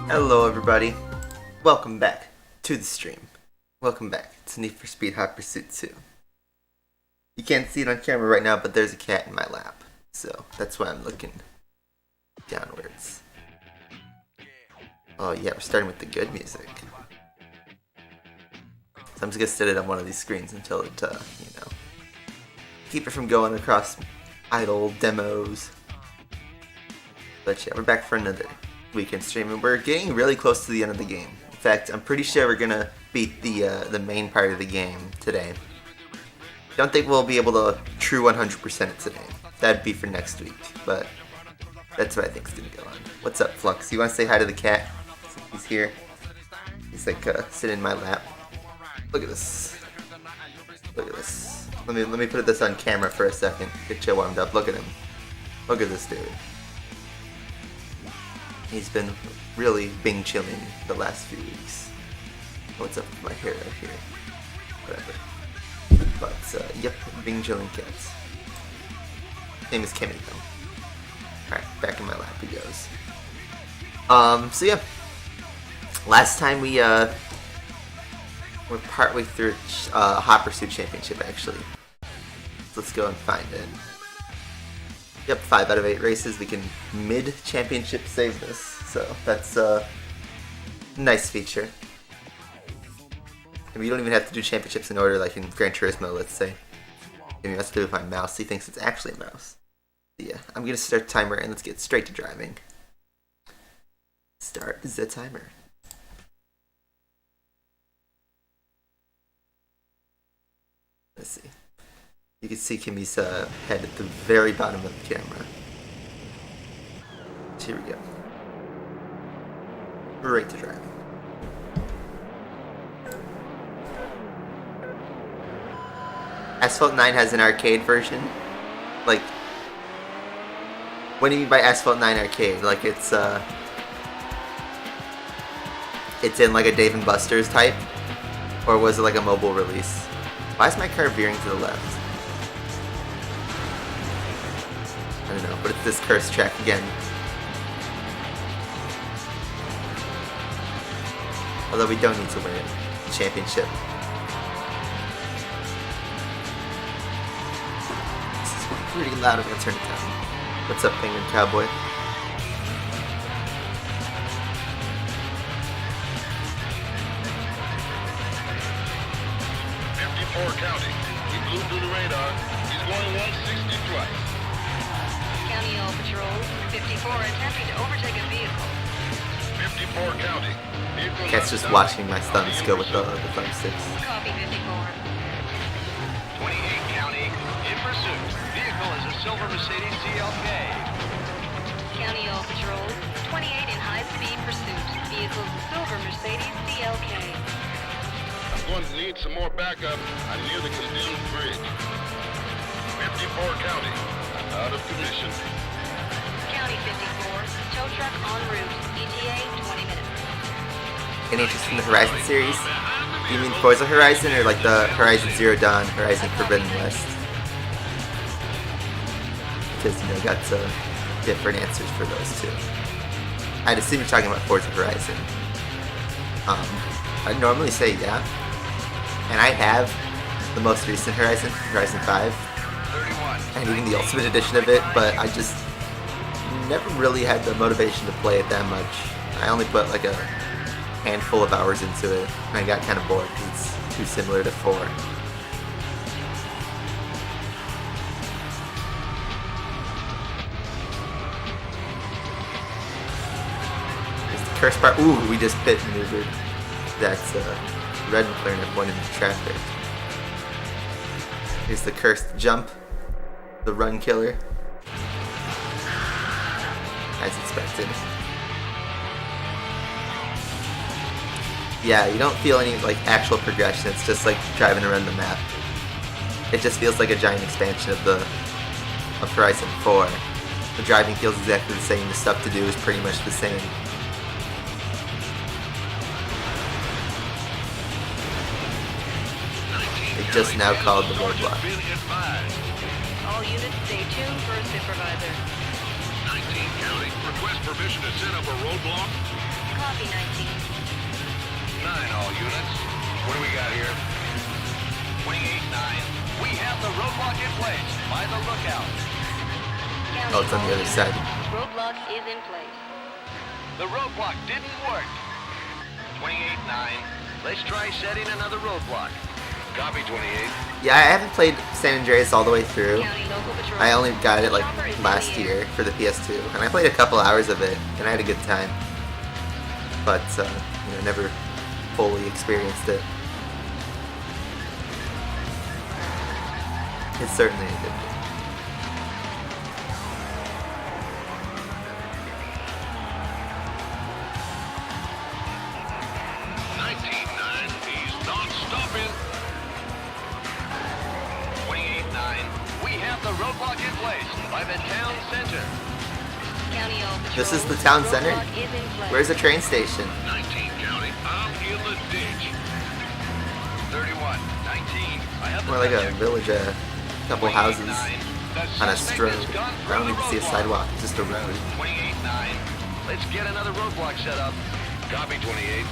Hello everybody, welcome back to the stream. Welcome back to Need for Speed Hot Pursuit 2. You can't see it on camera right now, but there's a cat in my lap, so that's why I'm looking downwards. Oh yeah, we're starting with the good music. So I'm just gonna set it on one of these screens until it, keep it from going across idle demos. But yeah, we're back for another weekend stream, and we're getting really close to the end of the game. In fact, I'm pretty sure we're gonna beat the main part of the game today. Don't think we'll be able to true 100% it today. That'd be for next week, but that's what I think is gonna go on. What's up, Flux? You wanna say hi to the cat? He's here. He's like sitting in my lap. Look at this. Look at this. Let me put this on camera for a second. Get you warmed up. Look at him. Look at this dude. He's been really Bing chilling the last few weeks. What's up with my hair out here? Whatever. But, yep, Bing chilling cats. Name is Kimmy, though. Alright, back in my lap he goes. So yeah. Last time we're partway through Hot Pursuit Championship, actually. So let's go and find it. Yep, 5 out of 8 races. We can mid-championship save this, so that's a nice feature. And we don't even have to do championships in order, like in Gran Turismo, let's say. Maybe that's to do with my mouse. He thinks it's actually a mouse. So yeah, I'm gonna start the timer and let's get straight to driving. Start the timer. Let's see. You can see Kimmy's head at the very bottom of the camera. So here we go. Right to driving. Asphalt 9 has an arcade version. Like, what do you mean by Asphalt 9 arcade? Like it's in like a Dave & Buster's type? Or was it like a mobile release? Why is my car veering to the left? I don't know, but it's this cursed track again. Although we don't need to win it. Championship. This is pretty loud, I'm gonna turn it down. What's up, Penguin Cowboy? County. He blew through the radar. He's going 160 twice. County All Patrol 54 attempting to overtake a vehicle. 54 County. Cat's just watching my thumbs go with the thumbsticks. Copy 54. 28 County. In pursuit. Vehicle is a silver Mercedes CLK. County All Patrol 28 in high-speed pursuit. Vehicle is a silver Mercedes CLK. I'm going to need some more backup. I'm near the condemned bridge. 54 County. Out of commission. County 54. Tow truck en route. ETA 20 minutes. Any interest in the Horizon series? Do you mean Forza Horizon or like the Horizon Zero Dawn, Horizon Forbidden West? Because, got different answers for those two. I'd assume you're talking about Forza Horizon. I'd normally say yeah. And I have the most recent Horizon, Horizon 5, and even the Ultimate Edition of it, but I just never really had the motivation to play it that much. I only put like a handful of hours into it, and I got kind of bored because it's too similar to 4. There's the curse part. Ooh, we just pit maneuvered. That's red McLaren F1 into traffic. Here's the cursed jump. The run killer. As expected. Yeah, you don't feel any like actual progression, it's just like driving around the map. It just feels like a giant expansion of Horizon 4. The driving feels exactly the same, the stuff to do is pretty much the same. Just now called the roadblock. All units stay tuned for a supervisor. 19 County. Request permission to set up a roadblock. Copy 19. 9 all units. What do we got here? 28-9. We have the roadblock in place by the lookout. County Oh, it's on the all other side. units. Roadblock is in place. The roadblock didn't work. 28-9. Let's try setting another roadblock. Copy 28. Yeah, I haven't played San Andreas all the way through. County local patrol. I only got it like Chopper is in last the air. year for the PS2, and I played a couple hours of it, and I had a good time. But never fully experienced it. It's certainly a good game. He's not stopping. 28-9. We have the roadblock in place by the town center. County all patrol. This is the town center? Roadblock is in place. Where's the train station? 19 County. I'm in the ditch. 31. 19. I have the More like a subject. village, a couple houses 28-9. The on a suspect road. has gone I through don't the even see a roadblock. sidewalk, it's just a road. 28-9. Let's get another roadblock set up. Copy 28.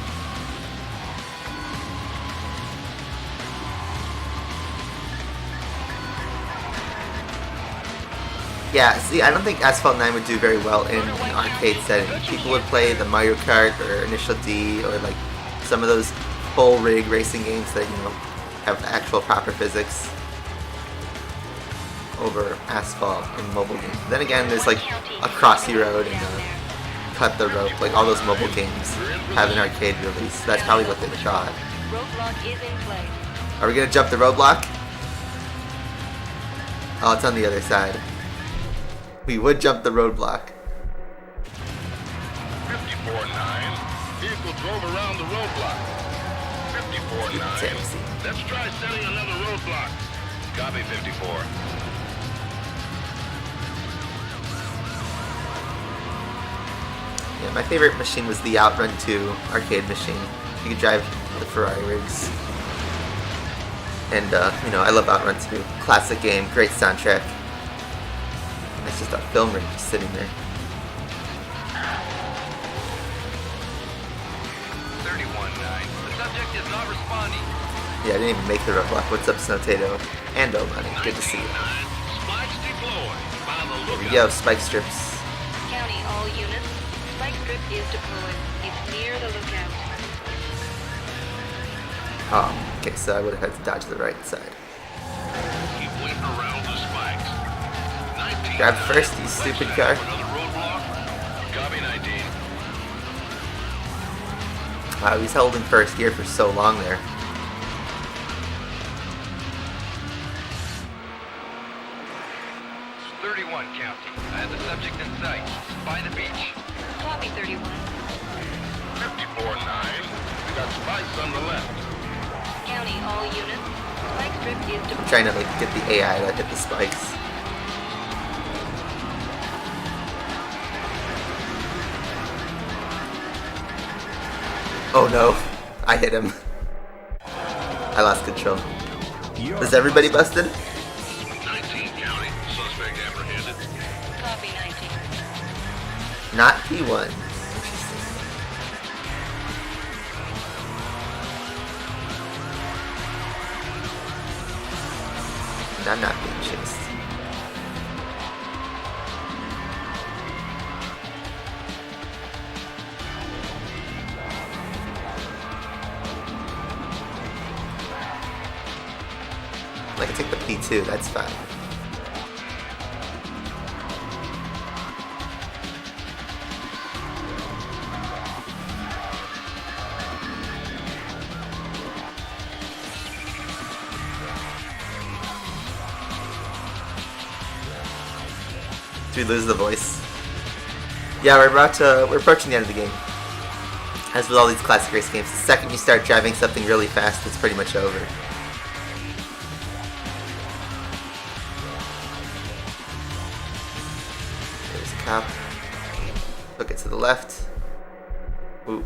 Yeah, see, I don't think Asphalt 9 would do very well in an arcade setting. People would play the Mario Kart or Initial D or like some of those full rig racing games that, have actual proper physics over Asphalt and mobile games. Then again, there's like a Crossy Road and Cut the Rope, like all those mobile games have an arcade release. That's probably what they thought. Roadblock is in place. Are we gonna jump the roadblock? Oh, it's on the other side. We would jump the roadblock. 54-9. Vehicle drove around the roadblock. 54-9. Taxi. Let's try setting another roadblock. Copy 54. Yeah, my favorite machine was the Outrun 2 arcade machine. You could drive the Ferrari rigs. And, I love Outrun 2. Classic game, great soundtrack. It's just a film rig just sitting there. 31-9. The subject is not responding. Yeah, I didn't even make the roadblock. What's up, Snowtato? And Money. Good to see you. 19-9. Spikes deployed by the Here we lookout. go, spike strips. County all units. Spike strip is deployed. It's near the lookout. Oh, okay, so I would have had to dodge the right side. Keep waiting around the spikes. 19. Grab first, you stupid car. Another roadblock. Copy 19. Wow, he's holding first gear for so long there. It's 31 County. I have the subject in sight. By the beach. Copy 31. 54-9. We got spikes on the left. County all units. Spike strip is I'm deployed. trying to get the AI to hit the spikes. Oh no, I hit him. I lost control. Is everybody busted? 19 County. Suspect apprehended. Copy 19. Not P1. And I'm not being chased. I can take the P2, that's fine. Did we lose the voice? Yeah, we're approaching the end of the game. As with all these classic race games, the second you start driving something really fast, it's pretty much over. There's a cop. Look it to the left. Ooh.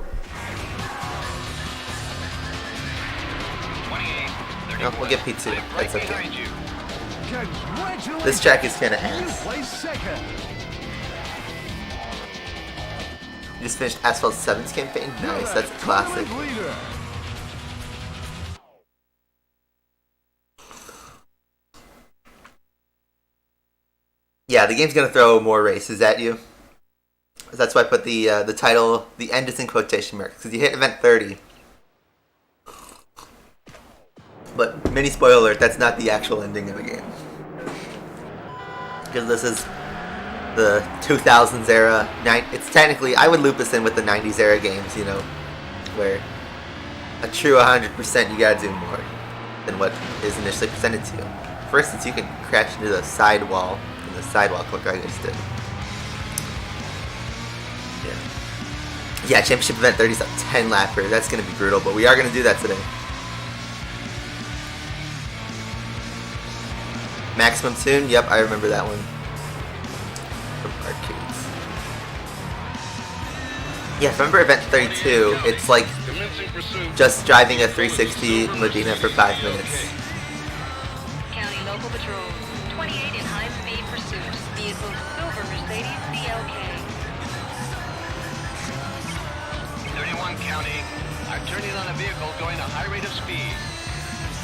28. No, we'll get P2. That's Right okay. behind you. Congratulations! This track is kinda You ass. placed second. You just finished Asphalt 7's campaign? Nice, that's a classic. Leader. Yeah, the game's gonna throw more races at you. That's why I put the title, the end is in quotation marks, because you hit event 30. But mini spoiler alert, that's not the actual ending of the game. Because this is the 2000s era. It's technically, I would loop this in with the 90s era games, you know, where a true 100% you gotta do more than what is initially presented to you. For instance, you can crash into the sidewall in the sidewall click I just did. Yeah, Championship Event 30 is a 10 lapper. That's gonna be brutal, but we are gonna do that today. Maximum Tune, yep, I remember that one from arcades. Yeah, if I remember Event 32, it's like just driving a 360 Medina for 5 minutes. County Local Patrol, 28 in high-speed pursuit. Vehicle silver Mercedes CLK. 31 County. I'm turning on a vehicle going a high rate of speed.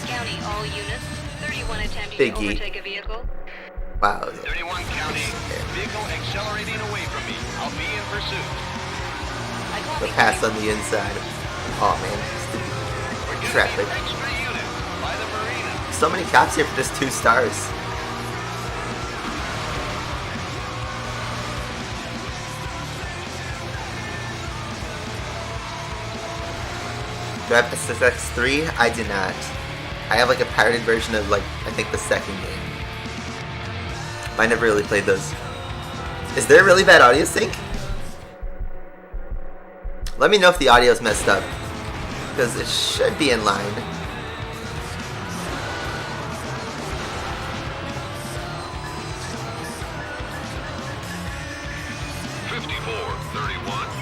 County, all units. 31 attempting Biggie. to overtake a vehicle. Wow. 31 County. Vehicle accelerating away from me. I'll be in pursuit. I The copy pass 31. on the inside. Oh man, We're getting traffic. an extra unit by the marina. So many cops here for just 2 stars. Do I have SSX3? I do not. I have like a pirated version of like, I think the second game. I never really played those. Is there a really bad audio sync? Let me know if the audio's messed up. Because it should be in line.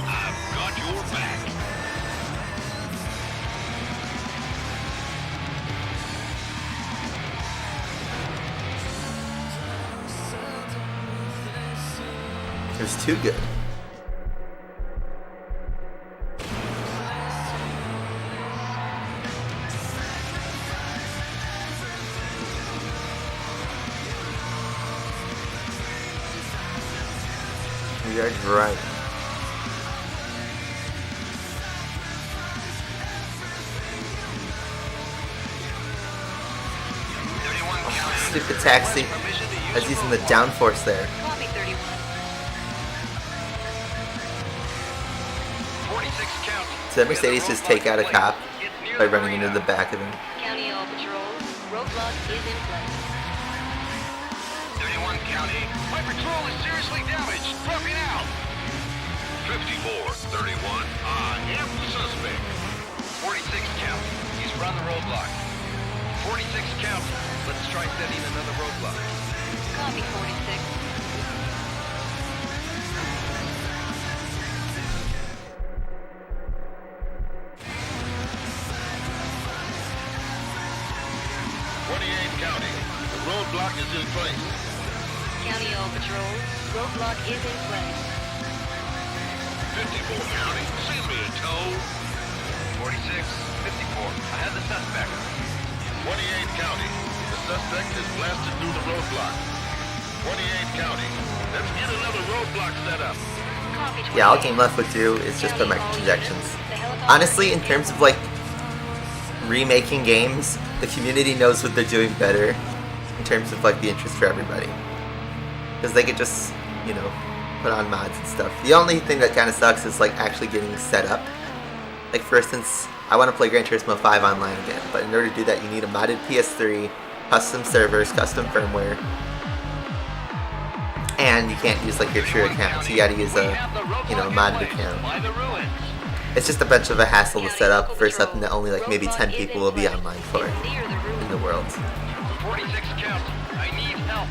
I've got your back. It was too good. We are driving. Stupid taxi. I was using the downforce there. Copy 31. 46 County. Did that Mercedes just take out a cop by running into the back of him? County all patrols. Roadblock is in place. 31 County. My patrol is seriously damaged. Dropping out. 54-31, I am the suspect. 46 County. He's run the roadblock. 46 County. Let's try setting another roadblock. Copy 46. County, the roadblock is in place. County all patrols. Roadblock is in place. 54 County, send me a tow. 46, 54. I have the suspect. 28 County, the suspect is blasted through the roadblock. 28 County, let's get another roadblock set up. Copy 28. Yeah, all game left would do is just put microtransactions. Honestly, in terms of like remaking games, the community knows what they're doing better in terms of like the interest for everybody. Because they could just, you know, put on mods and stuff. The only thing that kind of sucks is like actually getting set up. Like for instance, I want to play Gran Turismo 5 online again, but in order to do that you need a modded PS3, custom servers, custom firmware, and you can't use like your true account, so you gotta use a, you know, modded account. By the ruins. It's just a bunch of a hassle to set up for something that only like maybe 10 people will be online for in the world. 46 County. I need help.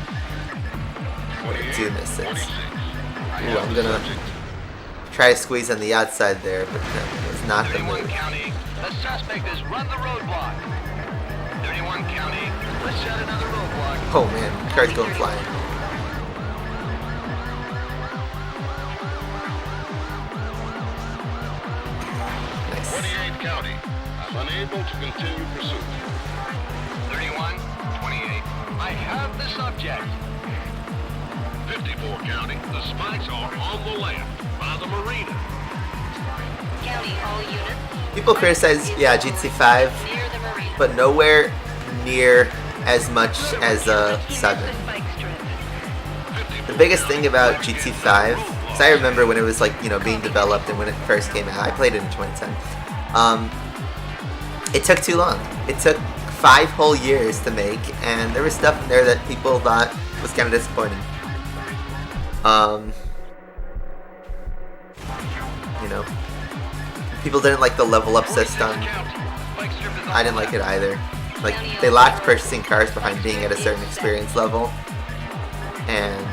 Do miss it. Ooh, I'm gonna try to squeeze on the outside there, but no, it's not the 31 move. County. The suspect has run the roadblock. 31 County. Let's set another roadblock. Oh man, car's going flying. County. I'm unable to continue pursuit. 31, 28. I have the subject. 54 County. The spikes are on the left by the marina. County, all units. People criticize, yeah, GT 5, Near the marina. but nowhere near as much as 7. The biggest thing about GT5, because I remember when it was like, you know, being developed and when it first came out, I played it in 2010. It took too long. It took 5 whole years to make, and there was stuff in there that people thought was kind of disappointing. You know, people didn't like the level up system. I didn't like it either. Like, they lacked purchasing cars behind being at a certain experience level, and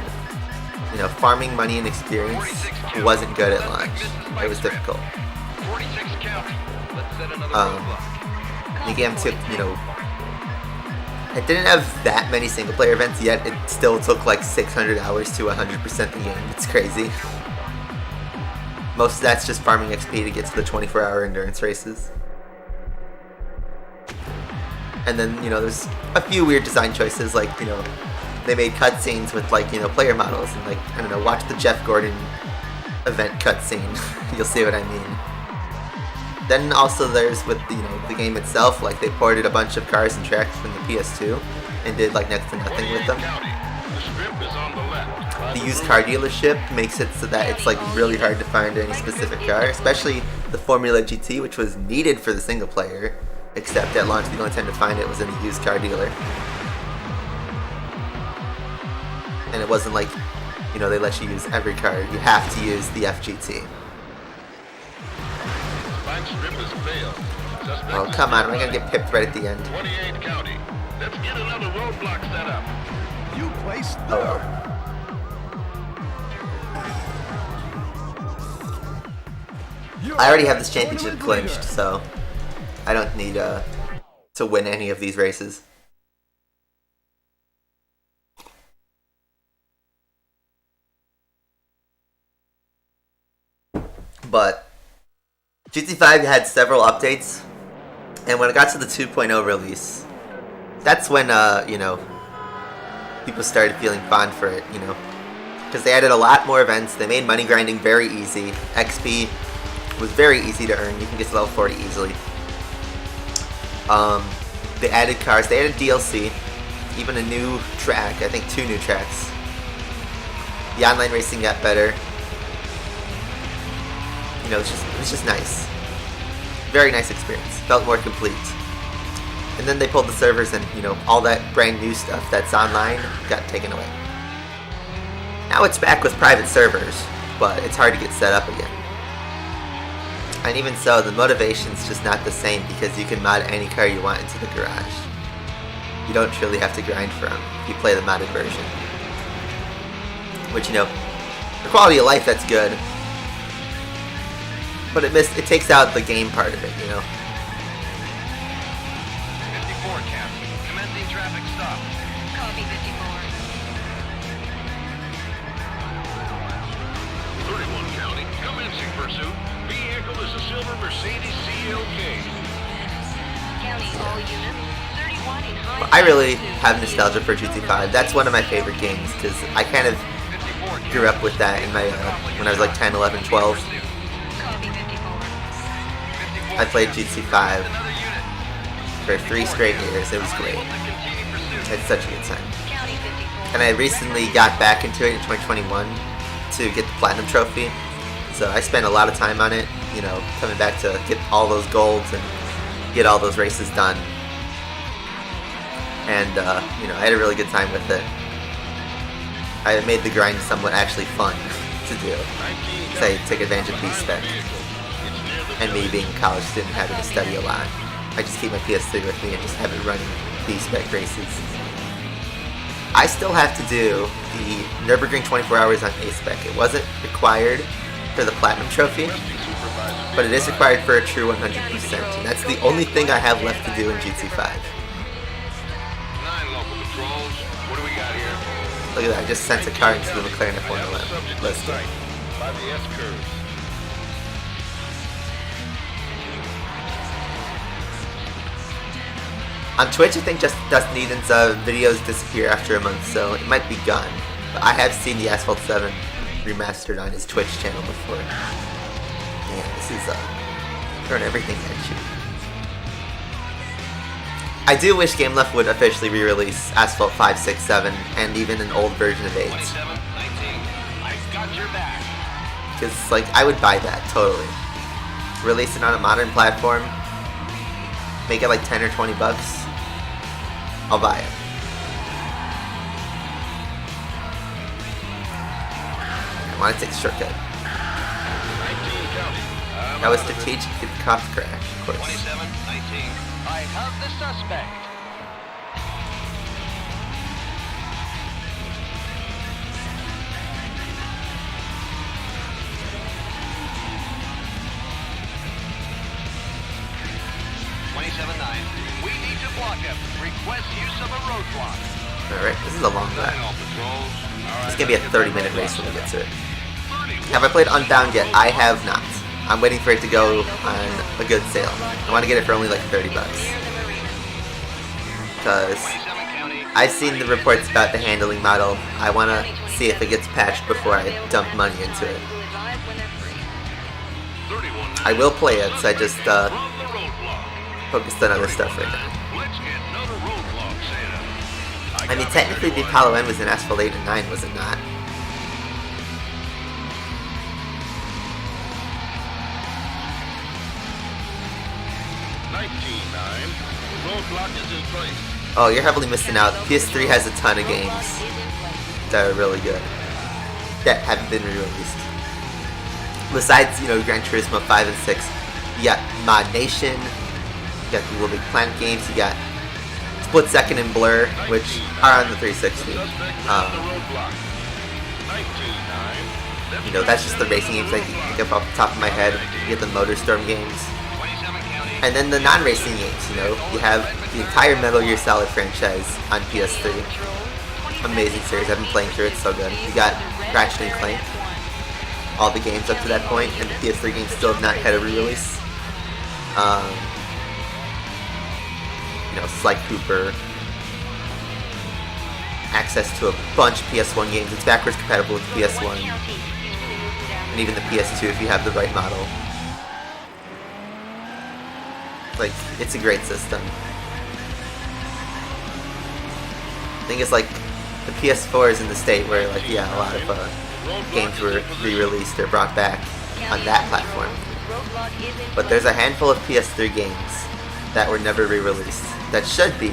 you know, farming money and experience wasn't good at launch. It was difficult. 46 County. Let's set another roadblock. The game took, you know, it didn't have that many single player events, yet it still took like 600 hours to 100% the game. It's crazy. Most of that's just farming XP to get to the 24-hour endurance races. And then, you know, there's a few weird design choices, like, you know, they made cutscenes with, like, you know, player models, and, like, I don't know, watch the Jeff Gordon event cutscene. You'll see what I mean. Then also there's with, you know, the game itself, like, they ported a bunch of cars and tracks from the PS2 and did, like, next to nothing with them. The strip is on the left. The used car dealership makes it so that it's, like, really hard to find any specific car, especially the Formula GT, which was needed for the single player, except at launch the only time to find it was in a used car dealer. And it wasn't like, you know, they let you use every car. You have to use the FGT. Spike strip has failed. Suspect Oh, is come on, still am I gonna get running. pipped right at the end? 28 County. Let's get another roadblock set up. You placed Oh, third. I already have this championship clinched, so I don't need to win any of these races. But GT5 had several updates, and when it got to the 2.0 release, that's when you know, people started feeling fond for it, you know, because they added a lot more events. They made money grinding very easy. XP was very easy to earn. You can get to level 40 easily. They added cars. They added DLC, even a new track. I think 2 new tracks. The online racing got better. You know, it was just nice. Very nice experience. Felt more complete. And then they pulled the servers, and you know, all that brand new stuff that's online got taken away. Now it's back with private servers, but it's hard to get set up again. And even so, the motivation's just not the same because you can mod any car you want into the garage. You don't truly have to grind for them if you play the modded version. Which, you know, the quality of life, that's good. But it takes out the game part of it, you know. 54 County. Commencing traffic stop. Copy 54. 31 County. Commencing pursuit. Vehicle is a silver Mercedes CLK. County, all units. 31 in high. I really have nostalgia for GT5. That's one of my favorite games because I kind of 54 grew up with that in my when I was like 10, 11, 12. Copy 54. I played GT5 for 3 straight years. It was great. I had such a good time. County 54. And I recently got back into it in 2021 to get the Platinum Trophy. So I spent a lot of time on it, you know, coming back to get all those golds and get all those races done. And, you know, I had a really good time with it. I made the grind somewhat actually fun to do. Because I took advantage of B-Spec. And me being a college student having to study a lot. I just keep my PS3 with me and just have it running B-Spec races. I still have to do the Nürburgring 24 hours on A-Spec. It wasn't required for the Platinum Trophy, but it is required for a true 100%, and that's the only thing I have left to do in GT5. 9 local patrols. What do we got here? Look at that, I just sent a car into the McLaren F111 listing. By the S-curves. On Twitch, I think just Dustin Eden's videos disappear after a month, so it might be gone. But I have seen the Asphalt 7 remastered on his Twitch channel before. Man, this is throwing everything at you. I do wish Game Left would officially re-release Asphalt 5, 6, 7, and even an old version of 8. 27, 19. I got your back. Because, like, I would buy that, totally. Release it on a modern platform, make it like 10 or 20 bucks, I'll buy it. I want to take a shortcut. 19 county. That was strategic to get the cops crash, of course. 27, 19. I have the suspect. We need to block him. Request use of a roadblock. Alright, this is a long lap. All patrols. All It's right, gonna be a 30-minute race when we get to it. Have I played Unbound yet? I have not. I'm waiting for it to go on a good sale. I want to get it for only like 30 bucks. Because 27 county. I've seen the reports about the handling model. I want to see if it gets patched before I dump money into it. 31. I will play it, so I just From the roadblock. focused on other stuff right now. Let's get another roadblock, Santa. I mean, technically the Apollo N was in Asphalt 8 and 9, was it not? Roadblock is in place. Oh, you're heavily missing out. PS3 has a ton of games that are really good that haven't been re-released. Besides, you know, Gran Turismo 5 and 6, you got Mod Nation, you got the Little Big Planet games, you got Split Second and Blur, which are on the 360. You know, that's just the racing games I can pick up off the top of my head. You get the MotorStorm games. And then the non-racing games, you know, you have the entire Metal Gear Solid franchise on PS3. Amazing series, I've been playing through it, so good. You got Ratchet and Clank, all the games up to that point, and the PS3 games still have not had a re-release. You know, Sly Cooper, access to a bunch of PS1 games. It's backwards compatible with PS1, and even the PS2 if you have the right model. Like, it's a great system. I think it's like the PS4 is in the state where, like, yeah, a lot of games were re-released or brought back on that platform. But there's a handful of PS3 games that were never re-released that should be.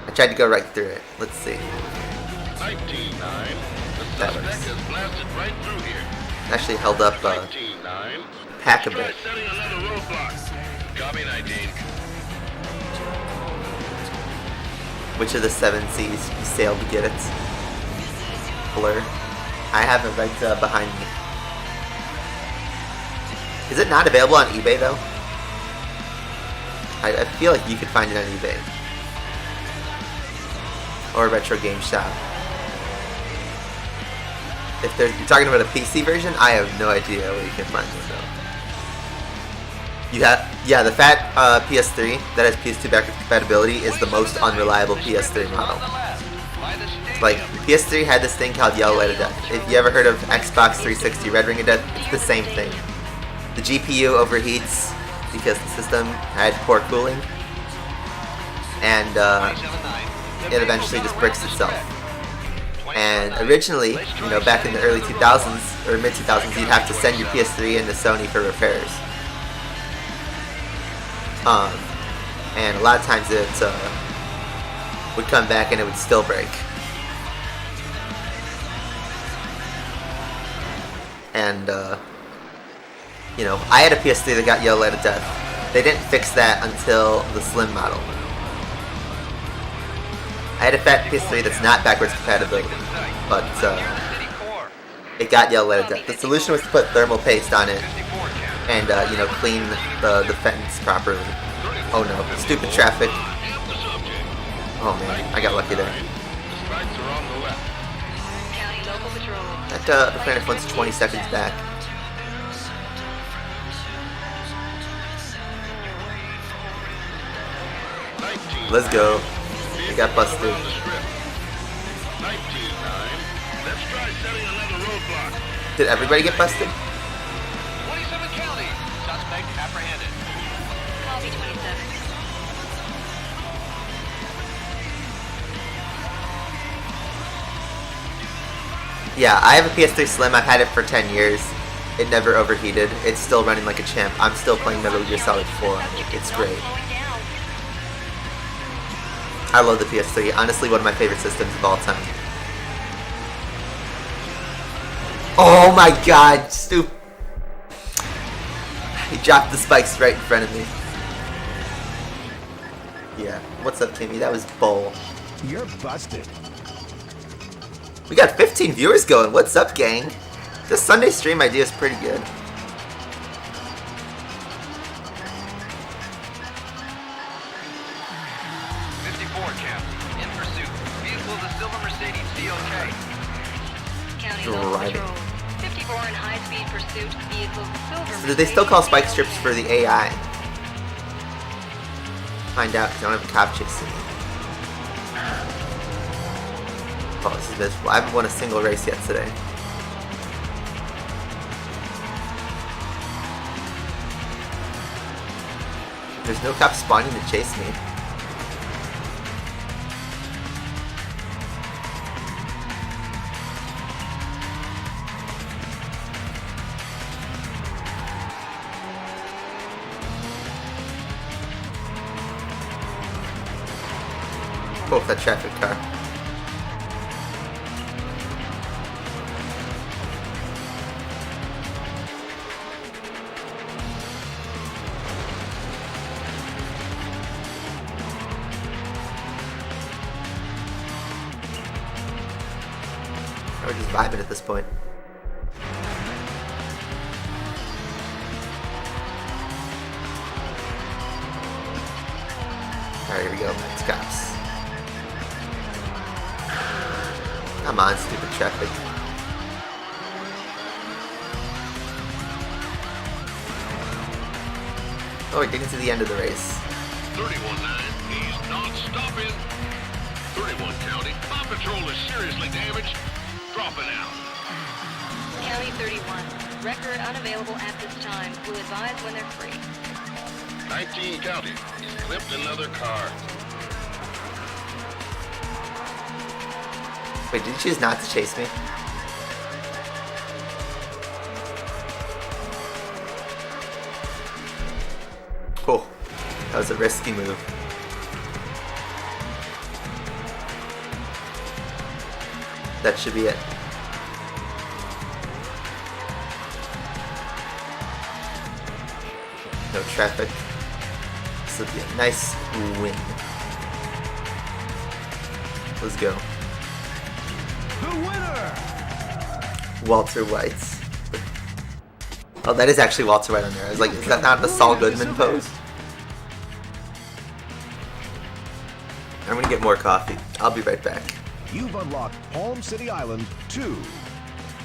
I tried to go right through it. Let's see. 19-9. The That suspect works. has blasted right through here. Actually held up 19-9. pack a Try bit. setting another roadblock. Copy 19. Which of the 7 seas you sailed to get it? Blur. I have it right behind me. Is it not available on eBay though? I feel like you could find it on eBay. Or Retro Game Shop. If you're talking about a PC version, I have no idea where you can find it though. You have, yeah, the fat PS3 that has PS2 backwards compatibility is the most unreliable PS3 model. Like, PS3 had this thing called Yellow Light of Death. If you ever heard of Xbox 360 Red Ring of Death, it's the same thing. The GPU overheats because the system had poor cooling, and it eventually just bricks itself. And originally, you know, back in the early 2000s, or mid-2000s, you'd have to send your PS3 into Sony for repairs. And a lot of times it would come back and it would still break. And, you know, I had a PS3 that got Yellow Light of Death. They didn't fix that until the Slim model. I had a fat PS3 that's not backwards compatibility, but it got Yellow Light of Death. The solution was to put thermal paste on it and, you know, clean the fence properly. Oh no, stupid traffic. Oh man, I got lucky there. Strikes are on the left. County local patrol. That the planet one's 20 seconds back. Let's go. We got busted. Around the strip. 19-9. Let's try setting another roadblock. Did everybody get busted? 27 County. Suspect apprehended. Copy 27. Yeah, I have a PS3 Slim. I've had it for 10 years. It never overheated. It's still running like a champ. I'm still playing Metal Gear Solid 4 on it. It's great. I love the PS3. Honestly, one of my favorite systems of all time. Oh my god, stupid. He dropped the spikes right in front of me. Yeah, what's up, Kimmy? That was bull. You're busted. We got 15 viewers going. What's up, gang? This Sunday stream idea is pretty good. In pursuit. Vehicle the silver Mercedes COK. County local Driving. patrol. 54 in high-speed pursuit. Vehicle silver. So do they still call spike strips for the AI? Find out, because I don't have a cop chasing me. Oh, this is miserable. I haven't won a single race yet today. There's no cops spawning to chase me. Oh, that traffic car. We're just vibing at this point. Alright, here we go. It's cops. Come on, stupid traffic. Oh, we're getting to the end of the race. 31-9. He's not stopping. 31 County. My patrol is seriously damaged. Dropping out. County 31. Record unavailable at this time. Will advise when they're free. 19 County. He's clipped another car. Wait, did you choose not to chase me? Oh, that was a risky move. That should be it. No traffic. This will be a nice win. Let's go. The winner! Walter White's. Oh, that is actually Walter White on there. I was like, is that not the Saul Goodman pose? I'm gonna get more coffee. I'll be right back. You've unlocked Palm City Island 2.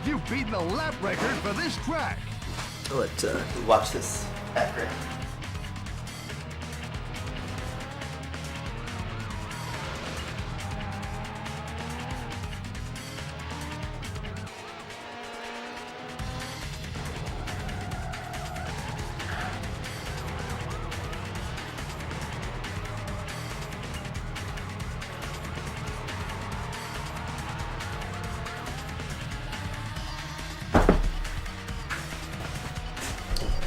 You've beaten the lap record for this track. I'll let you watch this after.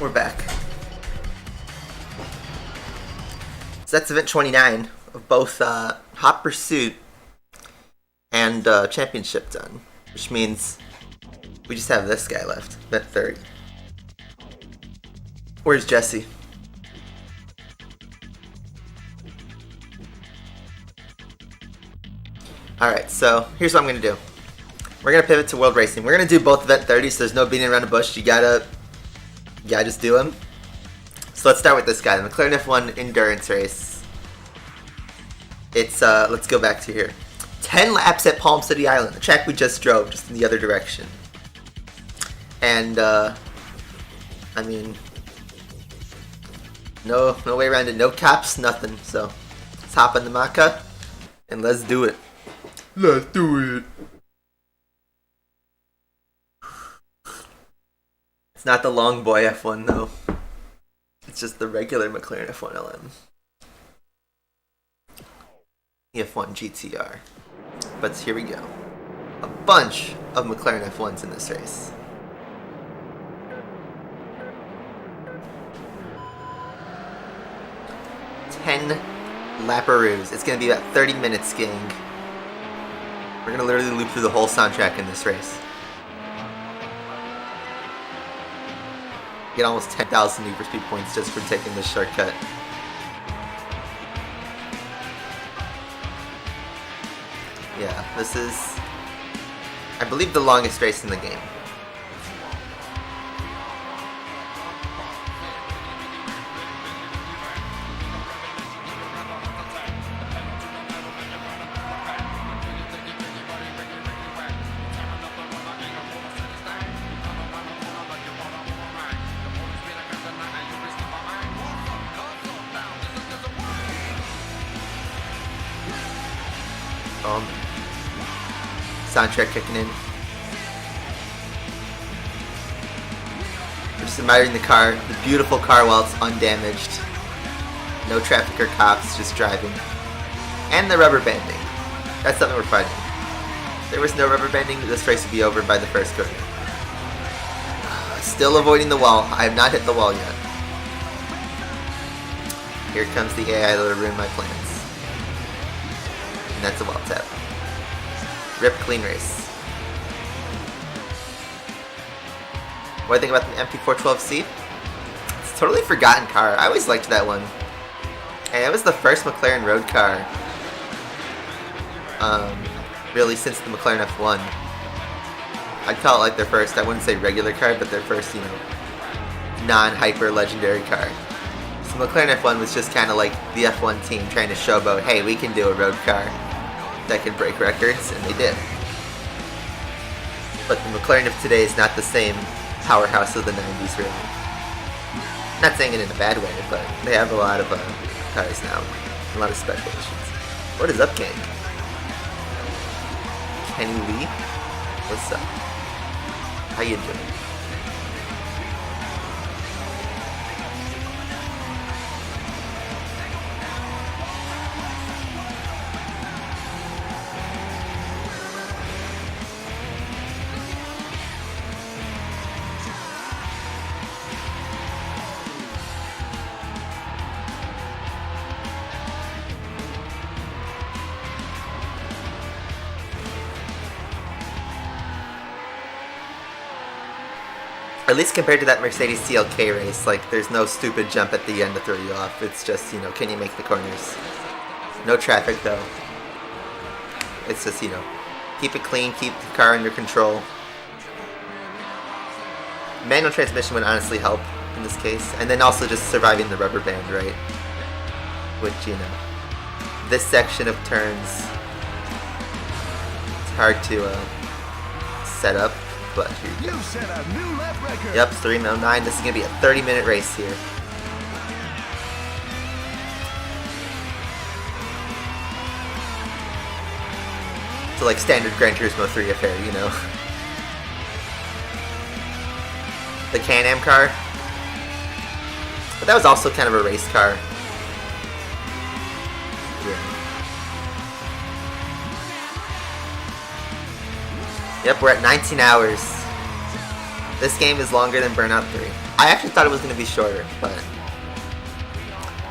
We're back. So that's event 29 of both Hot Pursuit and Championship done, which means we just have this guy left, event 30. Where's Jesse? Alright, so here's what I'm going to do. We're going to pivot to World Racing. We're going to do both event 30, so there's no beating around the bush. You gotta just do them. So let's start with this guy, the McLaren F1 Endurance Race. It's, let's go back to here. 10 laps at Palm City Island, the track we just drove, just in the other direction. And, I mean, no way around it, no cops, nothing, so hop on the Maka and let's do it. Let's do it. It's not the long boy F1 though. It's just the regular McLaren F1 LM. F1 GTR. But here we go. A bunch of McLaren F1s in this race. Lapparoos. It's going to be about 30 minutes, gang. We're going to literally loop through the whole soundtrack in this race. Get almost 10,000 Need for Speed points just for taking this shortcut. Yeah, this is, I believe, the longest race in the game. Soundtrack kicking in. We're just admiring the car, the beautiful car while it's undamaged. No traffic or cops, just driving. And the rubber banding. That's something we're fighting. If there was no rubber banding, this race would be over by the first corner. Still avoiding the wall. I have not hit the wall yet. Here comes the AI that'll ruin my plans. And that's a wall tap. Rip clean race. What do I think about the MP412C? It's a totally forgotten car. I always liked that one. And it was the first McLaren road car. Really since the McLaren F1. I'd call it like their first, I wouldn't say regular car, but their first, you know, non-hyper legendary car. So McLaren F1 was just kind of like the F1 team trying to showboat, hey, we can do a road car that can break records, and they did. But the McLaren of today is not the same powerhouse of the 90s, really. Not saying it in a bad way, but they have a lot of cars now. A lot of special editions. What is up, gang? Kenny Lee? What's up? How you doing? At least compared to that Mercedes CLK race, like, there's no stupid jump at the end to throw you off. It's just, you know, can you make the corners? No traffic, though. It's just, you know, keep it clean, keep the car under control. Manual transmission would honestly help in this case. And then also just surviving the rubber band, right? Which, you know, this section of turns, it's hard to set up. But here you set a new lap record. Yep, 3:09. This is gonna be a 30-minute race here. So like standard Gran Turismo 3 affair, you know. The Can-Am car. But that was also kind of a race car. Yeah. Yep, we're at 19 hours. This game is longer than Burnout 3. I actually thought it was going to be shorter, but,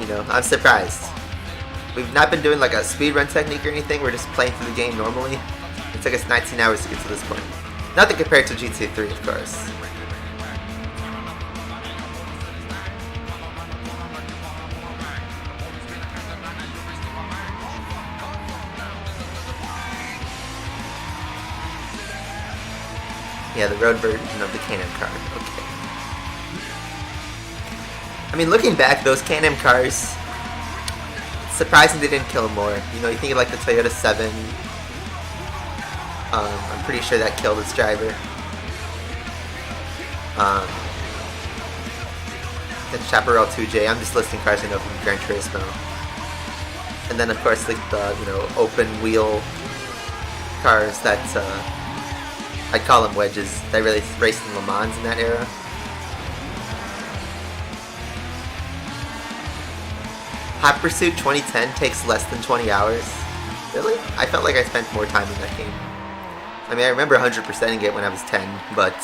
you know, I'm surprised. We've not been doing like a speedrun technique or anything, we're just playing through the game normally. It took us 19 hours to get to this point. Nothing compared to GTA 3, of course. Yeah, the road version of the Can-Am car. Okay. I mean, looking back, those Can-Am cars, it's surprising they didn't kill more. You know, you think of like the Toyota 7. I'm pretty sure that killed its driver. The Chaparral 2J. I'm just listing cars I know from Gran Turismo. And then of course like the open wheel cars that I'd call them wedges. That really raced in Le Mans in that era. Hot Pursuit 2010 takes less than 20 hours. Really? I felt like I spent more time in that game. I mean, I remember 100%ing it when I was 10, but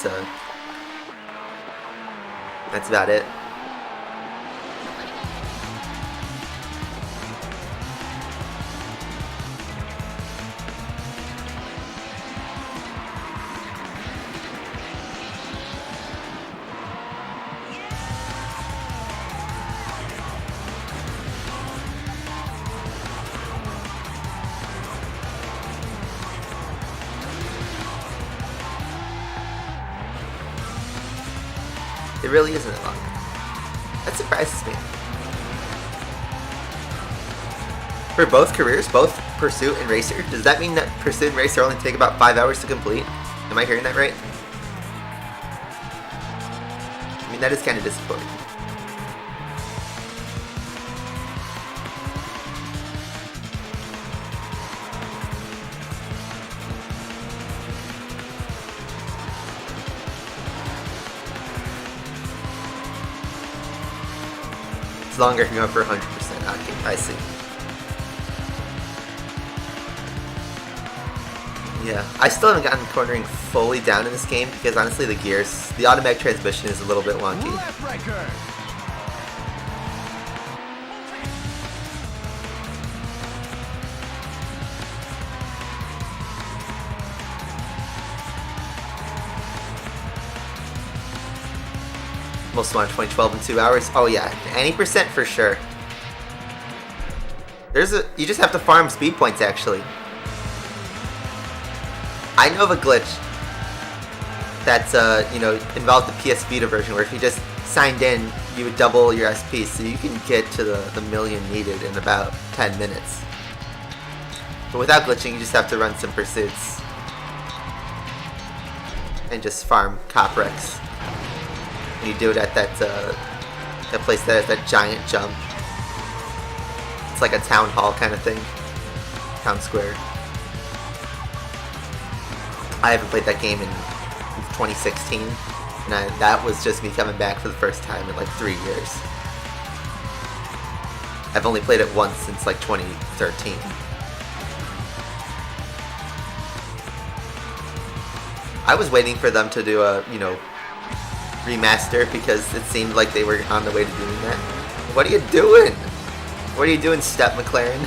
that's about it. It really isn't that long. That surprises me. For both careers, both Pursuit and Racer, does that mean that Pursuit and Racer only take about 5 hours to complete? Am I hearing that right? I mean, that is kind of disappointing. It's longer if you're going for 100%. Okay, I see. Yeah, I still haven't gotten cornering fully down in this game because honestly the automatic transmission is a little bit wonky. Left record. Most want 2012 in 2 hours. Oh yeah, any percent for sure. You just have to farm speed points actually. I know of a glitch that's involved the PS Vita version where if you just signed in, you would double your SP, so you can get to the million needed in about 10 minutes. But without glitching, you just have to run some pursuits and just farm cop wrecks. And you do it at that place that has that giant jump. It's like a town hall kind of thing, town square. I haven't played that game in 2016, and that was just me coming back for the first time in like 3 years. I've only played it once since like 2013. I was waiting for them to do a, remaster because it seemed like they were on the way to doing that. What are you doing? What are you doing, Step McLaren?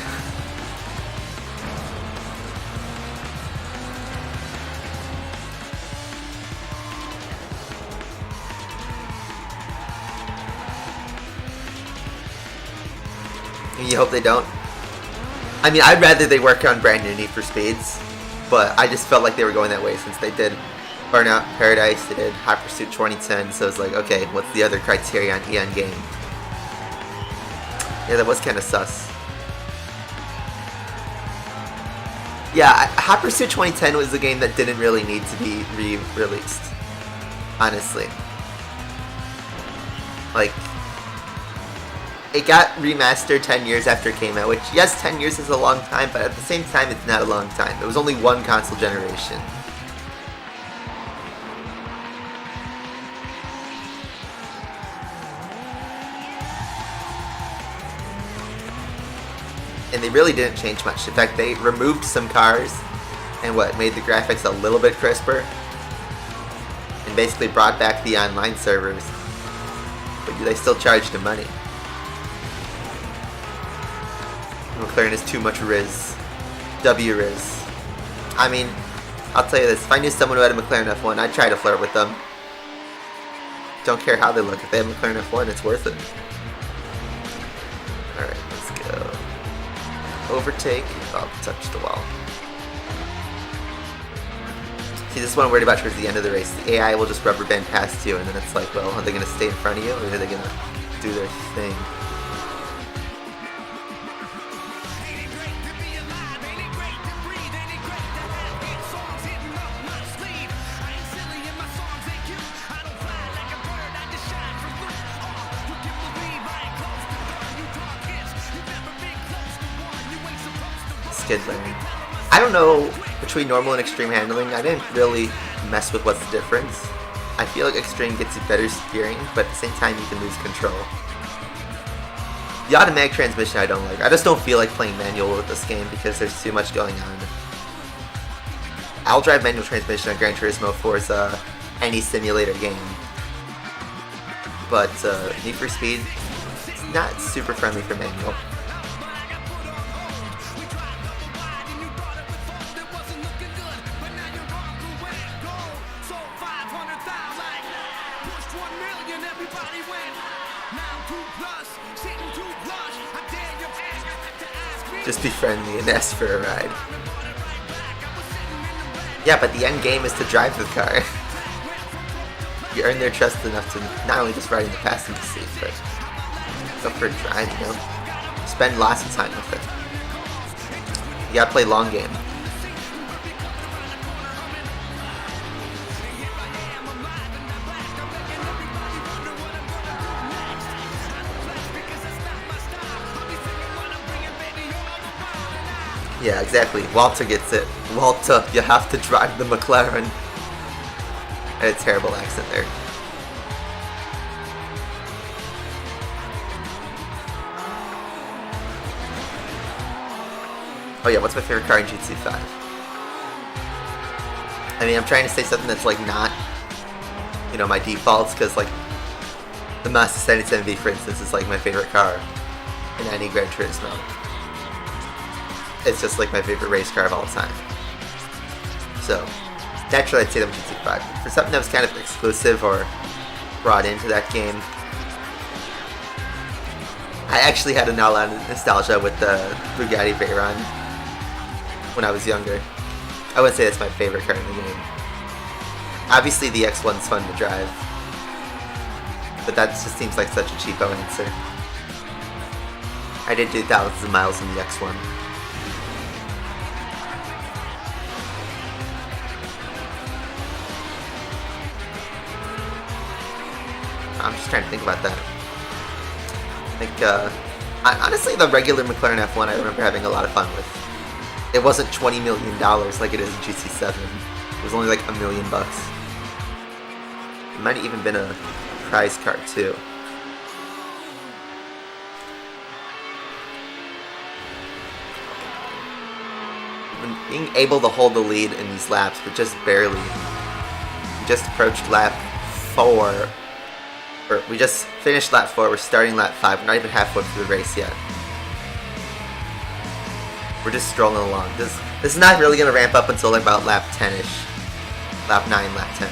You hope they don't. I mean, I'd rather they work on brand new Need for Speeds, but I just felt like they were going that way since they did Burnout Paradise, they did Hot Pursuit 2010, so it's like, okay, what's the other criteria on Eon game? Yeah, that was kind of sus. Yeah, Hot Pursuit 2010 was a game that didn't really need to be re-released, honestly. Like, it got remastered 10 years after it came out, which, yes, 10 years is a long time, but at the same time, it's not a long time. It was only one console generation. And they really didn't change much. In fact, they removed some cars and made the graphics a little bit crisper and basically brought back the online servers, but they still charged them money. McLaren is too much Riz. W-Riz. I mean, I'll tell you this, if I knew someone who had a McLaren F1, I'd try to flirt with them. Don't care how they look, if they have McLaren F1, it's worth it. Alright, let's go. Overtake. Oh, touch the wall. See, this is what I'm worried about towards the end of the race. The AI will just rubber band past you, and then it's like, well, are they going to stay in front of you, or are they going to do their thing? skid lane. I don't know between normal and extreme handling. I didn't really mess with what's the difference. I feel like extreme gets you better steering, but at the same time you can lose control. The automatic transmission I don't like. I just don't feel like playing manual with this game because there's too much going on. I'll drive manual transmission on Gran Turismo Forza, any simulator game. But Need for Speed, it's not super friendly for manual. Just be friendly and ask for a ride. Yeah, but the end game is to drive the car. You earn their trust enough to not only just ride in the passenger seat, but go for a drive, you know? Spend lots of time with it. You gotta play long game. Yeah, exactly. Walter gets it. Walter, you have to drive the McLaren. I had a terrible accent there. Oh yeah, what's my favorite car in GT 5? I mean, I'm trying to say something that's like not, you know, my defaults, because like the Mazda 77V, for instance, is like my favorite car in any Gran Turismo. It's just like my favorite race car of all time. So, naturally I'd say that was GT5. For something that was kind of exclusive or brought into that game, I actually had a lot of nostalgia with the Bugatti Veyron when I was younger. I wouldn't say that's my favorite car in the game. Obviously the X1's fun to drive, but that just seems like such a cheapo answer. I did do thousands of miles in the X1. I'm just trying to think about that. I think, honestly, the regular McLaren F1 I remember having a lot of fun with. It wasn't $20 million like it is in GT7. It was only like $1 million. It might have even been a prize car too. Being able to hold the lead in these laps, but just barely. We just approached lap 4. We just finished lap 4, we're starting lap 5, we're not even halfway through the race yet. We're just strolling along. This is not really going to ramp up until like about lap 10-ish. Lap 9, lap 10.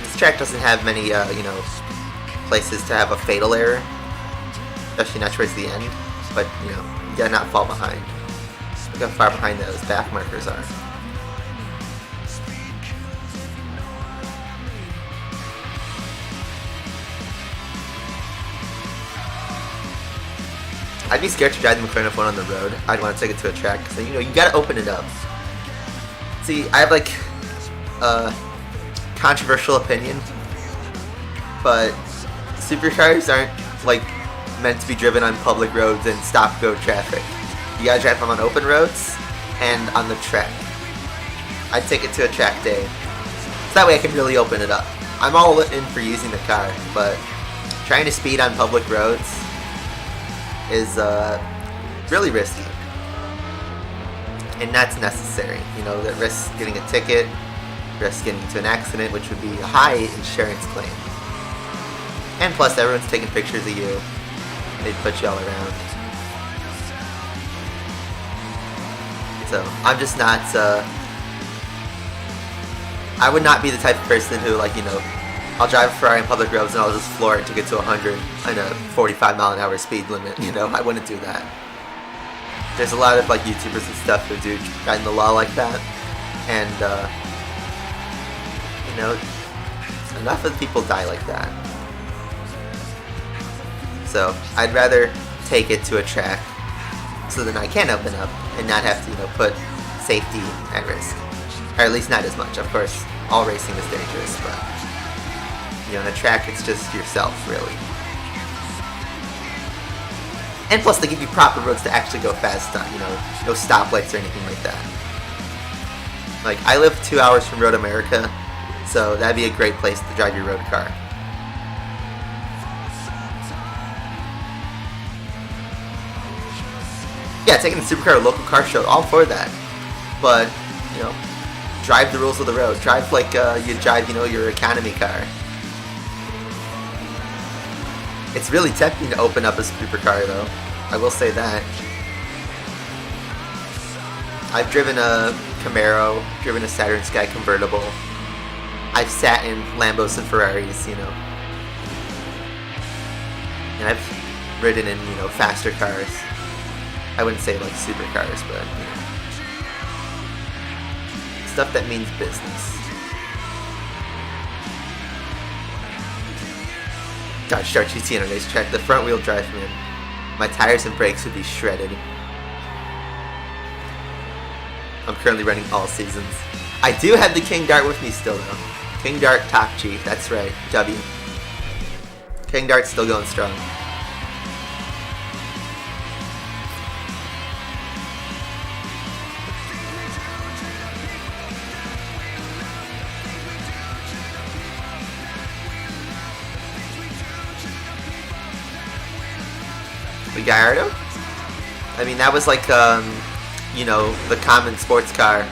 This track doesn't have many, you know, places to have a fatal error. Especially not towards the end. But, you know, you gotta not fall behind. Look how far behind those back markers are. I'd be scared to drive the McLaren F1 on the road. I'd want to take it to a track, because, you know, you gotta open it up. See, I have, like, a controversial opinion, but supercars aren't, like, meant to be driven on public roads and stop-go traffic. You gotta drive them on open roads and on the track. I'd take it to a track day, so that way I can really open it up. I'm all in for using the car, but trying to speed on public roads is really risky, and that's necessary. You know, that risks getting a ticket, risks getting into an accident, which would be a high insurance claim. And plus, everyone's taking pictures of you. They'd put you all around. So I'm just not. I would not be the type of person who, like, you know, I'll drive a Ferrari on public roads and I'll just floor it to get to 100 on a 45 mile an hour speed limit. You know, I wouldn't do that. There's a lot of like YouTubers and stuff who do guide the law like that, and you know, enough of people die like that. So I'd rather take it to a track so then I can open up and not have to, you know, put safety at risk, or at least not as much. Of course, all racing is dangerous, but you know, on a track, it's just yourself, really. And plus, they give you proper roads to actually go fast on, you know, no stoplights or anything like that. Like, I live 2 hours from Road America, so that'd be a great place to drive your road car. Yeah, taking the supercar to a local car show, all for that. But, you know, drive the rules of the road. Drive like you drive, you know, your economy car. It's really tempting to open up a supercar, though. I will say that. I've driven a Camaro, driven a Saturn Sky convertible. I've sat in Lambos and Ferraris, you know. And I've ridden in, you know, faster cars. I wouldn't say like supercars, but, you know, stuff that means business. Dodge Dart GT on a racetrack, the front wheel drive, man. My tires and brakes would be shredded. I'm currently running all seasons. I do have the King Dart with me still though. King Dart Top G, that's right, W. King Dart's still going strong. The Gallardo? I mean, that was like, you know, the common sports car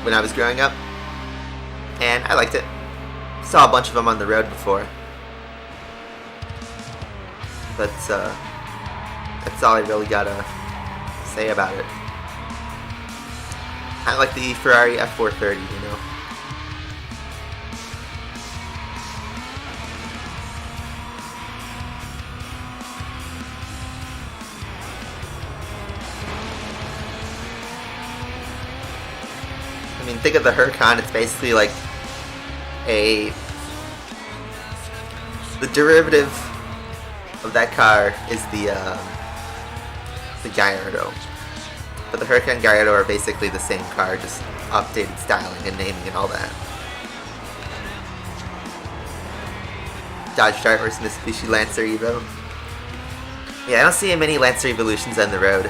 when I was growing up. And I liked it. Saw a bunch of them on the road before. But, that's all I really gotta say about it. I like the Ferrari F430, you know. I mean, think of the Huracan. It's basically like the derivative of that car is the Gallardo. But the Huracan and Gallardo are basically the same car, just updated styling and naming and all that. Dodge Dart versus Mitsubishi Lancer Evo. Yeah, I don't see many Lancer Evolutions on the road.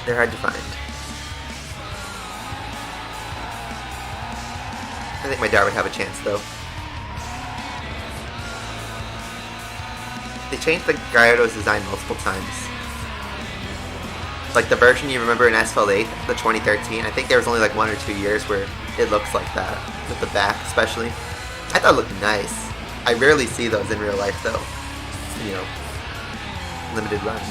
They're hard to find. I think my Dart would have a chance, though. They changed the Gallardo's design multiple times. Like the version you remember in Asphalt 8, the 2013, I think there was only like 1 or 2 years where it looks like that, with the back especially. I thought it looked nice. I rarely see those in real life, though. You know, limited run.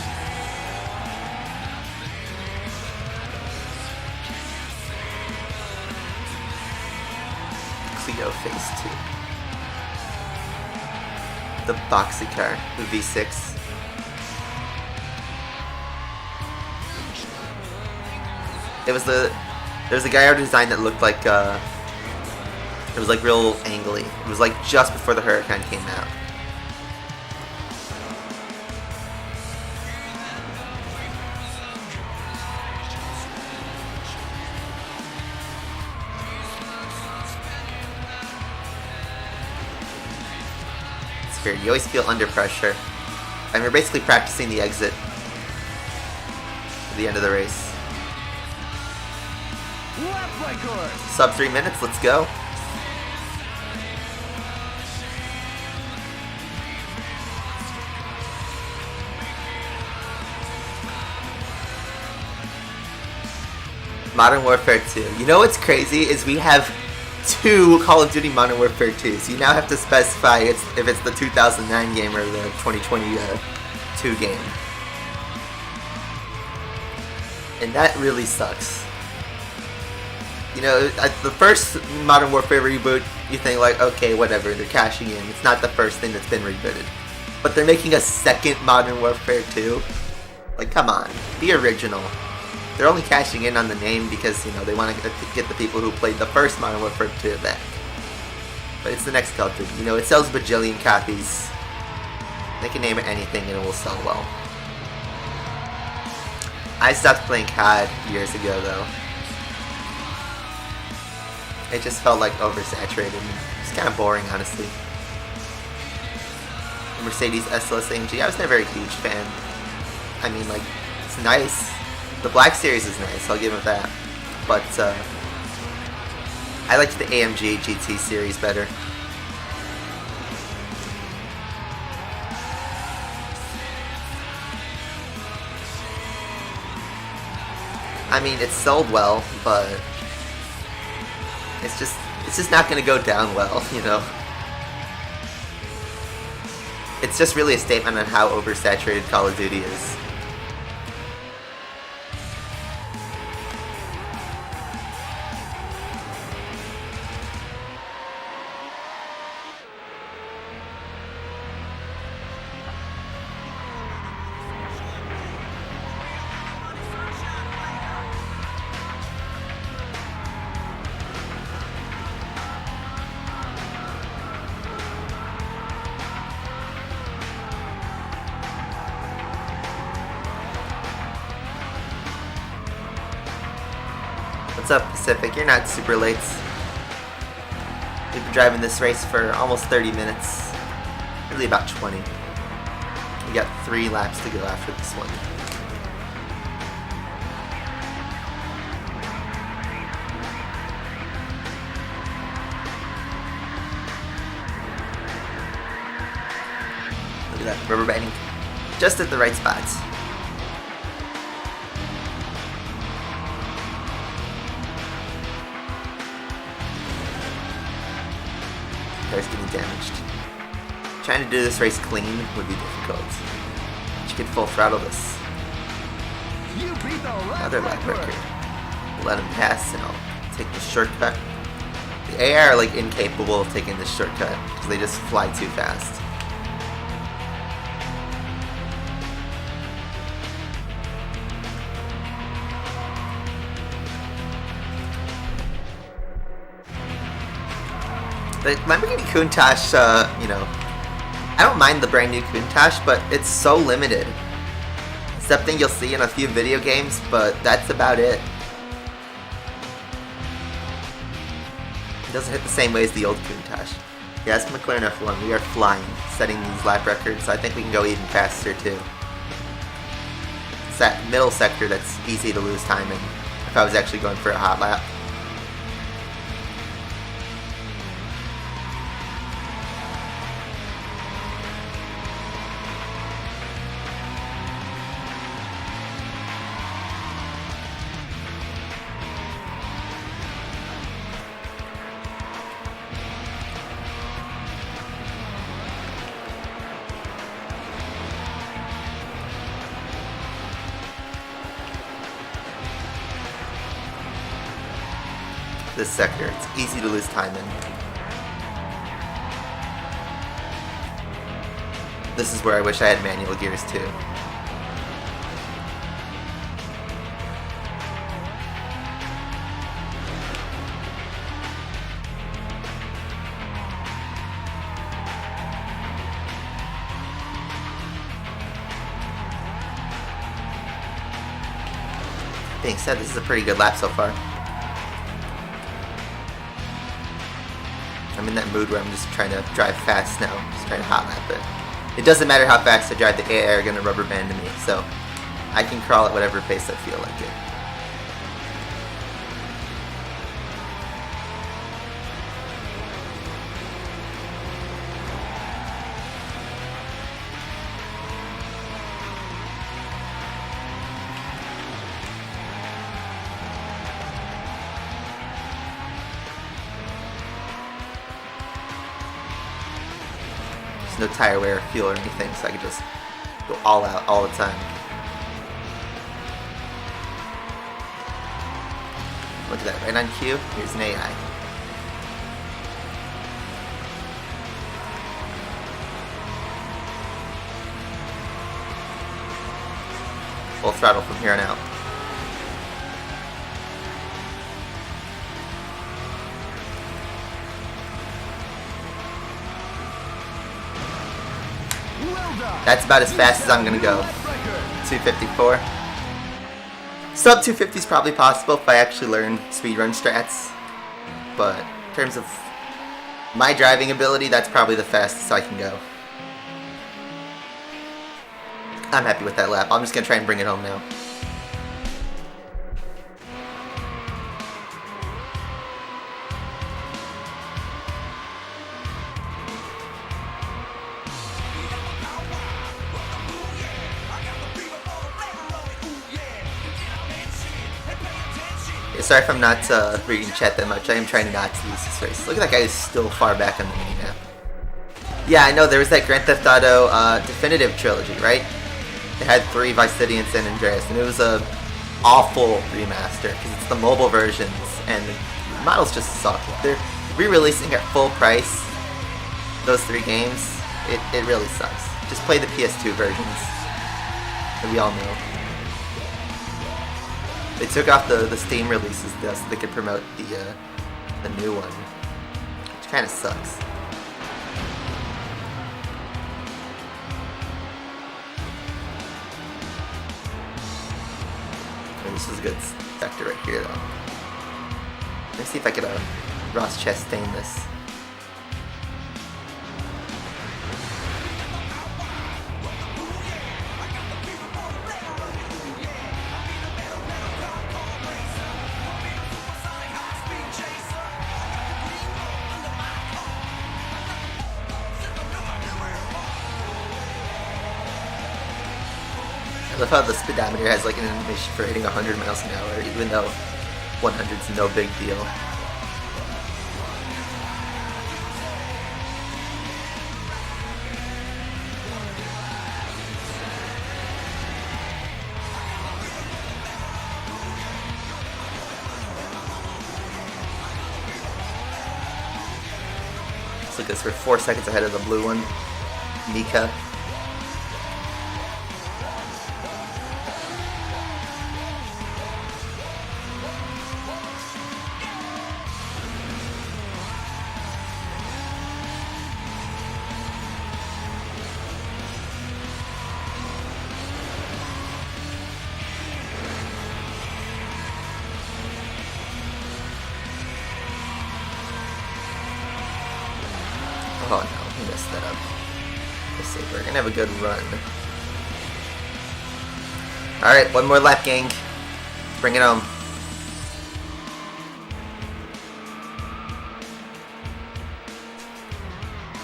Clio Phase 2. The boxy car, the V6. There was a Gallardo design that looked like it was like real angly. It was like just before the Huracan came out. It's weird. You always feel under pressure. And we're basically practicing the exit at the end of the race. Sub 3 minutes, let's go. Modern Warfare 2. You know what's crazy is we have 2 Call of Duty Modern Warfare 2, so you now have to specify if it's the 2009 game or the 2022 game. And that really sucks. You know, the first Modern Warfare reboot, you think like, okay, whatever, they're cashing in. It's not the first thing that's been rebooted. But they're making a second Modern Warfare 2? Like, come on, be original. They're only cashing in on the name because, you know, they want to get the people who played the first Modern Warfare 2 back. But it's the next Call of Duty. You know, it sells a bajillion copies. They can name it anything and it will sell well. I stopped playing COD years ago, though. It just felt like oversaturated. It's kind of boring, honestly. Mercedes SLS AMG. I was never a huge fan. I mean, like, it's nice. The Black Series is nice, I'll give it that. But I liked the AMG GT series better. I mean, it sold well, but it's just not gonna go down well, you know? It's just really a statement on how oversaturated Call of Duty is. What's up, Pacific? You're not super late. We've been driving this race for almost 30 minutes. Really about 20. We got 3 laps to go after this one. Look at that, rubber banding. Just at the right spots. Car's getting damaged. Trying to do this race clean would be difficult. You could full throttle this. Another lap record. Let him pass and I'll take the shortcut. The AI are like incapable of taking this shortcut because they just fly too fast. The Lamborghini Countach, you know, I don't mind the brand new Countach, but it's so limited. It's something you'll see in a few video games, but that's about it. It doesn't hit the same way as the old Countach. Yes, McLaren F1, we are flying, setting these lap records, so I think we can go even faster too. It's that middle sector that's easy to lose time in, if I was actually going for a hot lap. This sector, it's easy to lose time in. This is where I wish I had manual gears too. Being said, this is a pretty good lap so far. I'm in that mood where I'm just trying to drive fast now, just trying to hot lap it. It doesn't matter how fast I drive, the AI are going to rubber band to me, so I can crawl at whatever pace I feel like it. There's no tire wear, fuel, or anything, so I can just go all out all the time. Look at that, right on cue, here's an AI. Full throttle from here on out. That's about as fast as I'm gonna go. 254. Sub 250 is probably possible if I actually learn speedrun strats. But in terms of my driving ability, that's probably the fastest I can go. I'm happy with that lap. I'm just gonna try and bring it home now. Sorry if I'm not reading chat that much. I am trying not to lose this race. Look at that guy, who's still far back on the mini-map. Yeah, I know, there was that Grand Theft Auto Definitive Trilogy, right? It had 3, Vice City and San Andreas, and it was a awful remaster, because it's the mobile versions, and the models just suck. If they're re-releasing at full price those 3 games, it really sucks. Just play the PS2 versions that we all know. They took off the Steam releases so they could promote the new one, which kind of sucks. And this is a good sector right here, though. Let me see if I could Ross Chastain this. I love how the speedometer has like an animation for hitting 100 miles an hour, even though 100's no big deal. Let's look at this, we're 4 seconds ahead of the blue one, Mika. Oh no, he messed that up. Let's see, we're gonna have a good run. Alright, one more lap, gang. Bring it home.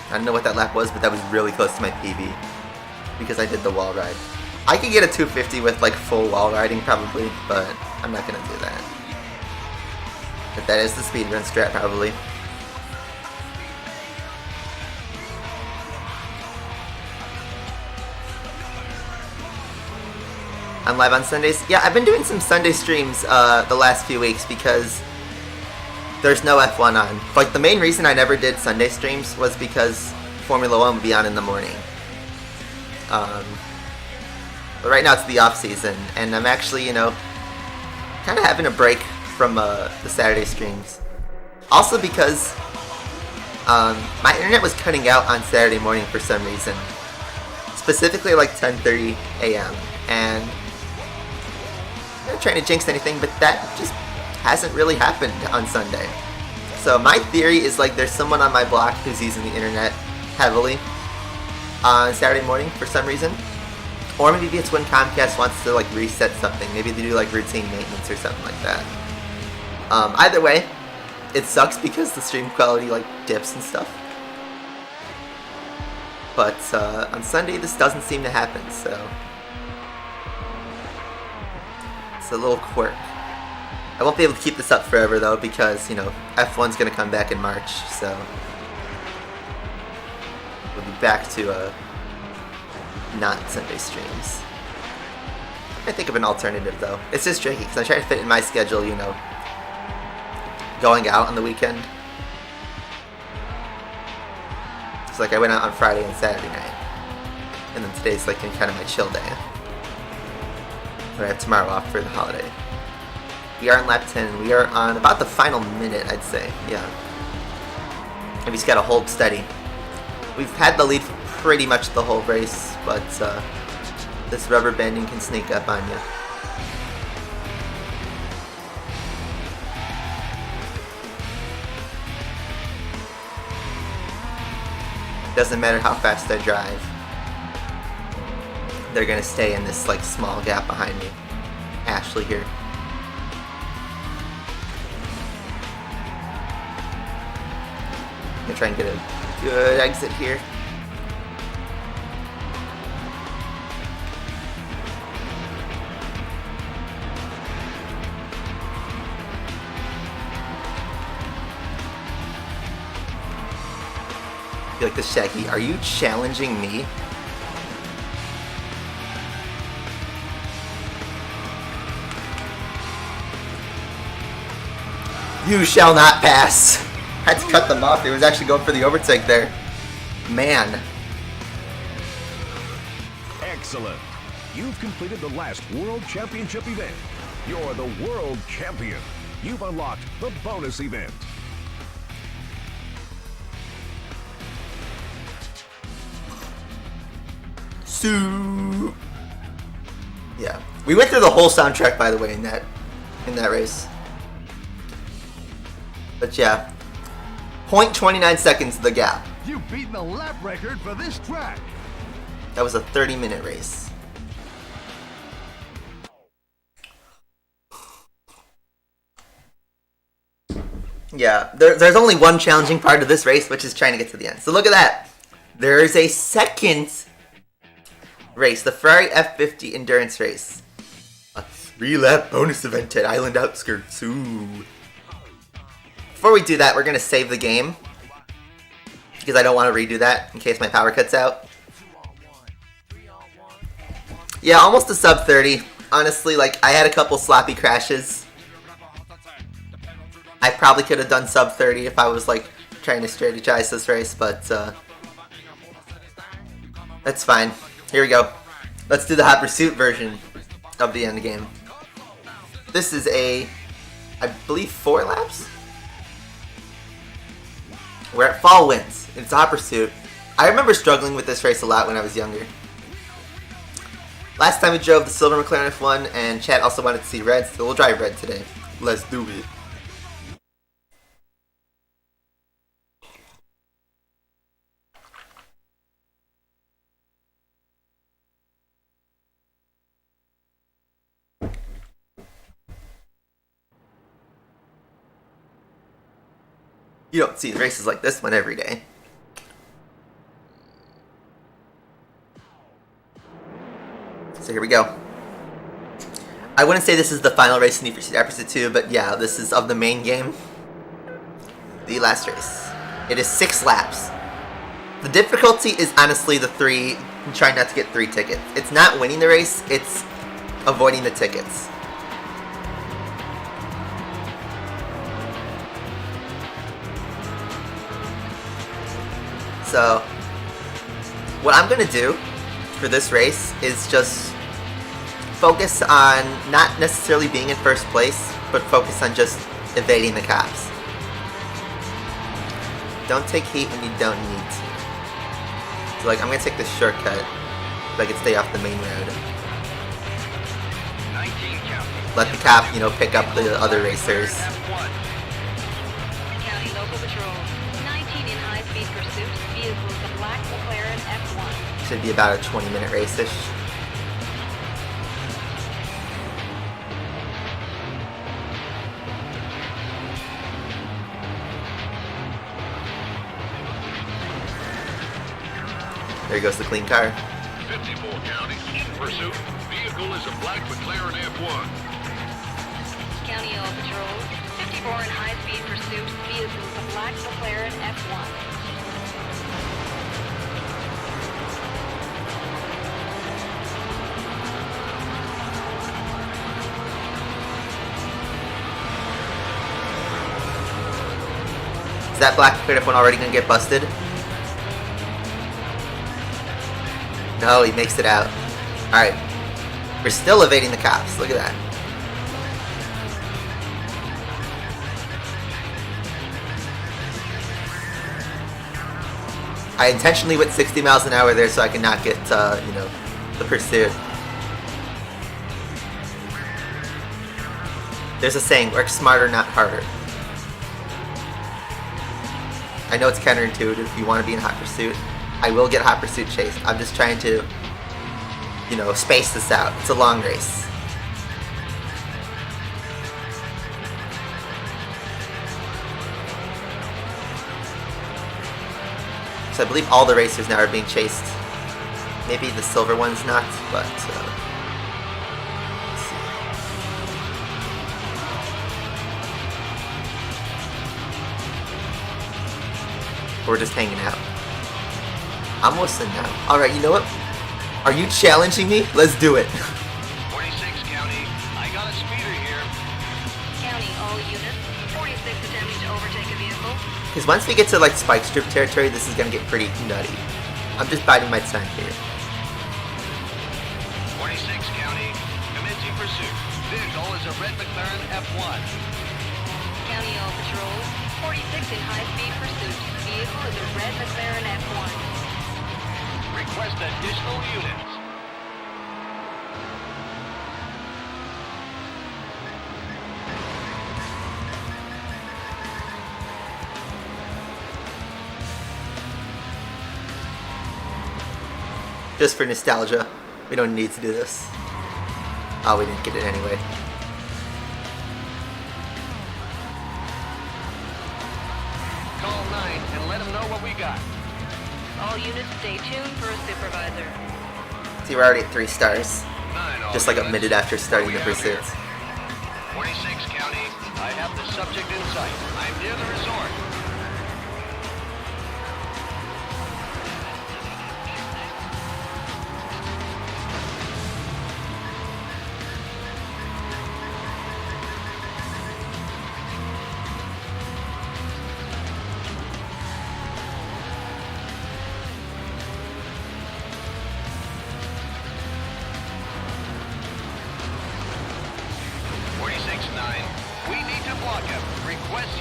I don't know what that lap was, but that was really close to my PB. Because I did the wall ride. I could get a 250 with like full wall riding probably, but I'm not gonna do that. But that is the speedrun strat probably. I'm live on Sundays. Yeah, I've been doing some Sunday streams the last few weeks because there's no F1 on. Like, the main reason I never did Sunday streams was because Formula 1 would be on in the morning. But right now it's the off season, and I'm actually, you know, kind of having a break from the Saturday streams. Also because my internet was cutting out on Saturday morning for some reason. Specifically like 10:30 a.m. And I'm not trying to jinx anything, but that just hasn't really happened on Sunday. So my theory is like there's someone on my block who's using the internet heavily on Saturday morning for some reason. Or maybe it's when Comcast wants to like reset something. Maybe they do like routine maintenance or something like that. Either way, it sucks because the stream quality like dips and stuff. But on Sunday this doesn't seem to happen, so it's a little quirk. I won't be able to keep this up forever though because, you know, F1's gonna come back in March, so we'll be back to not Sunday streams. I think of an alternative though. It's just tricky because I try to fit in my schedule, you know, going out on the weekend. It's like I went out on Friday and Saturday night, and then today's like kind of my chill day. But I have tomorrow off for the holiday. We are on lap 10. We are on about the final minute, I'd say. Yeah. And we just gotta hold steady. We've had the lead for pretty much the whole race, but this rubber banding can sneak up on you. Doesn't matter how fast I drive. they're gonna stay in this like small gap behind me. Ashley here. I'm gonna try and get a good exit here. I feel like the Shaggy, are you challenging me? You shall not pass. I had to cut them off. They was actually going for the overtake there. Man. Excellent. You've completed the last World Championship event. You're the World Champion. You've unlocked the bonus event. So, yeah, we went through the whole soundtrack, by the way, in that race. But yeah, 0.29 seconds the gap. You've beaten the lap record for this track. That was a 30-minute race. Yeah, there's only one challenging part of this race, which is trying to get to the end. So look at that. There is a second race, the Ferrari F50 endurance race. A 3-lap bonus event at Island Outskirts. Ooh. Before we do that, we're going to save the game, because I don't want to redo that in case my power cuts out. Yeah, almost a sub 30. Honestly, like, I had a couple sloppy crashes. I probably could have done sub 30 if I was, like, trying to strategize this race, but that's fine. Here we go. Let's do the Hot Pursuit version of the end game. This is a, I believe, 4 laps? We're at Fall Winds. It's a Hot Pursuit. I remember struggling with this race a lot when I was younger. Last time we drove the silver McLaren F1, and Chad also wanted to see red, so we'll drive red today. Let's do it. You don't see races like this one every day. So here we go. I wouldn't say this is the final race in Need for Speed Pursuit 2, but yeah, this is of the main game. The last race. It is 6 laps. The difficulty is honestly the 3, trying not to get 3 tickets. It's not winning the race, it's avoiding the tickets. So, what I'm going to do for this race is just focus on not necessarily being in first place, but focus on just evading the cops. Don't take heat when you don't need to. So, like, I'm going to take this shortcut so I can stay off the main road. Let the cop, you know, pick up the other racers. County Local Patrol. 19 in high-speed pursuit. Vehicle is a black McLaren F1. Should be about a 20-minute race-ish. There goes the clean car. 54 County, in pursuit. Vehicle is a black McLaren F1. County All Patrol. 54 in high-speed pursuit. Vehicle is a black McLaren F1. Is that black McLaren F1 already gonna get busted? No, he makes it out. Alright. We're still evading the cops. Look at that. I intentionally went 60 miles an hour there so I could not get, you know, the pursuit. There's a saying, work smarter, not harder. I know it's counterintuitive if you want to be in Hot Pursuit. I will get Hot Pursuit chase. I'm just trying to you know, space this out. It's a long race. So I believe all the racers now are being chased. Maybe the silver one's not, but let's see. We're just hanging out. I'm listening now. Alright, you know what? Are you challenging me? Let's do it. 46 County, I got a speeder here. County, all units. 46 attempting to overtake a vehicle. Because once we get to like spike strip territory, this is gonna get pretty nutty. I'm just biding my time here. 26 County, commencing pursuit. Vehicle is a red McLaren F1. County, all patrols. 46 in high-speed pursuit. Vehicle is a red McLaren F1. Request additional units. Just for nostalgia. We don't need to do this. Oh, we didn't get it anyway. Call 9 and let them know what we got. All units, stay tuned for a supervisor. See, we're already at 3 stars. 9 all Just like a units. minute after starting the What do we pursuit. have here? 46 County, I have the subject in sight. I'm near the resort.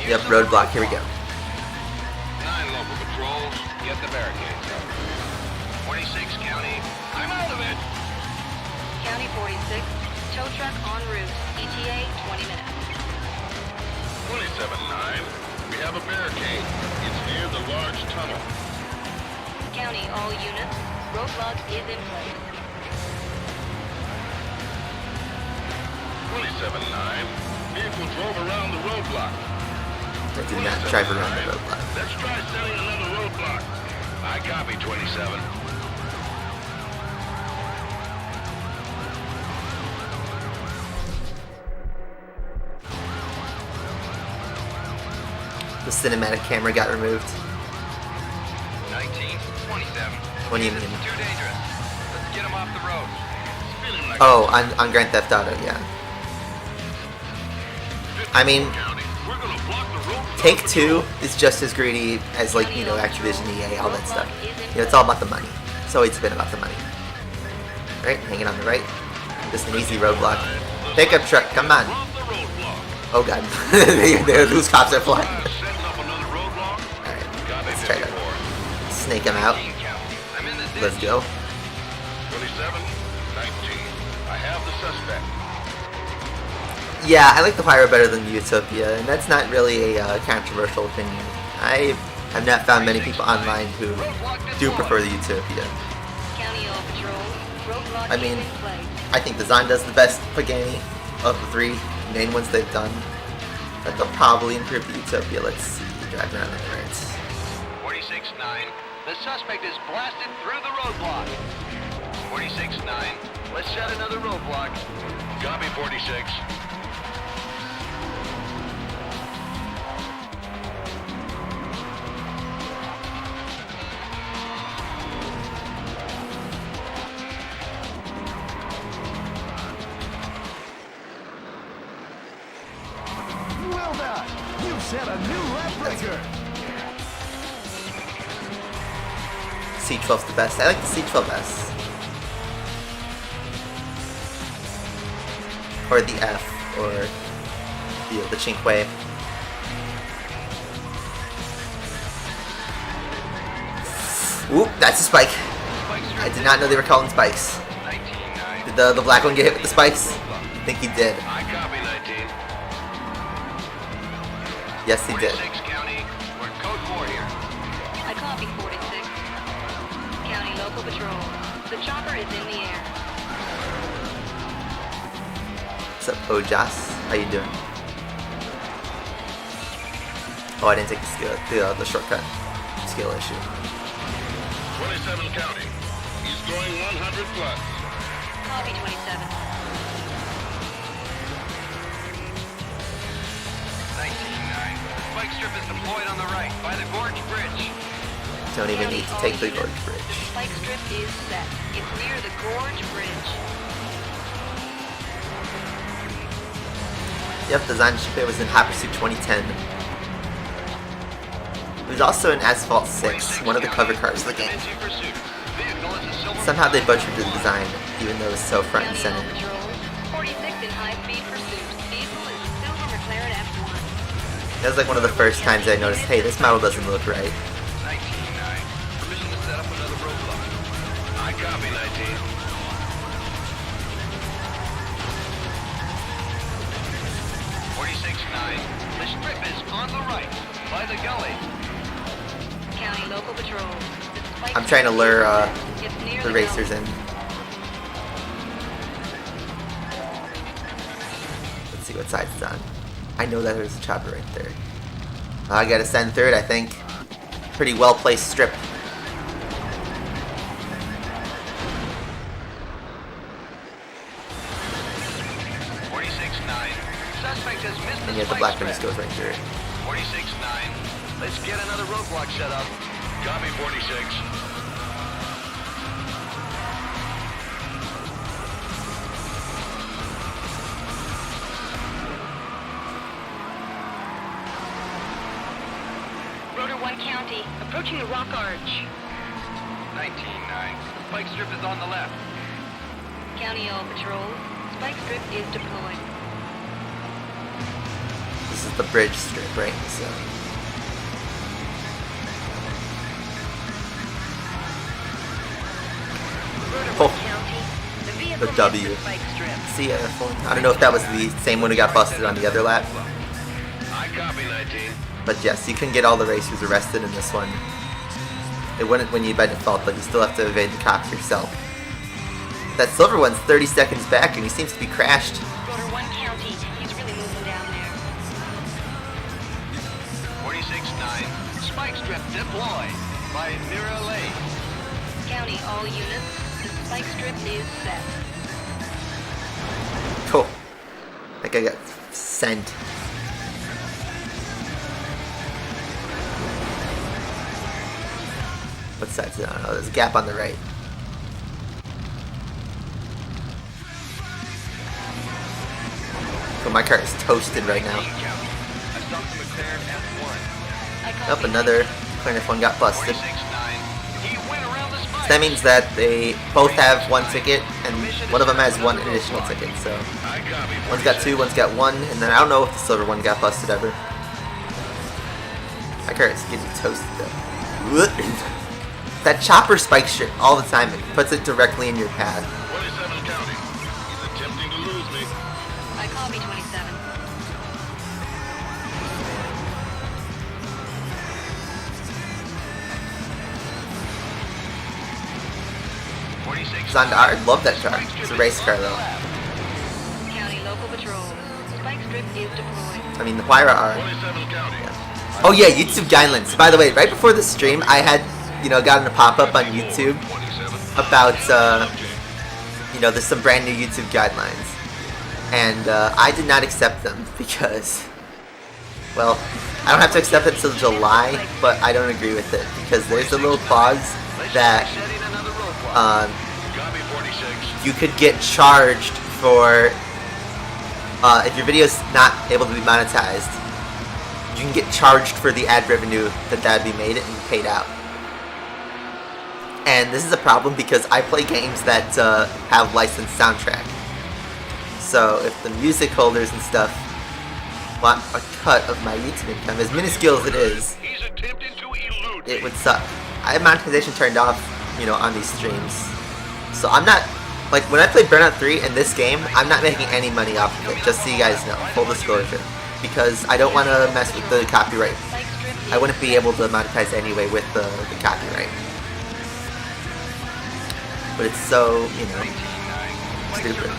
Yep, roadblock, here we go. 9 local patrols, get the barricades up. 46 County, I'm out of it. County 46, tow truck en route. ETA 20 minutes. 27-9, we have a barricade. It's near the large tunnel. County, all units. Roadblock is in place. 27-9, vehicle drove around the roadblock. I did not drive around the roadblock. Let's try setting another roadblock. I copy 27. The cinematic camera got removed. 19, 27. What do you This mean? is too dangerous. Let's get them off the road. Spinning like Oh, on Grand Theft Auto, yeah. I mean, County. We're gonna block the roadblock. Take-Two is just as greedy as, like, you know, Activision, EA, all that stuff. You know, it's all about the money. It's always been about the money. Right, hanging on the right. Just an easy roadblock. Pickup truck, come on. Drop the roadblock. Oh god. Those cops are flying. Setting up another roadblock. Alright, Copy let's try 54. to snake him out. I'm in the ditch. Let's go. 27, 19. I have the suspect. Yeah, I like the Pyro better than the Utopia, and that's not really a controversial opinion. I have not found many people online who do prefer the Utopia. County, all patrols. Roadblock I mean, is in place. I think the Zon does the best Pagani of the 3 main ones they've done. But they'll probably improve the Utopia. Let's see. Drive around in the right. 46-9, the suspect is blasted through the roadblock. 46-9, let's set another roadblock. Copy 46. Well done. You've set a new lap record. C12's the best. I like the C12S. Or the F, or the Cinque. Oop, that's a spike. I did not know they were calling spikes. 19-9. Did the black one get hit with the spikes? I think he did. I copy 19. Yes, he did. 46 County, we're code 4 here. I copy 46. County, local patrol. The chopper is in the air. What's up, Ojas? How you doing? Oh, I didn't take the shortcut skill issue. 27 County. He's going 100 plus. Copy 27. 19-9. Spike strip is deployed on the right by the Gorge Bridge. Don't even need to take the Gorge The Bridge. spike strip is set. It's near the Gorge Bridge. Yep, the Zanjipe was in Hot Pursuit 2010. It was also in Asphalt 6, one of the cover cars of the game. Somehow they butchered the design, even though it was so front and center. County All Patrols, 46 in high-speed pursuit. Vehicle is a silver McLaren F1. That was like one of the first times I noticed, hey, this model doesn't look right. 19-9. Permission to set up another roadblock. I copy 19. 46-9. The strip is on the right by the gully. County Local Patrols. The spike I'm trying to lure strip is near the racers in. Let's see what side it's on. I know that there's a chopper right there. I gotta send third, I think. Pretty well placed strip. Suspect has missed And the yet the spike black strip. finish goes right through it. 46-9. Let's get another roadblock set up. Copy 46. Rotor 1 County, approaching the Rock Arch. 19-9. Spike strip is on the left. County All Patrols, spike strip is deployed. This is the bridge strip, right? So Rotor 1 Oh. County, the vehicle The W. missed the spike strip. see F1. I don't know if that was the same one who got busted on the other lap. I copy 19. But yes, you can get all the racers arrested in this one. It wouldn't win you by default, but you still have to evade the cops yourself. That silver one's 30 seconds back and he seems to be crashed. Rotor 1 County, he's really moving down there. 46-9. Spike strip deployed by Mirror Lake. County All units, the spike strip is set. Cool. That guy got sent. What side's it on? Oh, there's a gap on the right. So my car is toasted right now. 19 County. I stopped the McLaren F1. I Up copy another McLaren F1 got busted. 46-9. He went around the spike. That means that they both have one ticket, and one of them has one additional ticket. So I copy 46. one's got two, one's got one, and then I don't know if the silver one got busted ever. My car is getting toasted though. That chopper spike shit all the time. It puts it directly in your path. 27 County. He's attempting to lose me. I copy 27. Zandar, I love that car. It's a race car though. County Local Patrols, spike strip is deployed. I mean, the Huayra are. 27 County. Oh yeah, YouTube guidelines. By the way, right before the stream, I had, gotten a pop-up on YouTube 27. about, there's some brand new YouTube guidelines. And I did not accept them because, well, I don't have to accept it until July, but I don't agree with it because there's a little clause that Copy 46. you could get charged for, if your video's not able to be monetized, you can get charged for the ad revenue that would be made and paid out. And this is a problem because I play games that have licensed soundtrack. So if the music holders and stuff want a cut of my YouTube income, as minuscule as it is, He's attempting to elude it me. would suck. I have monetization turned off, on these streams. So I'm not, like when I played Burnout 3 in this game, I'm not making any money off of it, just so you guys know, full disclosure. Because I don't want to mess with the copyright. Spike strip is I wouldn't be able to monetize anyway with the copyright. But it's so, stupid.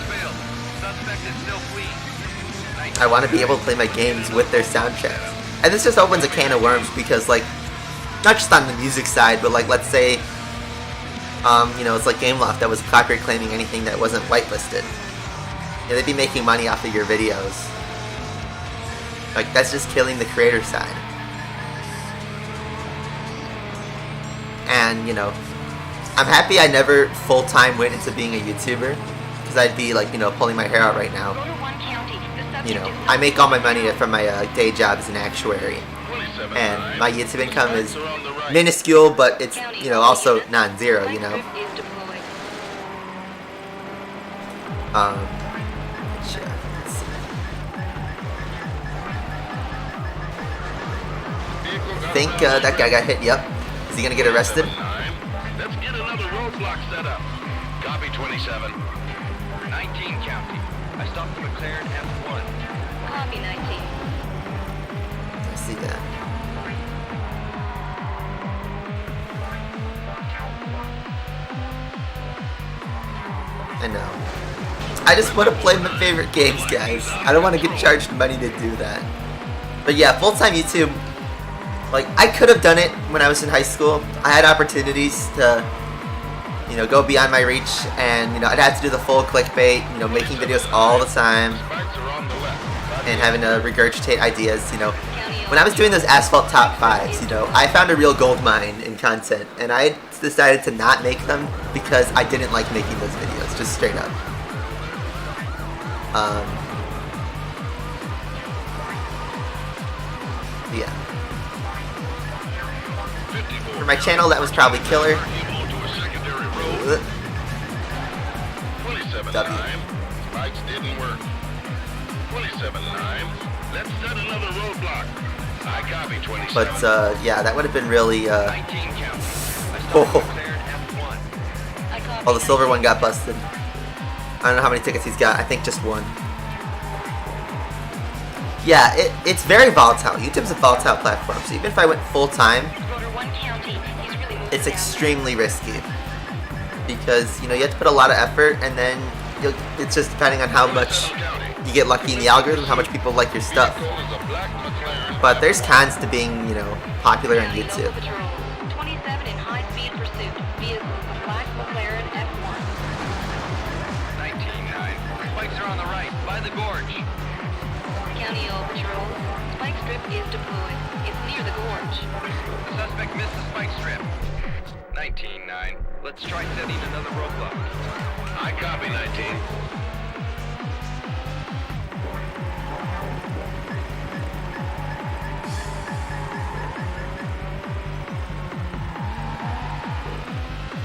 Suspect is still fleeing. I want to be able to play my games with their soundtracks. And this just opens a can of worms because, like, not just on the music side, but like, let's say, you know, it's like Gameloft that was copyright claiming anything that wasn't whitelisted. Yeah, they'd be making money off of your videos. Like, that's just killing the creator side. And, you know, I'm happy I never full-time went into being a YouTuber, because I'd be, like, you know, pulling my hair out right now. You know, I make all my money from my day job as an actuary. And my YouTube income is minuscule, but it's, you know, also non-zero, you know. Let's see. I think that guy got hit, yep. Is he gonna get arrested? Let's get another roadblock set up. Copy 27. 19 County. I stopped the McLaren F1. Copy 19. I see that. I know. I just want to play my favorite games, guys. I don't want to get charged money to do that. But yeah, full-time YouTube, like, I could have done it when I was in high school. I had opportunities to, you know, go beyond my reach, and, you know, I'd have to do the full clickbait, you know, making videos all the time, and having to regurgitate ideas, you know. When I was doing those Asphalt Top 5s, you know, I found a real gold mine in content, and I decided to not make them because I didn't like making those videos, just straight up. Yeah. For my channel, that was probably killer. W. Spikes didn't work. 27-9. Let's set another roadblock. I copy 27. But yeah, that would have been really. 19 County. I stopped the Oh, McLaren F1. oh, the silver one got busted. I don't know how many tickets he's got. I think just one. Yeah, it's very volatile. YouTube's a volatile platform, so even if I went full time, it's extremely risky. Because, you know, you have to put a lot of effort, and then it's just depending on how much you get lucky in the algorithm, how much people like your stuff. But there's cons to being, you know, popular on YouTube. 27 in high-speed pursuit. Vehicle of black McLaren F1. 19-9. Spikes are on the right, by the gorge. County Oil Patrol. Spike strip is deployed. It's near the gorge. The suspect missed the spike strip. 19-9. Let's try setting another roadblock. I copy 19.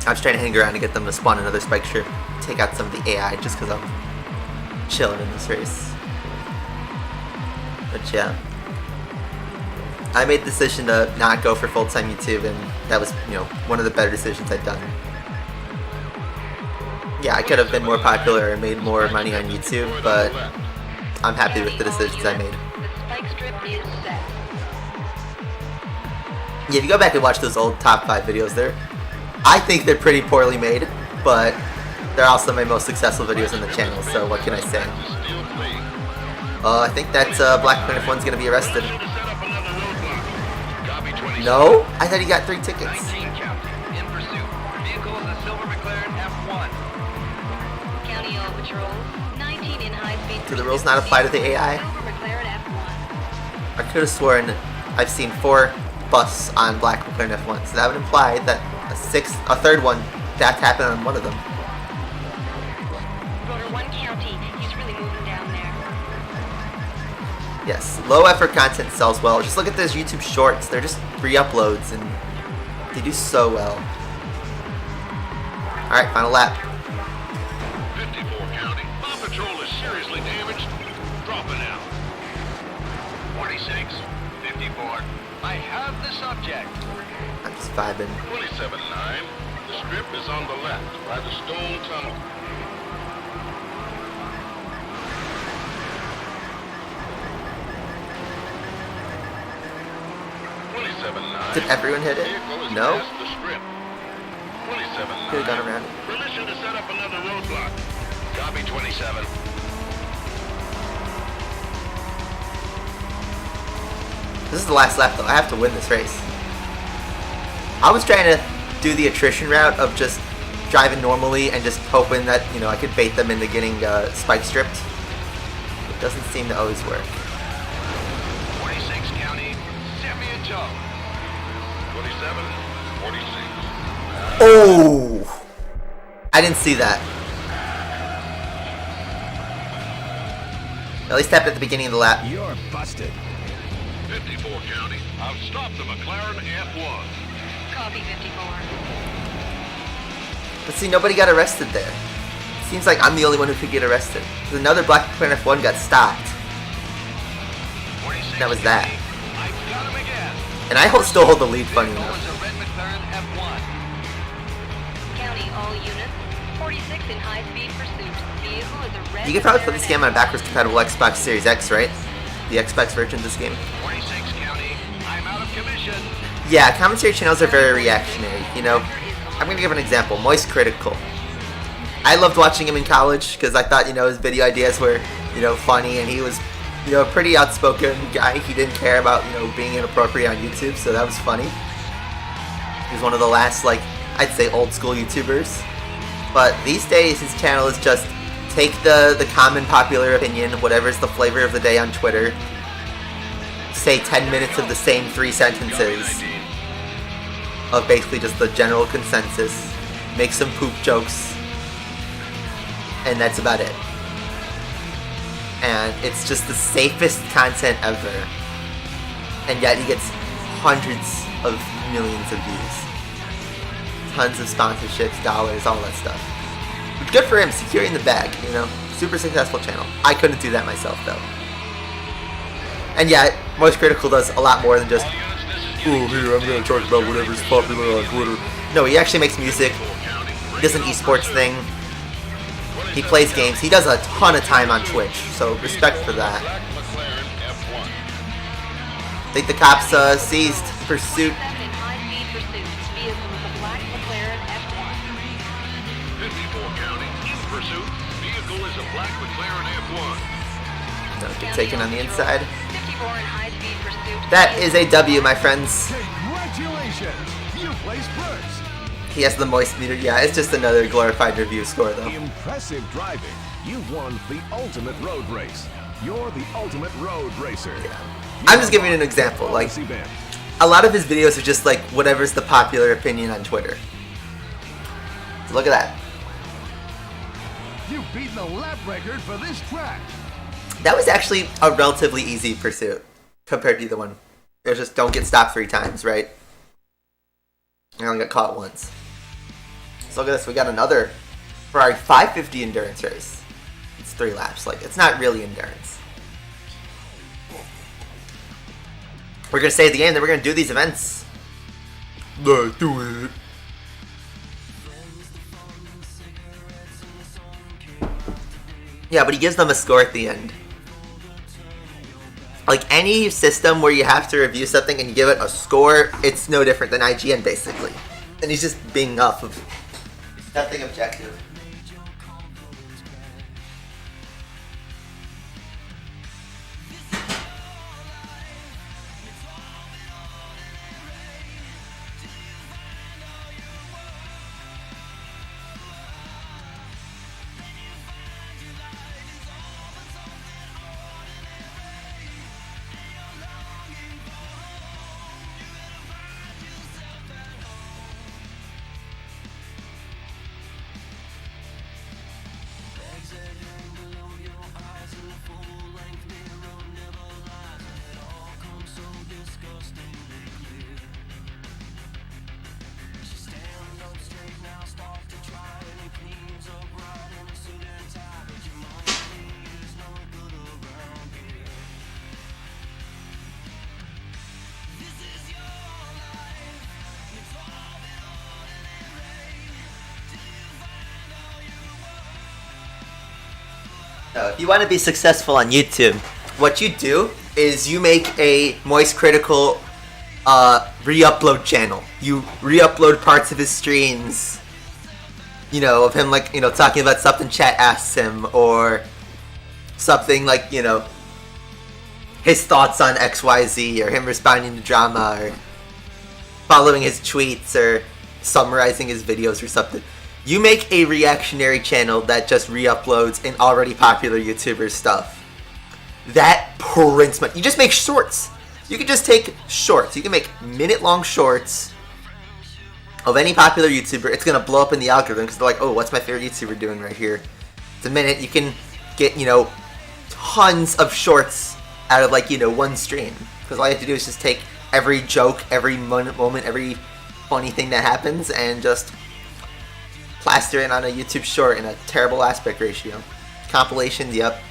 I was trying to hang around to get them to spawn another spike strip, take out some of the AI just because I'm chilling in this race. But yeah, I made the decision to not go for full-time YouTube, and that was, you know, one of the better decisions I've done. Yeah, I could have been more popular and made more money on YouTube, but I'm happy with the decisions I made. The spike strip is set. Yeah, if you go back and watch those old top 5 videos, I think they're pretty poorly made, but they're also my most successful videos on the channel, so what can I say? I think that Black McLaren F1's gonna be arrested. No? I thought he got 3 tickets. 19 County. In pursuit. Vehicle is a silver McLaren F1. County Oil Patrol. 19 in high-speed Do the rules not apply to the AI? Silver McLaren F1. I could have sworn I've seen 4 busts on Black McLaren F1, so that would imply that a third one, that happened on one of them. Rotor 1 County. He's really moving down there. Yes, low effort content sells well. Just look at those YouTube shorts. They're just free uploads, and they do so well. Alright, final lap. 54 County. Paw Patrol is seriously damaged. Dropping out. 46. 54. I have the subject. I'm just vibing. 27-9. The strip is on the left, by the stone tunnel. Did everyone hit it? No? Could have gone around it. Permission to set up another roadblock. Copy 27. This is the last lap though. I have to win this race. I was trying to do the attrition route of just driving normally and just hoping that, you know, I could bait them into getting spike stripped. It doesn't seem to always work. 26 County, set me a toe. 27, 46. Oh! I didn't see that. At least happened at the beginning of the lap. You're busted. 54 County. I've stopped the McLaren F1. Copy 54. But see, nobody got arrested there. Seems like I'm the only one who could get arrested. Because another black McLaren F1 got stopped. 26 That was that. County, I got him again. And I still hold the lead, funny Vehicle enough. is a red McLaren F1. County, all units. 46 in high-speed pursuit. Vehicle is a red You could probably put McLaren this game on a backwards compatible Xbox Series X, right? The Xbox version of this game. 26 County, I'm out of commission. Yeah, commentary channels are very reactionary, you know? I'm gonna give an example. Moist Critical. I loved watching him in college because I thought, you know, his video ideas were, you know, funny, and he was, you know, a pretty outspoken guy. He didn't care about, you know, being inappropriate on YouTube, so that was funny. He was one of the last, like, I'd say old school YouTubers. But these days, his channel is just take the common popular opinion, whatever's the flavor of the day on Twitter, say 10 minutes of the same 3 sentences of basically just the general consensus, make some poop jokes, and that's about it. And it's just the safest content ever. And yet he gets hundreds of millions of views. Tons of sponsorships, dollars, all that stuff. But good for him, securing the bag, you know? Super successful channel. I couldn't do that myself, though. And yet, Moist Critical does a lot more than just, oh, here, I'm gonna talk about whatever's popular on Twitter. No, he actually makes music. He does an esports thing. He plays games. He does a ton of time on Twitch, so respect for that. Black McLaren F1. I think the cops seized pursuit. 7 in high-speed pursuit. Vehicle is a black McLaren F1. 54 County. In pursuit. Vehicle is a black McLaren F1. Don't get taken on the inside. 54 in high-speed pursuit. That is a W, my friends. Congratulations! You placed first. He has the moist meter. Yeah, it's just another glorified review score, though. Impressive driving. You've won the ultimate road race. You're the ultimate road racer. I'm just giving you an example. Like, Bonus event. a lot of his videos are just like whatever's the popular opinion on Twitter. So look at that. You've beaten the lap record for this track. That was actually a relatively easy pursuit compared to the one. It was just don't get stopped 3 times, right? I only got caught once. So look at this. We got another Ferrari 550 endurance race. It's 3 laps. Like, it's not really endurance. We're gonna save the game, then we're gonna do these events. Let's do it. Yeah, but he gives them a score at the end. Like any system where you have to review something and you give it a score, it's no different than IGN basically. And he's just being off of nothing objective. If you want to be successful on YouTube, what you do is you make a Moist Critical re-upload channel. You re-upload parts of his streams, you know, of him like, you know, talking about something chat asks him, or something like, you know, his thoughts on XYZ, or him responding to drama, or following his tweets, or summarizing his videos or something. You make a reactionary channel that just re-uploads an already popular YouTuber's stuff. That prints money. You just make shorts. You can just take shorts. You can make minute-long shorts of any popular YouTuber. It's going to blow up in the algorithm because they're like, oh, what's my favorite YouTuber doing right here? It's a minute. You can get, you know, tons of shorts out of, like, you know, one stream. Because all you have to do is just take every joke, every moment, every funny thing that happens, and just plaster it on a YouTube short in a terrible aspect ratio. Compilations, yep.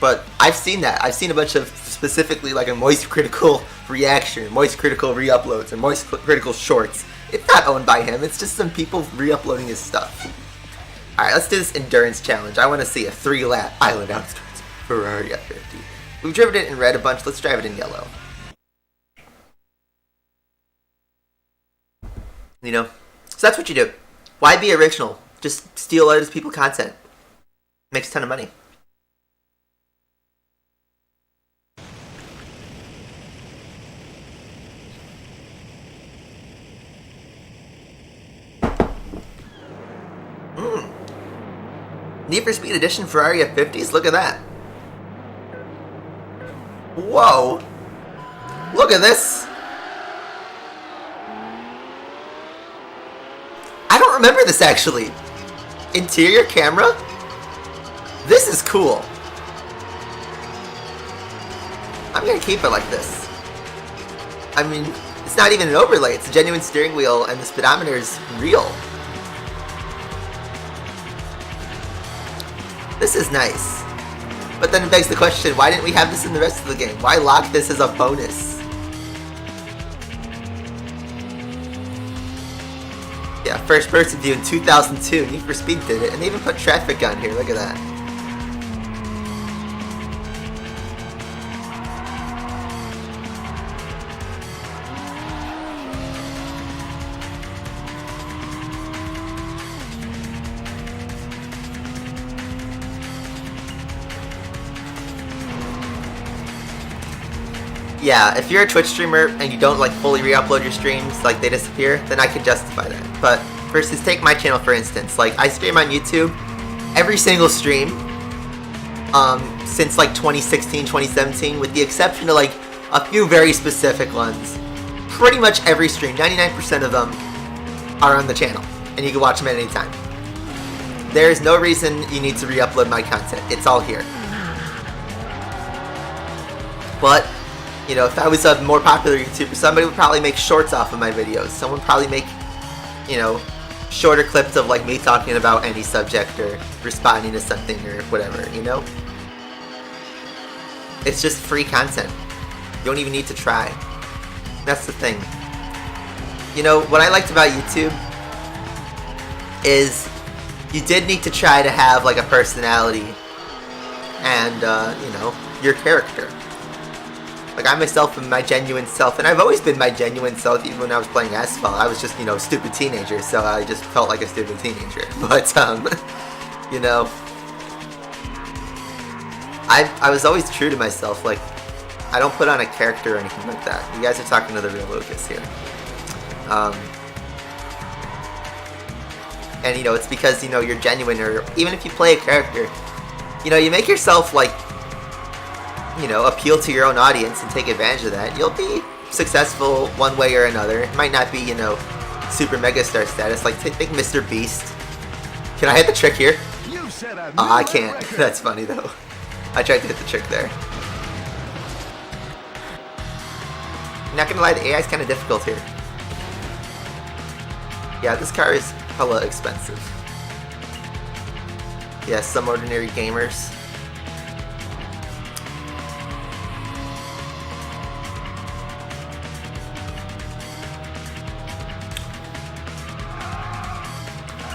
But I've seen that. I've seen a bunch of, specifically, like, a moist critical reaction, moist critical re-uploads, and moist critical shorts. It's not owned by him. It's just some people re-uploading his stuff. Alright, let's do this endurance challenge. I want to see a 3-lap island outskirts Ferrari F50. We've driven it in red a bunch. Let's drive it in yellow. You know? So that's what you do. Why be original? Just steal other people's content. Makes a ton of money. Need for Speed Edition Ferrari F50s? Look at that. Whoa. Look at this. I don't remember this actually. Interior camera? This is cool. I'm gonna keep it like this. I mean, it's not even an overlay. It's a genuine steering wheel and the speedometer is real. This is nice. But then it begs the question, why didn't we have this in the rest of the game? Why lock this as a bonus? Yeah, first person view in 2002. Need for Speed did it. And they even put traffic on here. Look at that. Yeah, if you're a Twitch streamer and you don't like fully re-upload your streams, like they disappear, then I can justify that. But versus take my channel for instance, like I stream on YouTube every single stream since like 2016, 2017, with the exception of like a few very specific ones. Pretty much every stream, 99% of them are on the channel, and you can watch them at any time. There is no reason you need to re-upload my content. It's all here. But you know, if I was a more popular YouTuber, somebody would probably make shorts off of my videos. Someone would probably make, you know, shorter clips of like me talking about any subject or responding to something or whatever, you know? It's just free content. You don't even need to try. That's the thing. You know, what I liked about YouTube is you did need to try to have like a personality and, you know, your character. Like, I myself am my genuine self, and I've always been my genuine self, even when I was playing Asphalt. I was just, you know, a stupid teenager, so I just felt like a stupid teenager. But, you know, I was always true to myself. Like, I don't put on a character or anything like that. You guys are talking to the real Lucas here. And, you know, it's because, you know, you're genuine, or even if you play a character, you know, you make yourself, like, you know, appeal to your own audience and take advantage of that. You'll be successful one way or another. It might not be, you know, super megastar status. Like, think Mr. Beast. Can I hit the trick here? Oh, I can't. That's funny, though. I tried to hit the trick there. Not gonna lie, the AI is kind of difficult here. Yeah, this car is hella expensive. Yeah, some ordinary gamers.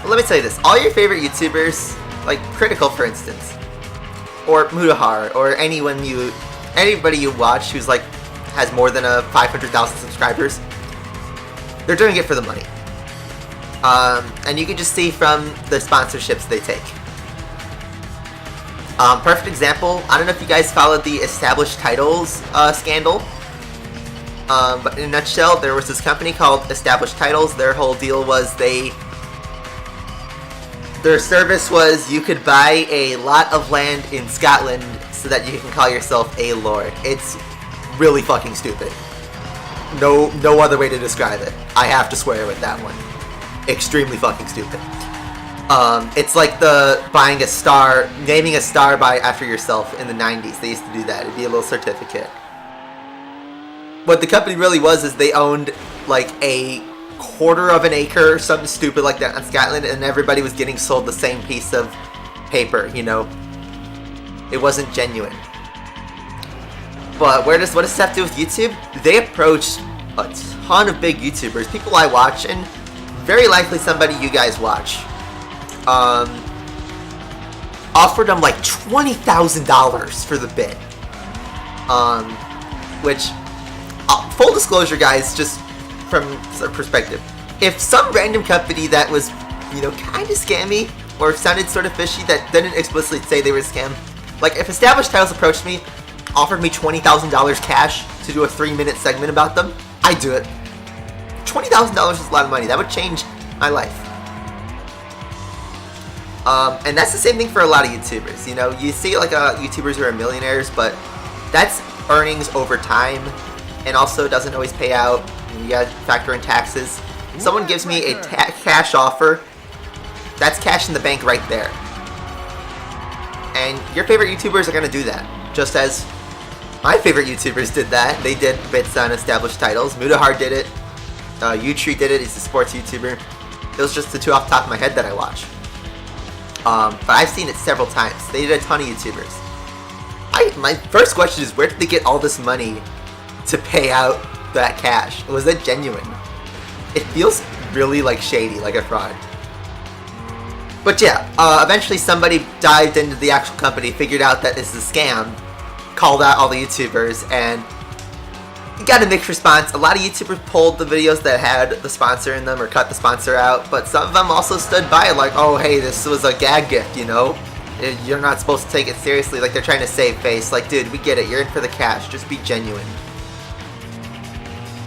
Well, let me tell you this. All your favorite YouTubers, like Critical for instance, or Mudahar, or anybody you watch who's like has more than 500,000 subscribers, they're doing it for the money. And you can just see from the sponsorships they take. Perfect example, I don't know if you guys followed the established titles scandal. But in a nutshell, there was this company called Established Titles. Their whole deal was their service was you could buy a lot of land in Scotland so that you can call yourself a lord. It's really fucking stupid. No other way to describe it. I have to swear with that one. Extremely fucking stupid. It's like the buying a star, naming a star after yourself in the 90s. They used to do that. It'd be a little certificate. What the company really was is they owned like a quarter of an acre or something stupid like that in Scotland, and everybody was getting sold the same piece of paper, you know. It wasn't genuine. But what does this have to do with YouTube? They approached a ton of big YouTubers, people I watch, and very likely somebody you guys watch. Offered them like $20,000 for the bid. Which, full disclosure guys, just from a perspective, if some random company that was, you know, kind of scammy, or sounded sort of fishy that didn't explicitly say they were a scam, like if Established Titles approached me, offered me $20,000 cash to do a 3-minute segment about them, I'd do it. $20,000 is a lot of money. That would change my life. And that's the same thing for a lot of YouTubers. You know, you see like YouTubers who are millionaires, but that's earnings over time, and also doesn't always pay out. You gotta factor in taxes. Someone gives me a cash offer, that's cash in the bank right there. And your favorite YouTubers are gonna do that, just as my favorite YouTubers did that. They did bits on Established Titles. Mudahar did it. Utree did it. He's a sports YouTuber. Those are just the two off the top of my head that I watch. But I've seen it several times. They did a ton of YouTubers. My first question is, where did they get all this money to pay out that cash? Was it genuine? It feels really like shady, like a fraud. But yeah, eventually somebody dived into the actual company, figured out that this is a scam, called out all the YouTubers, and you got a mixed response. A lot of YouTubers pulled the videos that had the sponsor in them or cut the sponsor out, but some of them also stood by it like, oh hey, this was a gag gift, you know? You're not supposed to take it seriously, like they're trying to save face. Like, dude, we get it, you're in for the cash, just be genuine.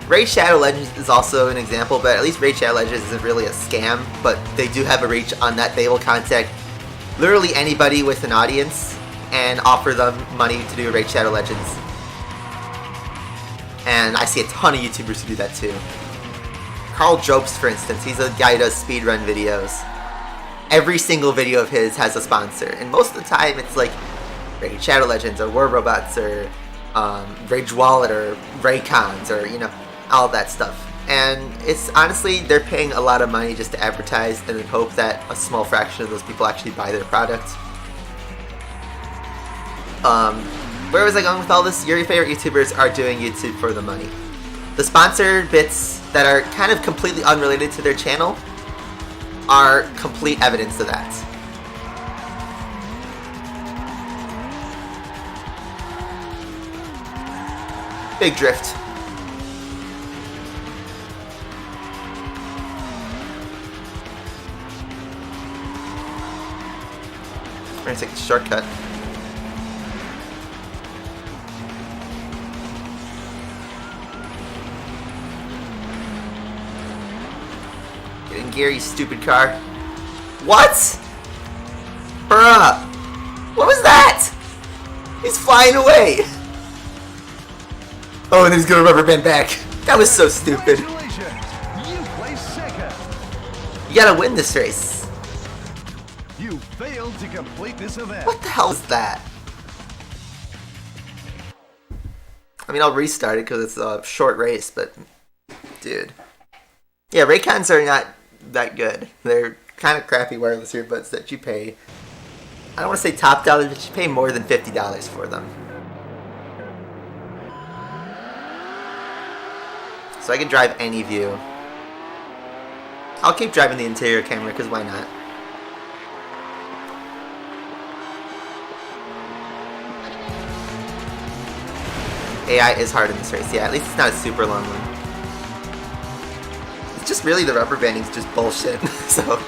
Raid Shadow Legends is also an example, but at least Raid Shadow Legends isn't really a scam, but they do have a reach on that they will contact literally anybody with an audience and offer them money to do Raid Shadow Legends. And I see a ton of YouTubers who do that too. Carl Jopes, for instance, he's a guy who does speedrun videos. Every single video of his has a sponsor, and most of the time it's like Raid Shadow Legends or War Robots or Rage Wallet or Raycons or, you know, all of that stuff. And it's honestly, they're paying a lot of money just to advertise and then hope that a small fraction of those people actually buy their product. Where was I going with all this? Your favorite YouTubers are doing YouTube for the money. The sponsored bits that are kind of completely unrelated to their channel are complete evidence of that. Big drift. We're gonna take a shortcut. Get in gear, you stupid car. What? Bruh! What was that? He's flying away! Oh, and he's gonna rubber band back. That was so stupid. You placed second. You gotta win this race. You failed to complete this event. What the hell is that? I mean, I'll restart it because it's a short race, but dude. Yeah, Raycons are not that good. They're kind of crappy wireless earbuds that you pay, I don't want to say top dollar, but you pay more than $50 for them. So I can drive any view. I'll keep driving the interior camera because why not? AI is hard in this race, yeah, at least it's not a super long one. It's just really the rubber banding's just bullshit, so.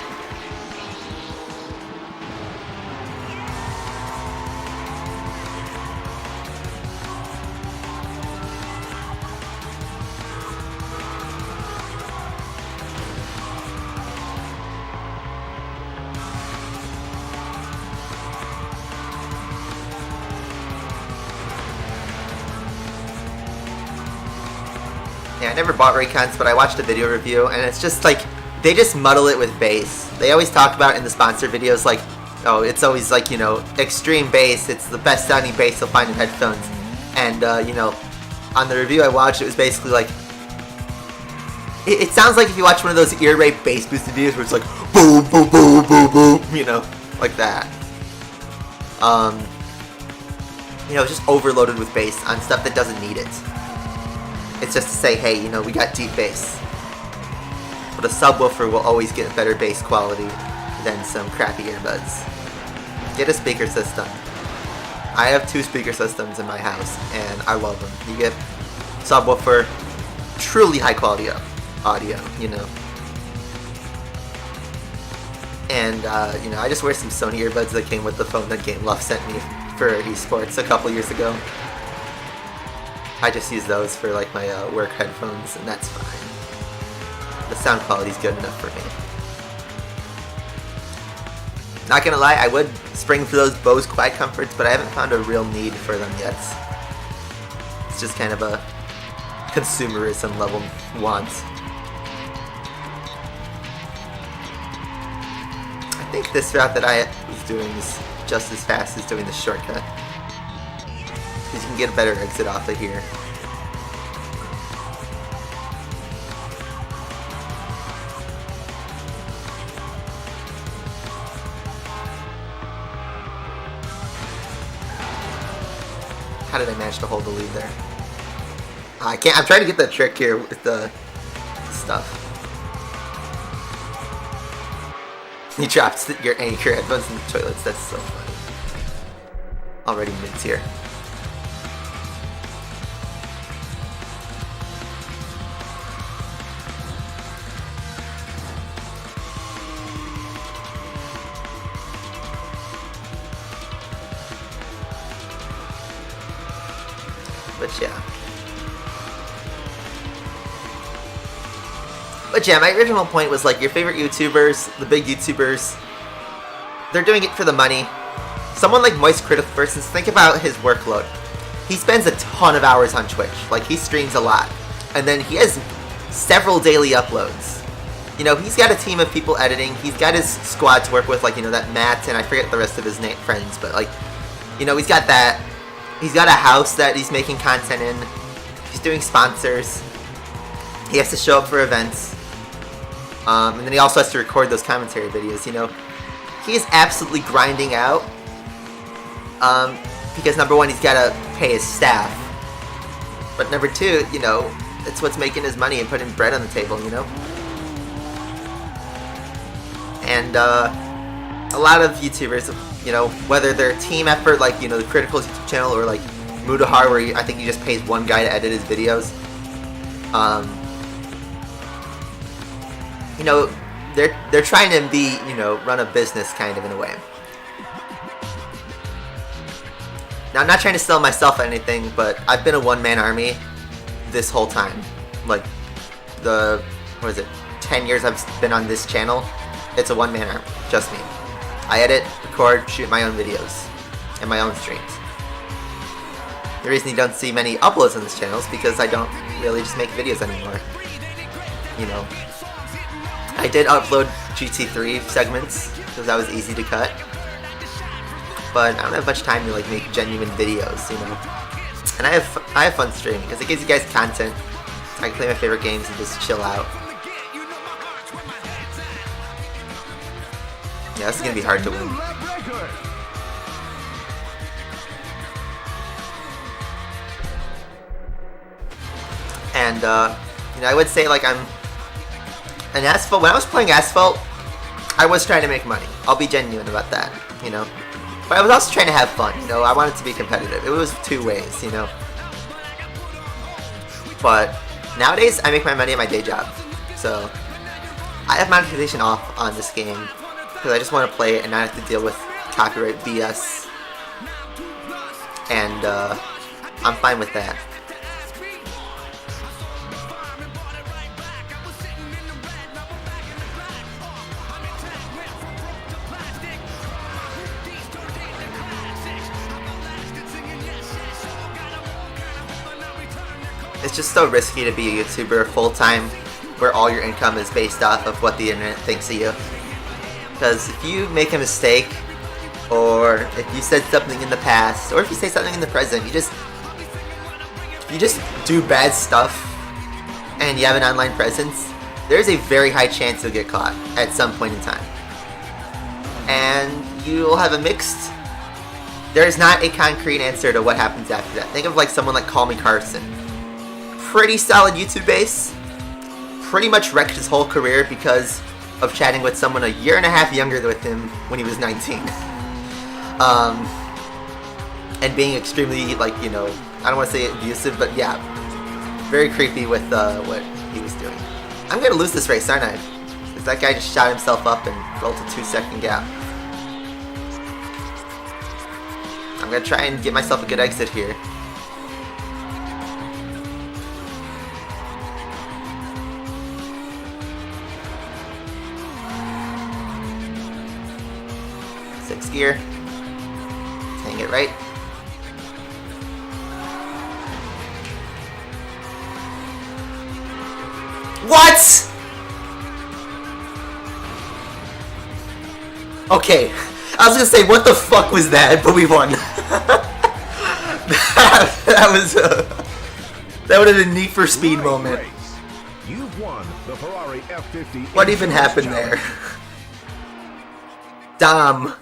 Yeah, I never bought Raycons, but I watched a video review, and it's just like, they just muddle it with bass. They always talk about in the sponsor videos, like, oh, it's always like, you know, extreme bass, it's the best sounding bass you'll find in headphones. And, you know, on the review I watched, it was basically like, it sounds like if you watch one of those ear rape bass boosted videos where it's like, boom, boom, boom, boom, boom, you know, like that. You know, just overloaded with bass on stuff that doesn't need it. It's just to say, hey, you know, we got deep bass. But a subwoofer will always get better bass quality than some crappy earbuds. Get a speaker system. I have 2 speaker systems in my house, and I love them. You get subwoofer, truly high quality audio, you know. And, you know, I just wear some Sony earbuds that came with the phone that Game Love sent me for esports a couple years ago. I just use those for, like, my work headphones, and that's fine. The sound quality's good enough for me. Not gonna lie, I would spring for those Bose Quiet Comforts, but I haven't found a real need for them yet. It's just kind of a consumerism level want. I think this route that I was doing is just as fast as doing the shortcut. Because you can get a better exit off of here. How did I manage to hold the lead there? I can't. I'm trying to get that trick here with the stuff. You dropped your anchor headphones in the toilets. That's so funny. Already mid-tier. But yeah, my original point was like, your favorite YouTubers, the big YouTubers, they're doing it for the money. Someone like Moist Critical, for instance, think about his workload. He spends a ton of hours on Twitch. Like, he streams a lot. And then he has several daily uploads. You know, he's got a team of people editing. He's got his squad to work with, like, you know, that Matt, and I forget the rest of his friends, but, like, you know, he's got that. He's got a house that he's making content in. He's doing sponsors. He has to show up for events. And then he also has to record those commentary videos, you know. He is absolutely grinding out. Because number one, he's got to pay his staff. But number two, you know, it's what's making his money and putting bread on the table, you know. And a lot of YouTubers, you know, whether they're team effort, like, you know, the Critical's YouTube channel, or like Mudahar, where I think he just pays one guy to edit his videos. You know, they're trying to be, you know, run a business kind of in a way. Now, I'm not trying to sell myself on anything, but I've been a one-man army this whole time. Like, what is it, 10 years I've been on this channel, it's a one-man army, just me. I edit, record, shoot my own videos, and my own streams. The reason you don't see many uploads on this channel is because I don't really just make videos anymore. You know, I did upload GT3 segments because that was easy to cut, but I don't have much time to like make genuine videos, you know. And I have fun streaming because it gives you guys content. I can play my favorite games and just chill out. Yeah, this is gonna be hard to win. And you know, I would say like I'm an Asphalt. When I was playing Asphalt, I was trying to make money. I'll be genuine about that, you know. But I was also trying to have fun, you know. I wanted to be competitive. It was two ways, you know. But nowadays, I make my money at my day job. So I have monetization off on this game because I just want to play it and not have to deal with copyright BS. And I'm fine with that. It's just so risky to be a YouTuber full-time where all your income is based off of what the internet thinks of you. Because if you make a mistake, or if you said something in the past, or if you say something in the present, you just do bad stuff and you have an online presence, there's a very high chance you'll get caught at some point in time. And you'll have a mixed... There's not a concrete answer to what happens after that. Think of like someone like Call Me Carson. Pretty solid YouTube base. Pretty much wrecked his whole career because of chatting with someone a year and a half younger with him when he was 19. And being extremely, like, you know, I don't want to say abusive, but yeah, very creepy with what he was doing. I'm going to lose this race, aren't I? Because that guy just shot himself up and rolled a 2-second gap. I'm going to try and get myself a good exit here. Sixth gear. Hang it right. What? Okay, I was gonna say what the fuck was that, but we won. that would have been Need for Speed moment. You've won the Ferrari F50. What even happened there? Dom.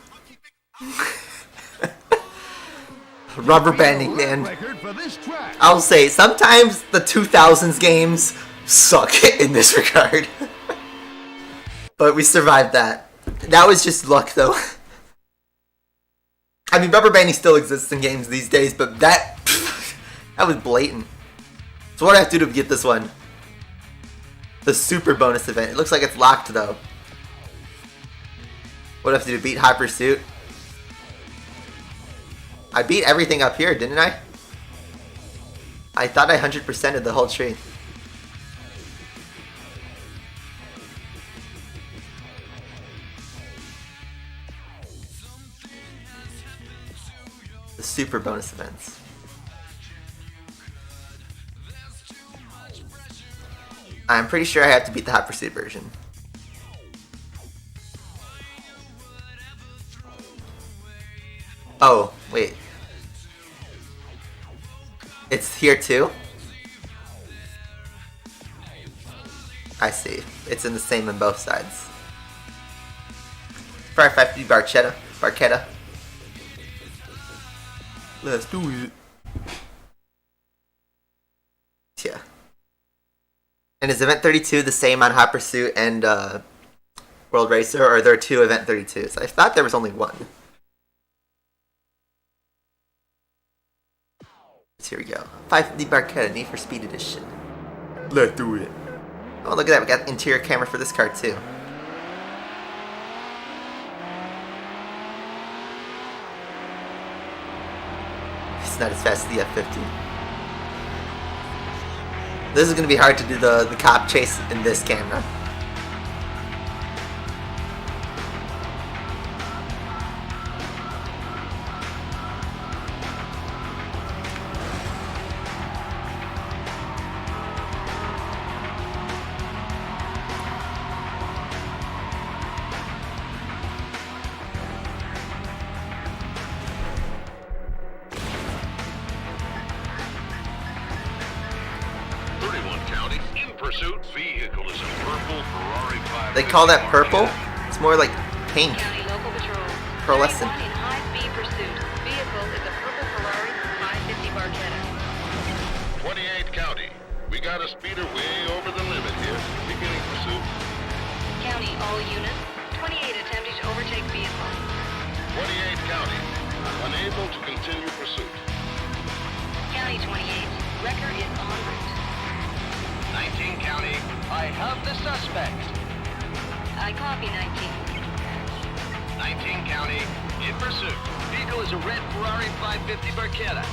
Rubber banding, man. I'll say sometimes the 2000s games suck in this regard. But we survived that. That was just luck, though. I mean, rubber banding still exists in games these days, but that was blatant. So what do I have to do to get this one? The super bonus event. It looks like it's locked, though. What do I have to do? Beat Hot Pursuit? I beat everything up here, didn't I? I thought I 100%ed the whole tree. The super bonus events. I'm pretty sure I have to beat the Hot Pursuit version. Oh, wait. It's here too? I see. It's in the same on both sides. Fire 50 Barchetta. Let's do it. Yeah. And is Event 32 the same on Hot Pursuit and World Racer, or are there two Event 32s? I thought there was only one. So here we go. 550 Barchetta, Need for Speed Edition. Let's do it. Oh, look at that. We got interior camera for this car, too. It's not as fast as the F50. This is going to be hard to do the cop chase in this camera. They call that purple? It's more like pink. County Local Patrol. Pearlescent. In high-speed pursuit. Vehicle is a purple Ferrari 550 Barchetta. 28 County. We got a speeder way over the limit here. Beginning pursuit. County, all units. 28 attempting to overtake vehicle. 28 County. Unable to continue pursuit. County 28. Wrecker is en route. 19 County, I have the suspect. I copy 19. 19 County, in pursuit. Vehicle is a red Ferrari 550 Barchetta.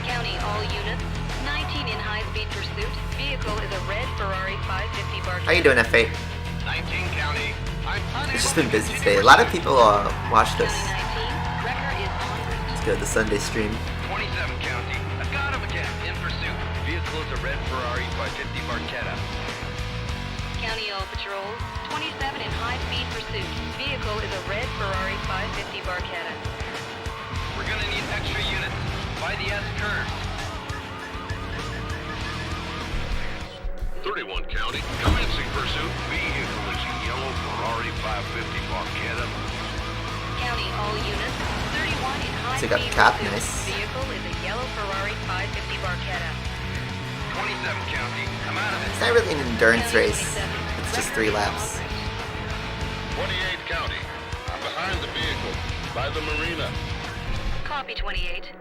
County, all units. 19 in high-speed pursuit. Vehicle is a red Ferrari 550 Barchetta. How you doing, F8? 19 County, I'm unable. It's just been busy today. A lot of people watch this. County 19. Wrecker is en route. It's good, the Sunday stream. 27 County, I got him again, in pursuit. Vehicle is a red Ferrari 550 Barchetta. County All Patrols, 27 in high-speed pursuit. Vehicle is a red Ferrari 550 Barchetta. We're gonna need extra units. By the S curve. 31 County, commencing pursuit. Vehicle is a yellow Ferrari 550 Barchetta. County All units, 31 in So you got high-speed the cap, pursuit. nice. Vehicle is a yellow Ferrari 550 Barchetta. 27 County. I'm out of it. It's not really an endurance race. It's just 3 laps. 28 County, I'm behind the vehicle, by the marina. Copy 28.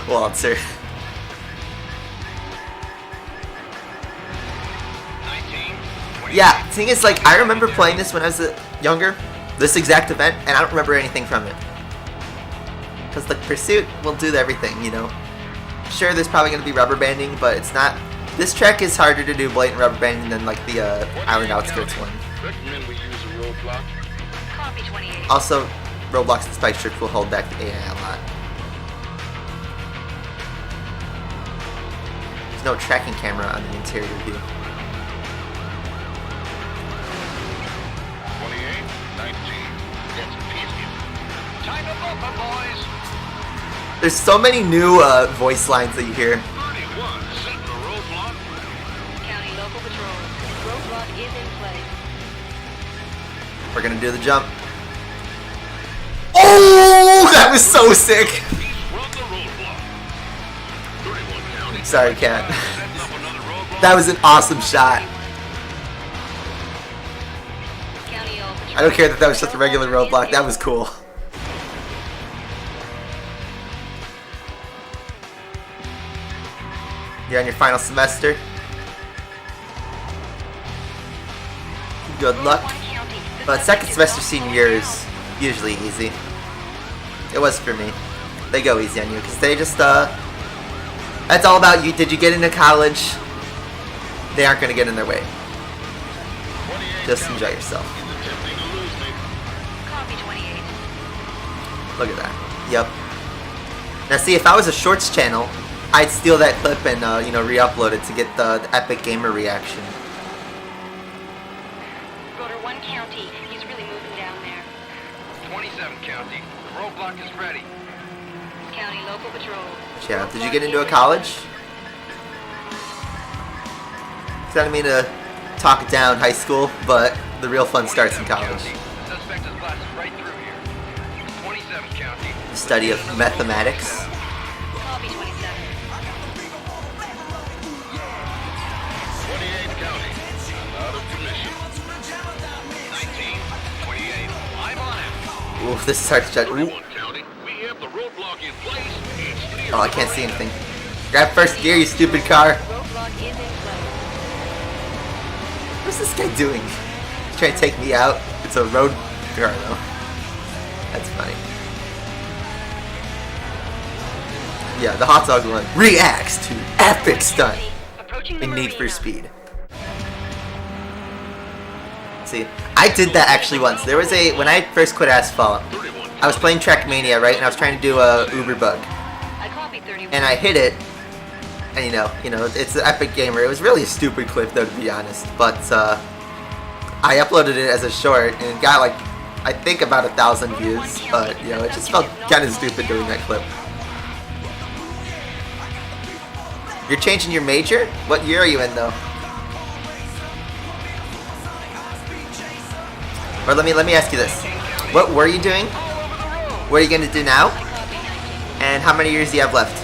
Walter. 19. 20. Yeah, the thing is, like, I remember playing this when I was younger, this exact event, and I don't remember anything from it. Because the pursuit will do everything, you know. Sure, there's probably going to be rubber banding, but it's not. This track is harder to do blatant rubber banding than like the Island Outskirts one. Recommend we use a roadblock. Copy 28. Also, roadblocks and spike strips will hold back the AI a lot. There's no tracking camera on the interior view. 28, 19. That's a piece. Time to bump 'em, boys. There's so many new voice lines that you hear. 31, setting a roadblock. County Local Patrol, roadblock is in place. We're gonna do the jump. Oh, that was so sick. He's run the roadblock. 31 County. Sorry, Cat. Setting up another roadblock. That was an awesome shot. County All Patrol. I don't care that that was just a regular roadblock. That was cool. You're on your final semester. Good luck. But second semester senior year is usually easy. It was for me. They go easy on you because they just that's all about you. Did you get into college? They aren't gonna get in their way. 28 Just County. enjoy yourself. He's attempting to lose me. Copy 28. Look at that. Yep. Now see, if I was a shorts channel, I'd steal that clip and you know, re-upload it to get the epic gamer reaction. Rotor 1 County, he's really moving down there. 27 County. The roadblock is ready. County Local Patrol. Yeah. Did you get into a college? I don't mean to talk down high school, but the real fun starts in 27 college. County. The suspect is blasted right through here. 27 County. The study of mathematics. Copy 27. 28 County. I'm out of commission. 19. 28. I'm on it. Ooh, this is hard to judge. Ooh. 31 County. We have the roadblock in place. It's clear. Oh, I can't see anything. Grab first gear, you stupid car. Roadblock is in place. What's this guy doing? He's trying to take me out. It's a road car, though. That's funny. Yeah, the hot dog one reacts to epic stunt Approaching the in Need for marina. Speed. See, I did that actually once. There was when I first quit Asphalt, 31 I was playing Trackmania, right, and I was trying to do a Uber bug, I copy 31. and I hit it, and you know, it's an epic gamer. It was really a stupid clip, though, to be honest, but I uploaded it as a short, and it got like, I think about 1,000 views, but you know, it just felt kind of stupid doing that clip. You're changing your major? What year are you in, though? Or let me ask you this: what were you doing? What are you gonna do now? And how many years do you have left?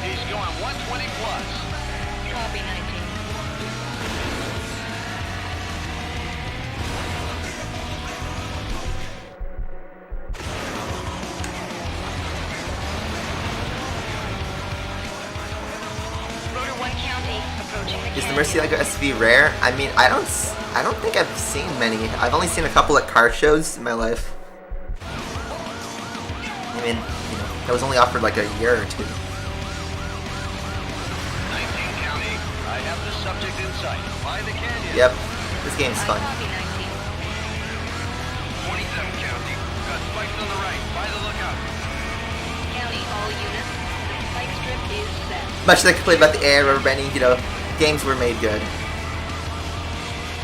He's going 120 plus. Copy 19. Rotor 1 County, approaching the Is the canyon. Murcielago SV rare? I mean, I don't think I've seen many. I've only seen a couple at car shows in my life. I mean, you know, that was only offered like a year or two. 19 County. I have the subject in sight. By the canyon. Yep. This game's fun. I copy 19. 27 County. Got spikes on the right. By the lookout. County, all units. The spike strip is set. Much like I played about the air, rubber banding, you know, games were made good.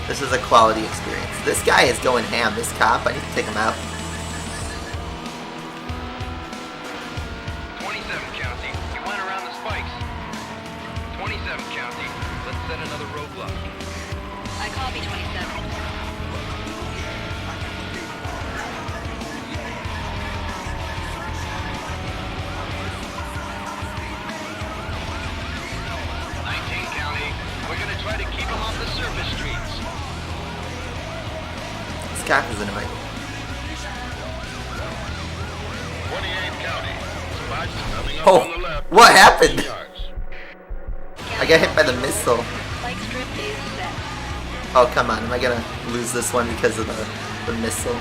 This is a quality experience. This guy is going ham, this cop. I need to take him out. 27 County. You went around the spikes. 27 County. Let's set another roadblock. I copy 27. We're gonna try to keep them off the surface streets. This cop is annoying. 28 County. Spikes coming up Oh, on the left. what happened? Yards. I got hit by the missile. Spike strip is set. Oh, come on. Am I gonna lose this one because of the missile?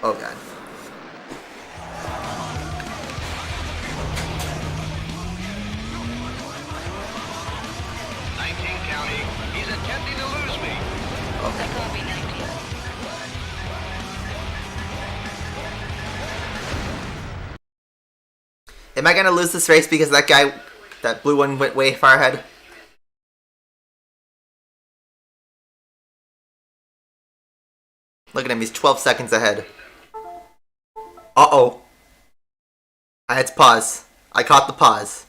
Oh, God. He's attempting to lose me. I copy 19. Am I gonna lose this race because that blue one went way far ahead? Look at him, he's 12 seconds ahead. Uh-oh. I had to pause. I caught the pause.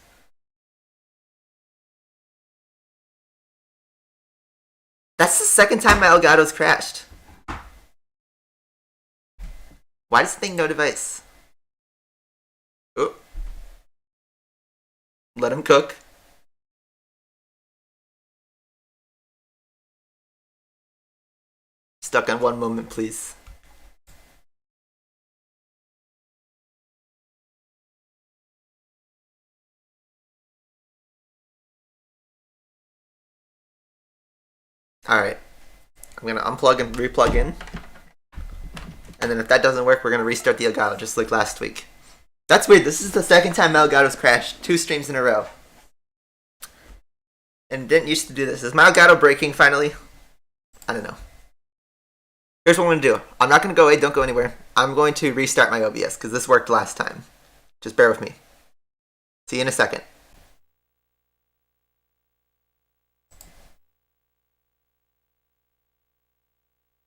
That's the second time my Elgato's crashed. Why does the thing no device? Oh. Let him cook. Stuck on one moment, please. Alright. I'm gonna unplug and replug in. And then if that doesn't work, we're gonna restart the Elgato just like last week. That's weird. This is the second time Elgato's crashed 2 streams in a row. And didn't used to do this. Is my Elgato breaking finally? I don't know. Here's what I'm gonna do. I'm not gonna go away, don't go anywhere. I'm going to restart my OBS because this worked last time. Just bear with me. See you in a second.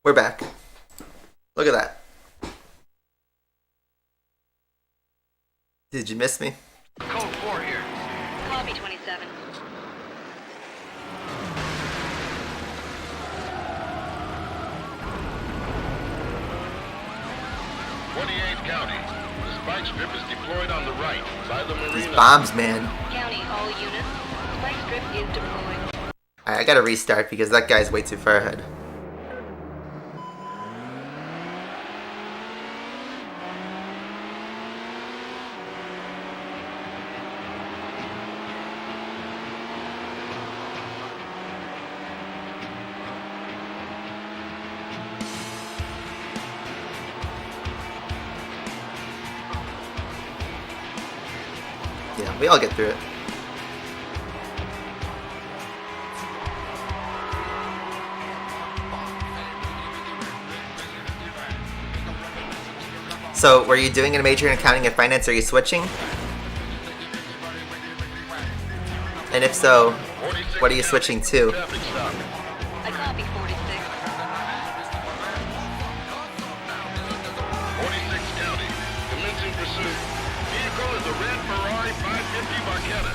We're back. Look at that. Did you miss me? Code 4 here. Copy 27. County. The spike strip is deployed on the right by the These marina. bombs, man. County, all units. Spike strip is deployed. Alright, I gotta restart because that guy's way too far ahead. Yeah, we all get through it. So, were you doing a major in accounting and finance? Are you switching? And if so, what are you switching to? I copy 46. 46 County. Commencing pursuit. Vehicle is a red Ferrari 550 Barchetta.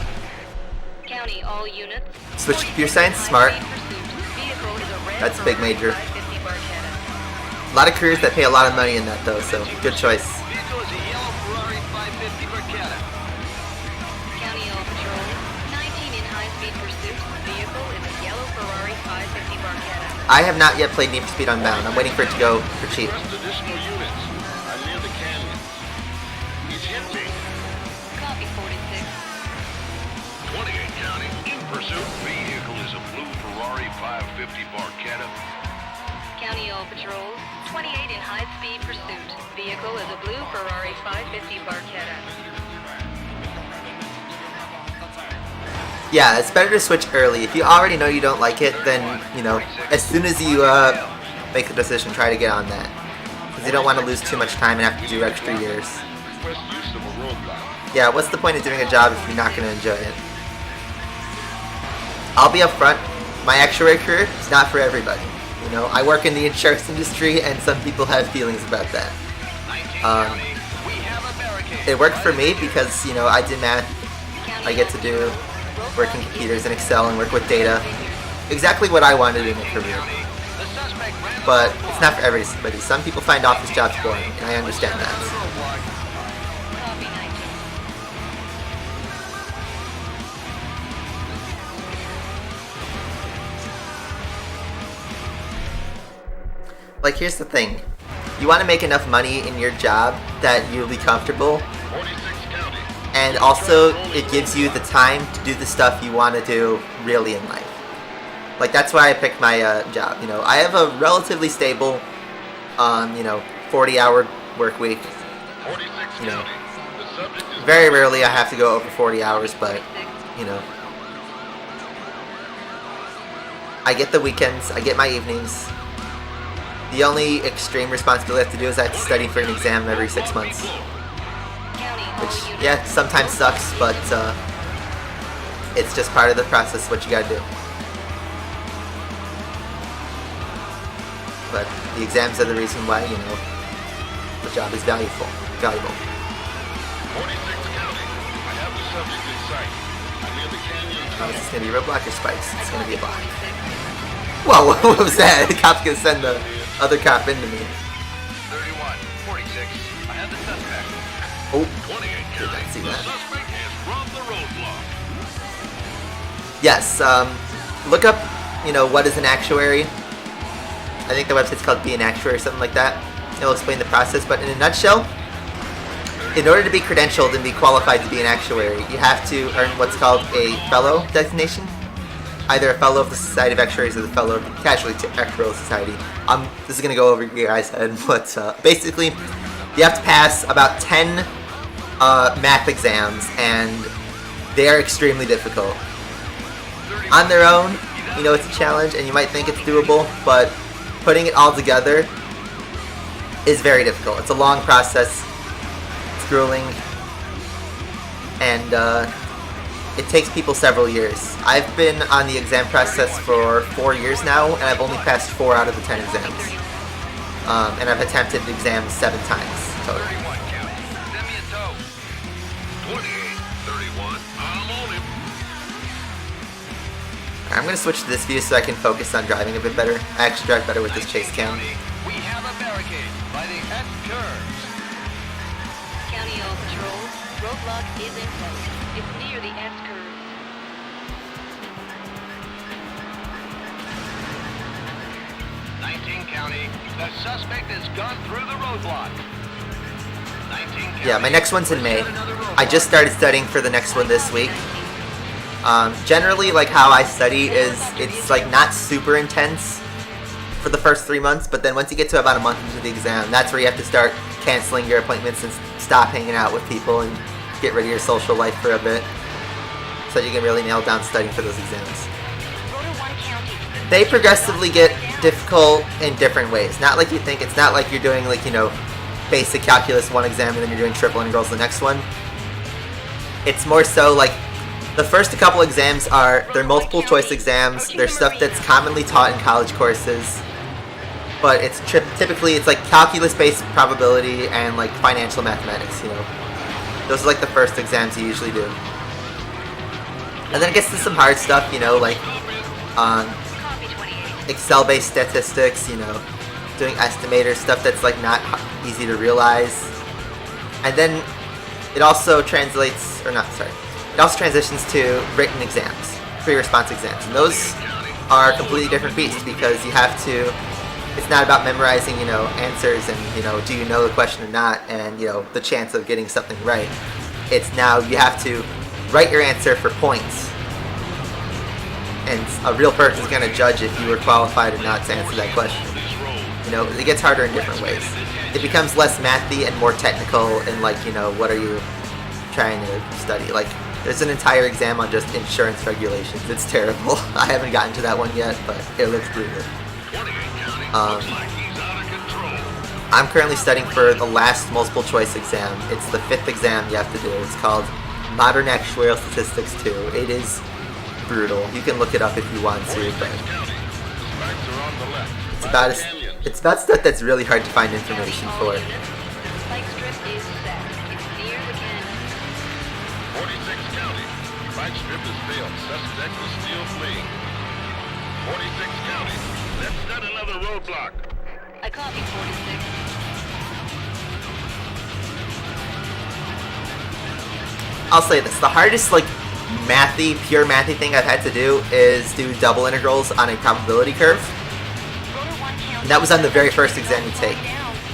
County, all units. Switch computer science? Smart. Vehicle is a red That's a big Ferrari major. 550 Barchetta. A lot of careers that pay a lot of money in that though, so good choice. Vehicle is a yellow Ferrari 550 Barchetta. County all patrol. 19 in high-speed pursuit. Vehicle is a yellow Ferrari 550 Barchetta. I have not yet played Need for Speed Unbound. I'm waiting for it to go for cheap. Request additional units. I'm near the canyon. He's hit me. Copy 46. 28 County. In pursuit. Vehicle is a blue Ferrari 550 Barchetta. County all patrols. 28 in high-speed pursuit. Vehicle is a blue Ferrari 550 Barchetta. Yeah, it's better to switch early. If you already know you don't like it, then, you know, as soon as you make the decision, try to get on that. Because you don't want to lose too much time and have to do extra years. Request use of a roadblock. Yeah, what's the point of doing a job if you're not going to enjoy it? I'll be upfront, my actuary career is not for everybody. You know, I work in the insurance industry and some people have feelings about that. It worked for me because, you know, I did math, I get to do work in computers and Excel and work with data. Exactly what I wanted in a career. But it's not for everybody. Some people find office jobs boring, and I understand that. Copy 19. Like, here's the thing. You want to make enough money in your job that you'll be comfortable, 46 County. and also it gives you the time to do the stuff you want to do really in life. Like, that's why I picked my job. You know, I have a relatively stable, you know, 40-hour work week. 46 You know, County. The subject is very rarely I have to go over 40 hours, but, you know, I get the weekends, I get my evenings. The only extreme responsibility I have to do is I have to study for an exam every 6 months. County, all Which, units. yeah, sometimes sucks, but it's just part of the process, what you gotta do. But the exams are the reason why, you know, the job is valuable. 46 County. I have the subject in sight. I'm near the canyon. Oh, is this gonna be a roadblock or spikes? It's gonna be a block. Whoa, what was that? The cop's gonna send the other cop into me. 31, 46. I have the suspect. Oh, 28 did County. not see The that. suspect is from the roadblock. Yes, look up, you know, what is an actuary. I think the website's called Be an Actuary or something like that. It'll explain the process, but in a nutshell, in order to be credentialed and be qualified to be an actuary, you have to earn what's called a fellow designation. Either a fellow of the Society of Actuaries or the fellow of the Casualty Actuarial Society. This is going to go over your guys' head, but basically, you have to pass about 10 math exams, and they are extremely difficult. On their own, you know, it's a challenge, and you might think it's doable, but putting it all together is very difficult. It's a long process, it's grueling, and it takes people several years. I've been on the exam process for 4 years now, and I've only passed 4 out of the 10 exams. And I've attempted exams 7 times total. 31 County. Send me a tow. 28, 31. I'm on him. I'm going to switch to this view so I can focus on driving a bit better. I actually drive better with this chase cam. County, we have a barricade by the S curves. County all patrols. Roadblock is in place. It's near the S curve. 19 County, the suspect has gone through the roadblock. 19 County, Yeah, my next one's in May. I just started studying for the next one this week. Generally, like, how I study is, it's like not super intense for the first 3 months, but then once you get to about a month into the exam, that's where you have to start canceling your appointments and stop hanging out with people and get rid of your social life for a bit, so you can really nail down studying for those exams. Rotor 1 County. They progressively get difficult in different ways. Not like you think. It's not like you're doing, like, you know, basic calculus one exam and then you're doing triple integrals the next one. It's more so like the first couple exams they're multiple choice exams. They're stuff that's commonly taught in college courses, but it's typically it's like calculus based probability and like financial mathematics, you know. Those are like the first exams you usually do. And then it gets to some hard stuff, you know, like Copy 28. Excel-based statistics, you know, doing estimators, stuff that's like not easy to realize. And then it also transitions to written exams, pre-response exams. And those are a completely different beast because you have to, it's not about memorizing, you know, answers and, you know, do you know the question or not, and, you know, the chance of getting something right. It's now you have to write your answer for points. And a real person is going to judge if you were qualified or not to answer that question. You know, it gets harder in different ways. It becomes less mathy and more technical and, like, you know, what are you trying to study? Like, There's an entire exam on just insurance regulations. It's terrible. I haven't gotten to that one yet, but it looks brutal. I'm currently studying for the last multiple choice exam. It's the 5th exam you have to do. It's called Modern Actuarial Statistics 2. It is brutal. You can look it up if you want to, but it's about stuff that's really hard to find information for. The spike strip is set. It's near the canyon. 46 County. Spike strip has failed. Suspect is still fleeing. 46 County. Let's set another roadblock. I copy 46. I'll say this, the hardest like pure mathy thing I've had to do is do double integrals on a probability curve. And that was on the very first exam you take.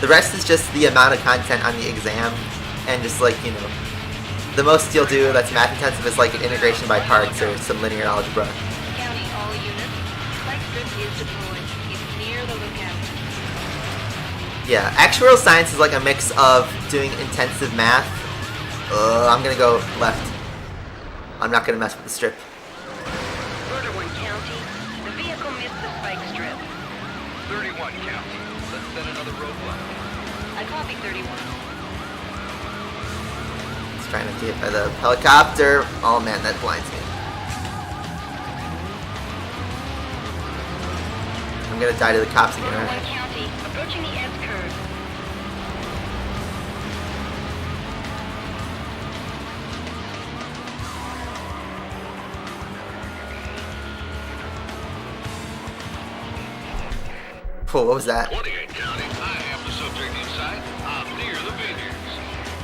The rest is just the amount of content on the exam, and just like, you know, the most you'll do that's math intensive is like an integration by parts or some linear algebra. County all units. Spike strip is deployed. It's near the lookout. Yeah, actuarial science is like a mix of doing intensive math. I'm gonna go left. I'm not gonna mess with the strip. Order 1 County. The vehicle missed the spike strip. 31 County. Let's set another roadblock. I copy 31. He's trying to get by the helicopter. Oh man, that blinds me. I'm gonna die to the cops again. Order 1 Right? County. Approaching the S curve. Oh, what was that? 28 County. I have the subject inside. I'm near the vineyards.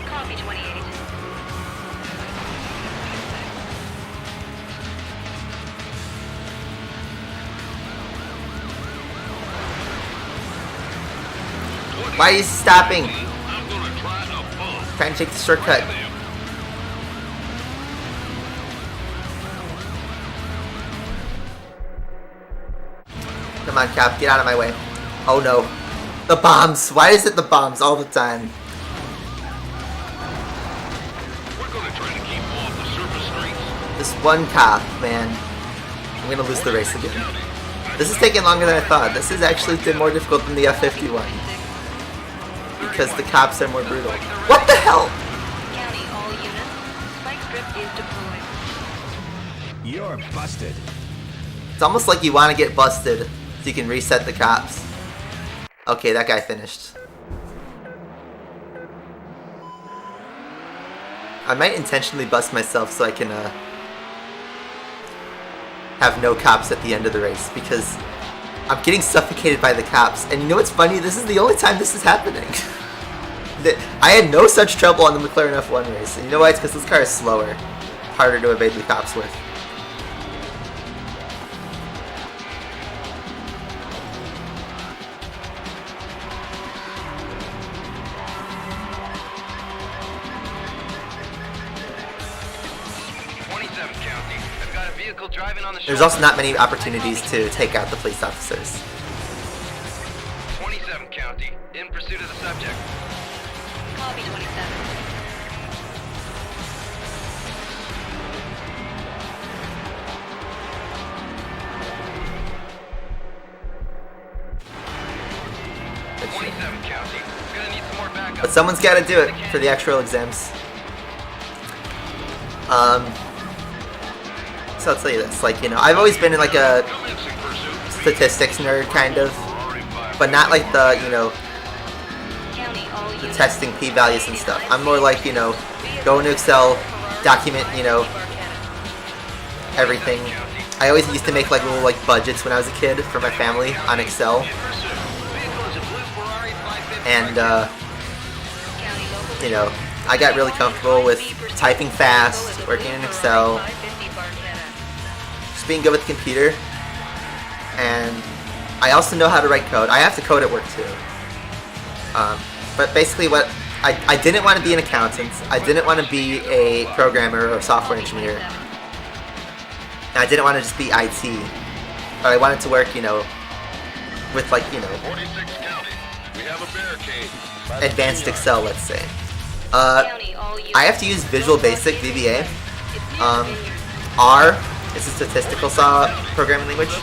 Copy 28. Why are you stopping? I'm gonna try a bump. Trying to take the shortcut. Come on, Cap, get out of my way. Oh no. The bombs. Why is it the bombs all the time? We're gonna try to keep off the surface streets. This one cop, man. I'm gonna lose the race again. This is taking longer than I thought. This is actually more difficult than the F-51. Because the cops are more brutal. What the hell? County all units. Spike strip is deployed. You're busted. It's almost like you want to get busted so you can reset the cops. Okay, that guy finished. I might intentionally bust myself so I can have no cops at the end of the race, because I'm getting suffocated by the cops. And you know what's funny? This is the only time this is happening. I had no such trouble on the McLaren F1 race. And you know why? It's because this car is slower. Harder to evade the cops with. There's also not many opportunities to take out the police officers. 27 County, in pursuit of the subject. Copy 27. But someone's got to do it for the actual exams. So I'll tell you this, like, you know, I've always been in like a statistics nerd kind of, but not like the, you know, the testing p-values and stuff. I'm more like, you know, go into Excel, document, you know, everything. I always used to make like little like budgets when I was a kid for my family on Excel. And, you know, I got really comfortable with typing fast, working in Excel, just being good with the computer. And I also know how to write code. I have to code at work too. But basically what, I didn't want to be an accountant. I didn't want to be a programmer or a software engineer. And I didn't want to just be IT. But I wanted to work, you know, with like, you know, 46 County. We have a barricade. advanced Excel, let's say. I have to use Visual Basic VBA, R is a statistical programming language.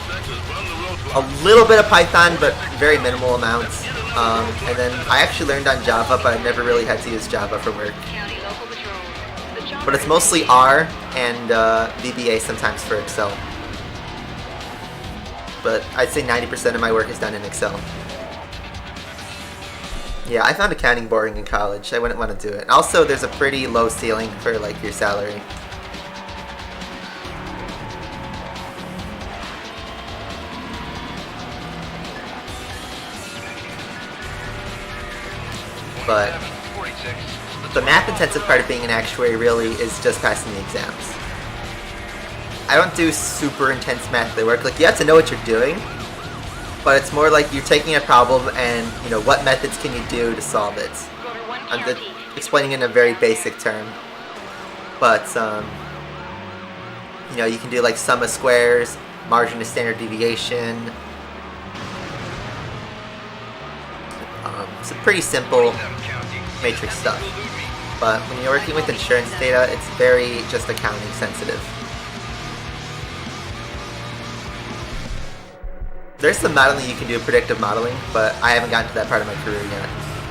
A little bit of Python, but very minimal amounts. And then I actually learned on Java, but I never really had to use Java for work. But it's mostly R and VBA sometimes for Excel. But I'd say 90% of my work is done in Excel. Yeah, I found accounting boring in college. I wouldn't want to do it. Also, there's a pretty low ceiling for like your salary. But the math-intensive part of being an actuary really is just passing the exams. I don't do super intense math at work. Like, you have to know what you're doing, but it's more like you're taking a problem and, you know, what methods can you do to solve it. I'm explaining in a very basic term. But, you know, you can do like sum of squares, margin of standard deviation. It's a pretty simple matrix stuff. But when you're working with insurance data, it's very just accounting sensitive. There's some modeling you can do, predictive modeling, but I haven't gotten to that part of my career yet.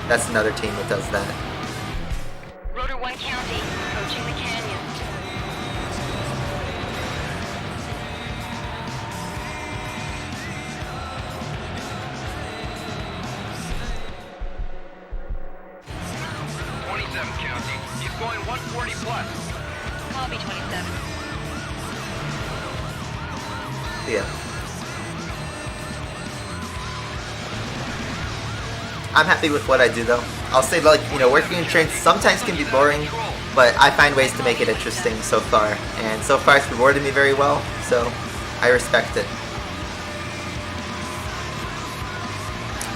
That's another team that does that. Rotor 1 County, approaching the canyon. County. He's going 140 plus. Copy 27. Yeah. I'm happy with what I do though. I'll say, like, you know, working in insurance sometimes can be boring, but I find ways to make it interesting so far. And so far it's rewarded me very well, so I respect it.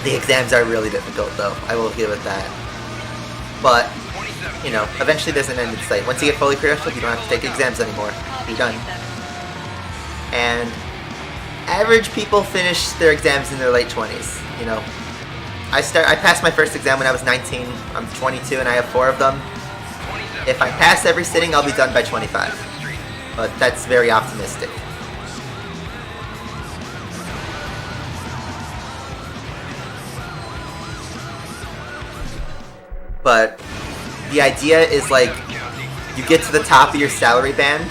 The exams are really difficult though, I will give it that. But, you know, eventually there's an end in sight. Once you get fully credentialed, you don't have to take exams anymore. You're done. And average people finish their exams in their late 20s, you know. I passed my first exam when I was 19. I'm 22 and I have 4 of them. If I pass every sitting, I'll be done by 25. But that's very optimistic. But the idea is, like, you get to the top of your salary band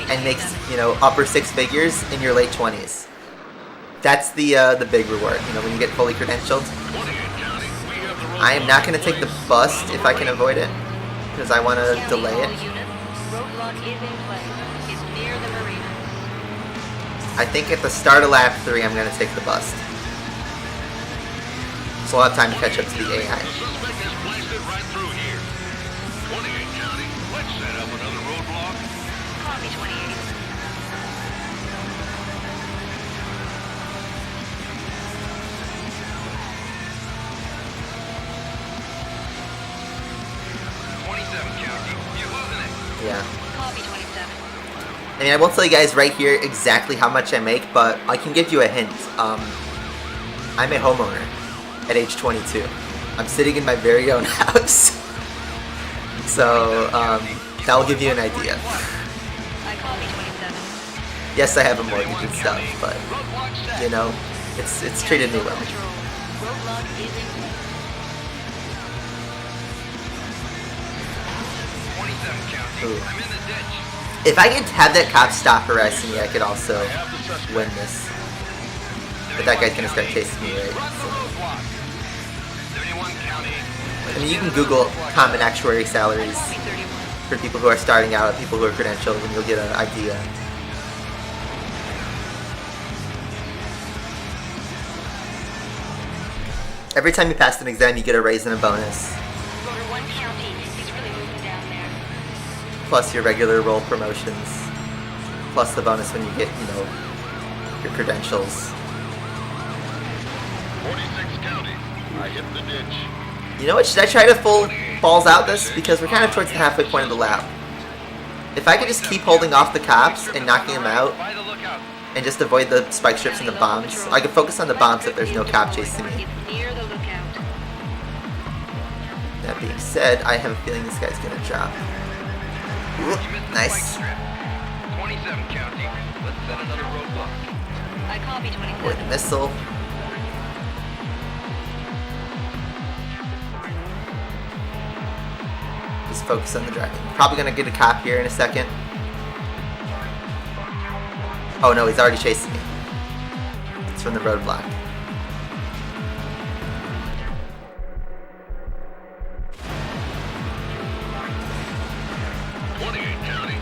and make, you know, upper 6 figures in your late 20s. That's the big reward, you know, when you get fully credentialed. I am not going to take the bust if I can avoid it, because I want to delay it. I think at the start of lap 3 I'm going to take the bust. So I'll have time to catch up to the AI. Copy 28. Yeah. Copy 27. I mean, I won't tell you guys right here exactly how much I make, but I can give you a hint. I'm a homeowner at age 22. I'm sitting in my very own house. So, that will give you an idea. I copy 27. Yes, I have a mortgage and stuff, but, you know, it's treated me well. Roadblock is in place. Ooh. If I could have that cop stop harassing me, I could also win this. But that guy's gonna start chasing me, right? So. I mean, you can Google common actuary salaries for people who are starting out, people who are credentialed, and you'll get an idea. Every time you pass an exam, you get a raise and a bonus. Rotor 1 County. He's really moving down there. Plus your regular role promotions. Plus the bonus when you get, you know, your credentials. 46 County. I hit the ditch. You know what? Should I try to full balls out this? Because we're kind of towards the halfway point of the lap. If I could just keep holding off the cops and knocking them out, and just avoid the spike strips and the bombs, I could focus on the bombs if there's no cop chasing me. It's near the lookout. That being said, I have a feeling this guy's gonna drop. Ooh, nice. 27 County. Let's set another roadblock. I copy Avoid 27. the missile. Just focus on the driving. Probably gonna get a cop here in a second. Oh no, he's already chasing me. It's from the roadblock.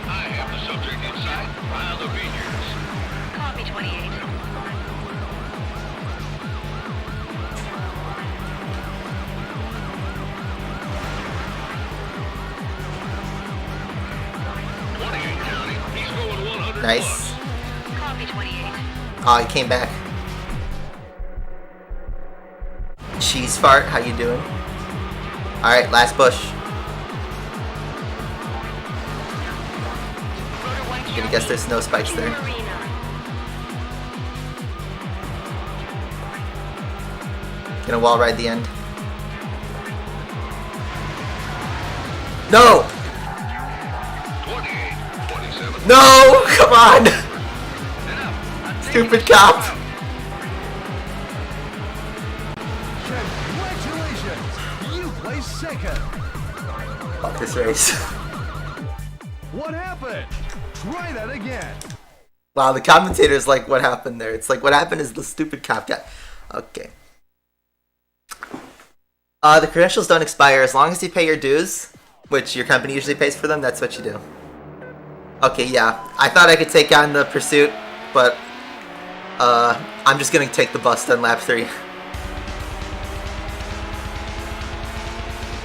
I have the subject inside by the vineyards. Copy 28. He's going 100 Nice. Copy 28. Oh, he came back. Cheese fart, how you doing? Alright, last push. I'm gonna guess there's no spikes there. Gonna wall ride the end. No! 28, 27. No! Come on! Stupid cop! Congratulations! You placed second. Fuck this race. What happened? Try that again. Wow, the commentator's like, what happened there? It's like, what happened is the stupid cop got... Okay. The credentials don't expire as long as you pay your dues, which your company usually pays for them, that's what you do. Okay, yeah. I thought I could take on the pursuit, but I'm just gonna take the bust on lap 3.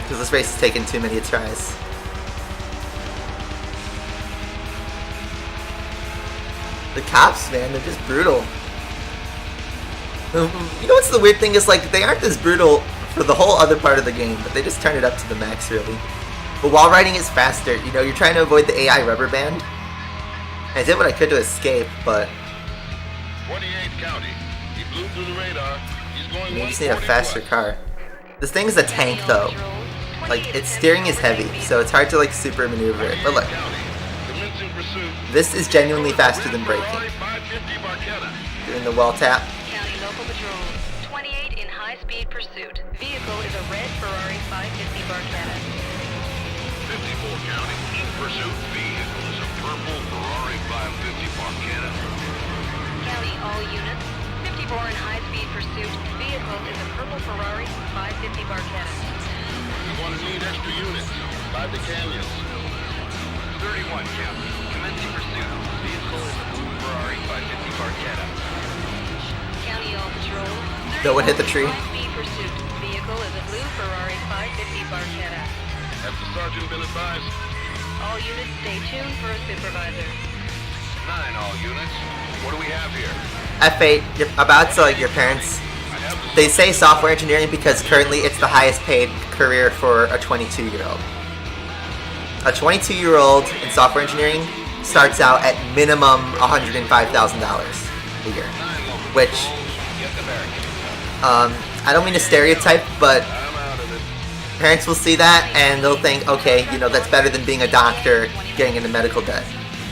Because this race is taking too many tries. The cops, man, they're just brutal. You know what's the weird thing is, like, they aren't this brutal for the whole other part of the game, but they just turn it up to the max, really. But wall riding is faster. You know, you're trying to avoid the AI rubber band. I did what I could to escape, but 28 County. He blew through the radar. He's going you just need a 140 faster plus. car. This thing is a tank, though. Like, its steering is heavy, so it's hard to, like, super maneuver it. But look, Commencing pursuit. this is genuinely faster than braking. Ferrari 550 Barchetta. Doing the wall tap. County Local Patrol. 28 in high-speed pursuit. Vehicle is a red Ferrari 550 Barchetta. 54 County. In pursuit. Vehicle is a purple Ferrari 550 Barchetta. County all units. 54 in high-speed pursuit. Vehicle is a purple Ferrari 550 Barchetta. You're going to need extra units by the canyons. 31 County. Commencing pursuit. Vehicle is a blue Ferrari 550 Barchetta. County all patrol. No one hit the tree. High-speed pursuit. Vehicle is a blue Ferrari 550 Barchetta. Has the sergeant been advised? All units stay tuned for a supervisor. 9 all units. What do we have here? F8, you're about to, like, your parents. They say software engineering because currently it's the highest paid career for a 22-year-old. A 22-year-old in software engineering starts out at minimum $105,000 a year. Which, I don't mean to stereotype, but I'm out of it. parents will see that and they'll think, okay, you know, that's better than being a doctor getting into medical debt.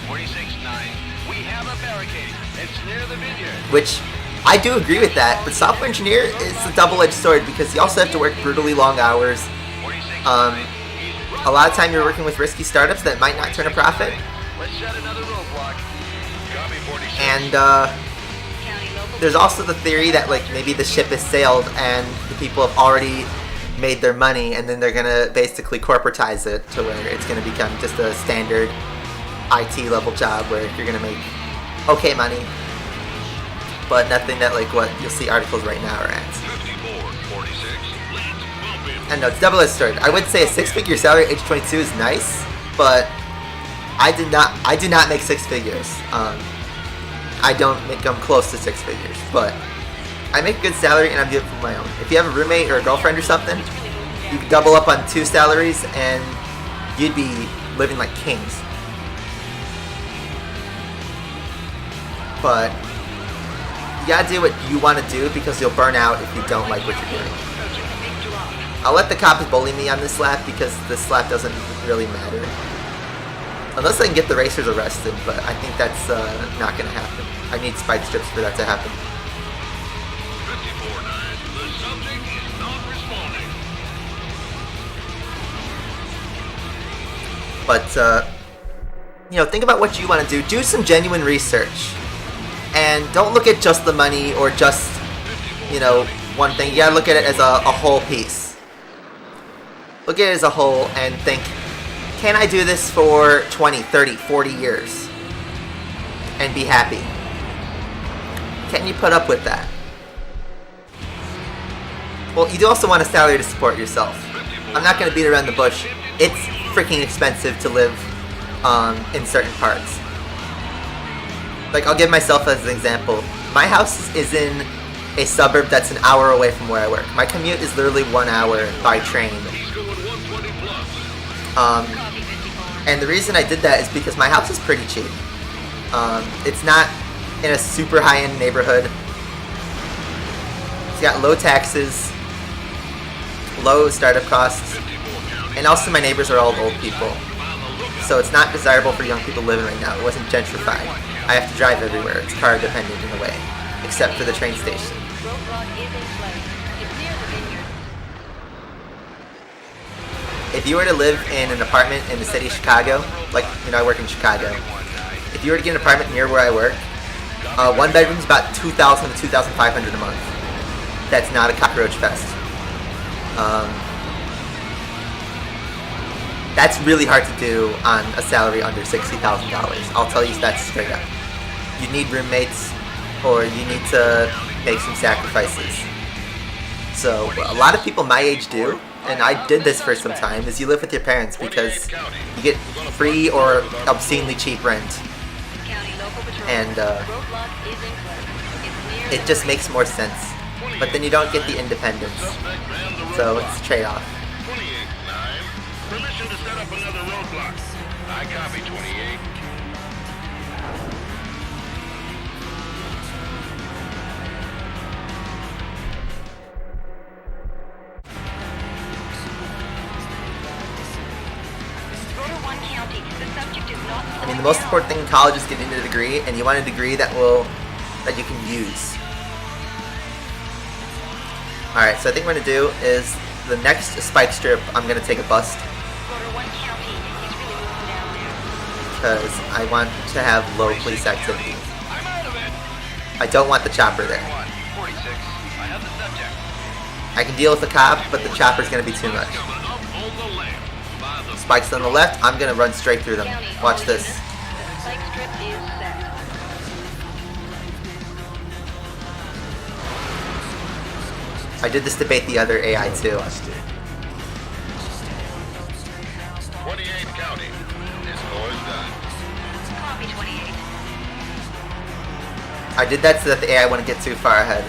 46-9. We have a barricade. It's near the vineyard. Which, I do agree with that, but software engineer is a double-edged sword because you also have to work brutally long hours. 46-9. A lot of time you're working with risky startups that might not turn a profit. Let's set another roadblock. Copy 46. And County local. there's also the theory that, like, maybe the ship has sailed and the people have already made their money and then they're gonna basically corporatize it to where it's gonna become just a standard IT level job where you're gonna make okay money, but nothing that, like, what you'll see articles right now are at. 54, 46. Let's bump him. And no, it's double-edged sword. I would say a six-figure salary at age 22 is nice, but I do not make six figures. I don't come close to six figures, but I make a good salary and I'm doing it for my own. If you have a roommate or a girlfriend or something, you could double up on 2 salaries and you'd be living like kings. But you gotta do what you want to do because you'll burn out if you don't like what you're doing. I'll let the cops bully me on this lap because this lap doesn't really matter. Unless I can get the racers arrested, but I think that's not going to happen. I need spike strips for that to happen. 54-9, the subject is not responding. But, you know, think about what you want to do. Do some genuine research. And don't look at just the money or just, you know, one thing. You gotta look at it as a whole piece. Look at it as a whole and think, can I do this for 20, 30, 40 years and be happy? Can you put up with that? Well, you do also want a salary to support yourself. I'm not going to beat around the bush. It's freaking expensive to live in certain parts. Like, I'll give myself as an example. My house is in a suburb that's an hour away from where I work. My commute is literally 1 hour by train. And the reason I did that is because my house is pretty cheap. It's not in a super high-end neighborhood. It's got low taxes, low startup costs, and also my neighbors are all old people. So it's not desirable for young people living right now. It wasn't gentrified. I have to drive everywhere. It's car dependent in a way, except for the train station. If you were to live in an apartment in the city of Chicago, like, you know, I work in Chicago. If you were to get an apartment near where I work, one bedroom's about $2,000 to $2,500 a month. That's not a cockroach fest. That's really hard to do on a salary under $60,000. I'll tell you that straight up. You need roommates, or you need to make some sacrifices. So a lot of people my age do, and I did this for some time, is you live with your parents because you get free or obscenely cheap rent. And it just makes more sense. But then you don't get the independence. So it's a trade-off. 28-9, permission to set up another roadblock. I copy 28. I mean, the most important thing in college is getting a degree, and you want a degree that you can use. Alright, so I think what I'm going to do is the next spike strip, I'm going to take a bust. Because I want to have low police activity. I don't want the chopper there. I can deal with the cop, but the chopper's going to be too much. Spikes on the left, I'm going to run straight through them. Watch this. I did this to bait the other AI too. 28 County. This boy's done. Copy 28. I did that so that the AI wouldn't get too far ahead.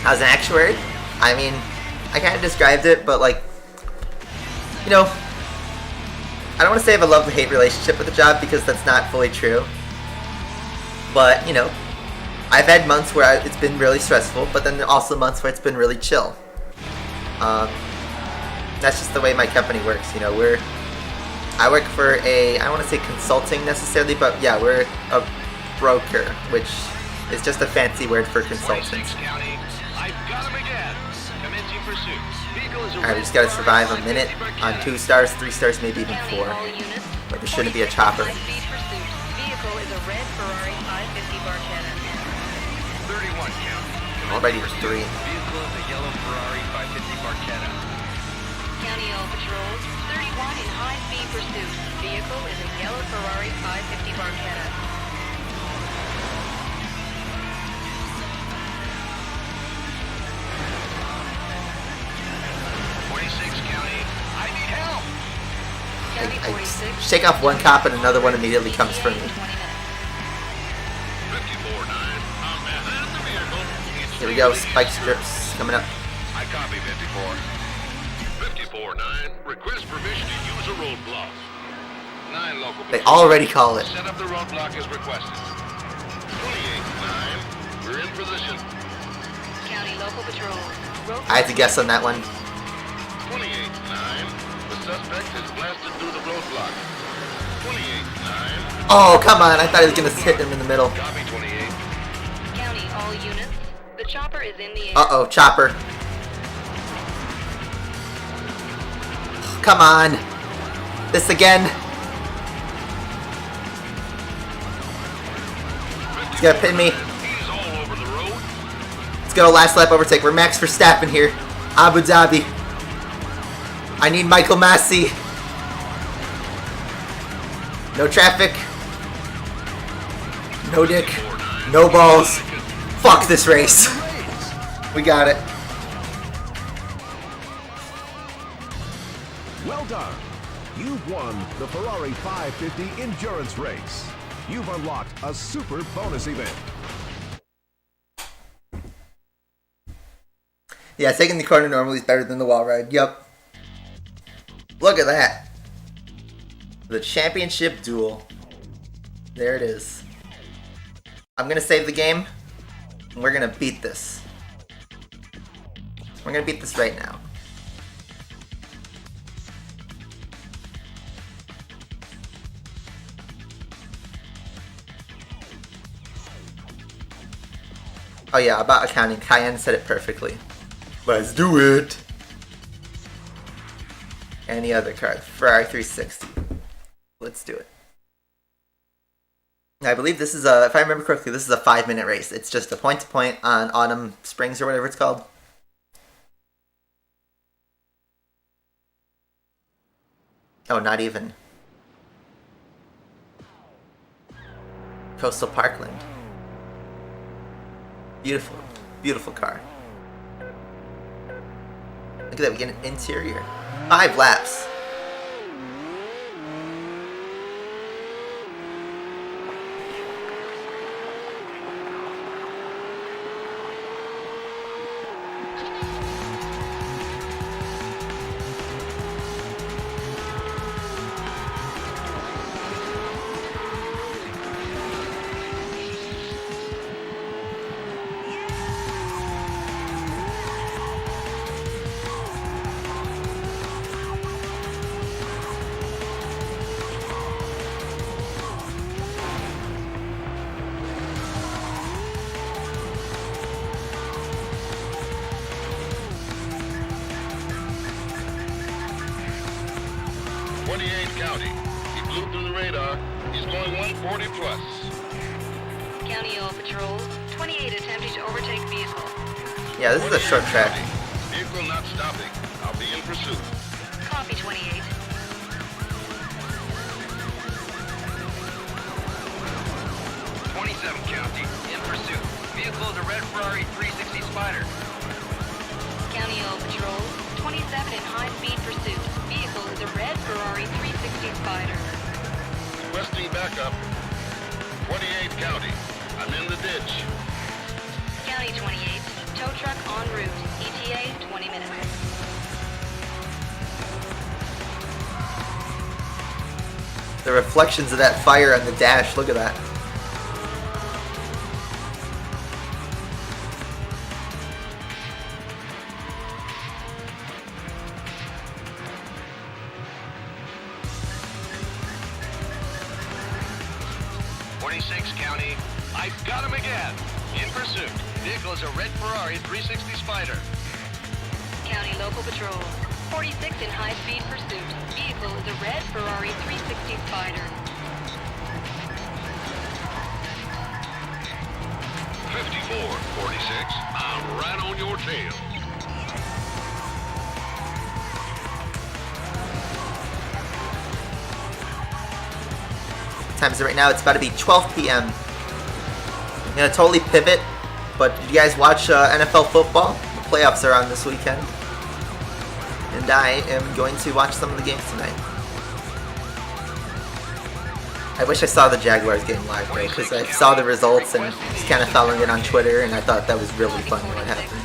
As an actuary, I mean, I kind of described it, but like, you know, I don't want to say I have a love-hate relationship with the job because that's not fully true. But, you know, I've had months where it's been really stressful, but then also months where it's been really chill. That's just the way my company works, you know, I work for I don't want to say consulting necessarily, but yeah, we're a broker, which is just a fancy word for consultants. Alright, we just gotta survive a minute on 2 stars, 3 stars, maybe even 4. But there shouldn't be a chopper. Already there's 3. County All Patrols, 31 in high-speed pursuit. Vehicle is a yellow Ferrari 550 Barchetta. I shake off one cop and another one immediately comes for me. 54-9, I'm behind the vehicle. Here we go, spike strips coming up. I copy 54. 54-9, request permission to use a roadblock. 28-9 local. They already call it. Set up the roadblock as requested. 28-9, we're in position. County local patrol. I had to guess on that one. 28-9, the suspect has blasted through the roadblock. 28-9, Oh, come on. I thought he was going to hit him in the middle. copy 28. County, all units. The chopper is in the air. Uh-oh, chopper. Come on. This again. He's gonna pin me. He's all over the road. Let's go, last lap overtake. We're Max Verstappen here. Abu Dhabi. I need Michael Massey. No traffic. No dick. No balls. Fuck this race. We got it. Well done. You've won the Ferrari 550 endurance race. You've unlocked a super bonus event. Yeah, taking the corner normally is better than the wall ride. Yup. Look at that. The championship duel. There it is. I'm gonna save the game. And we're gonna beat this. We're gonna beat this right now. Oh yeah, about accounting. Cayenne said it perfectly. Let's do it. Any other card? Ferrari 360. Let's do it. I believe this is a, if I remember correctly, this is a 5-minute race. It's just a point-to-point on Autumn Springs or whatever it's called. Oh, not even. Coastal Parkland. Beautiful, beautiful car. Look at that, we get an interior. 5 laps. County. He blew through the radar. He's going 140 plus. County all patrols. 28 attempting to overtake vehicle. Yeah, this is a short track. Vehicle not stopping. I'll be in pursuit. Copy 28. County, in pursuit. Vehicle is a red Ferrari 360 Spider. County all patrols. 27 in high-speed pursuit. Vehicle is a red Ferrari 360 Spider. Requesting backup. 28 County. I'm in the ditch. County 28. Tow truck en route. ETA 20 minutes. The reflections of that fire on the dash, look at that. County, I've got him again. In pursuit. Vehicle is a red Ferrari 360 Spider. County local patrol. 46 in high-speed pursuit. Vehicle is a red Ferrari 360 Spider. 54, 46. I'm right on your tail. Time is it right now? It's about to be 12 p.m. I'm gonna totally pivot, but did you guys watch NFL football? The playoffs are on this weekend, and I am going to watch some of the games tonight. I wish I saw the Jaguars game live though, because I saw the results and just kind of following it on Twitter, and I thought that was really funny what happened.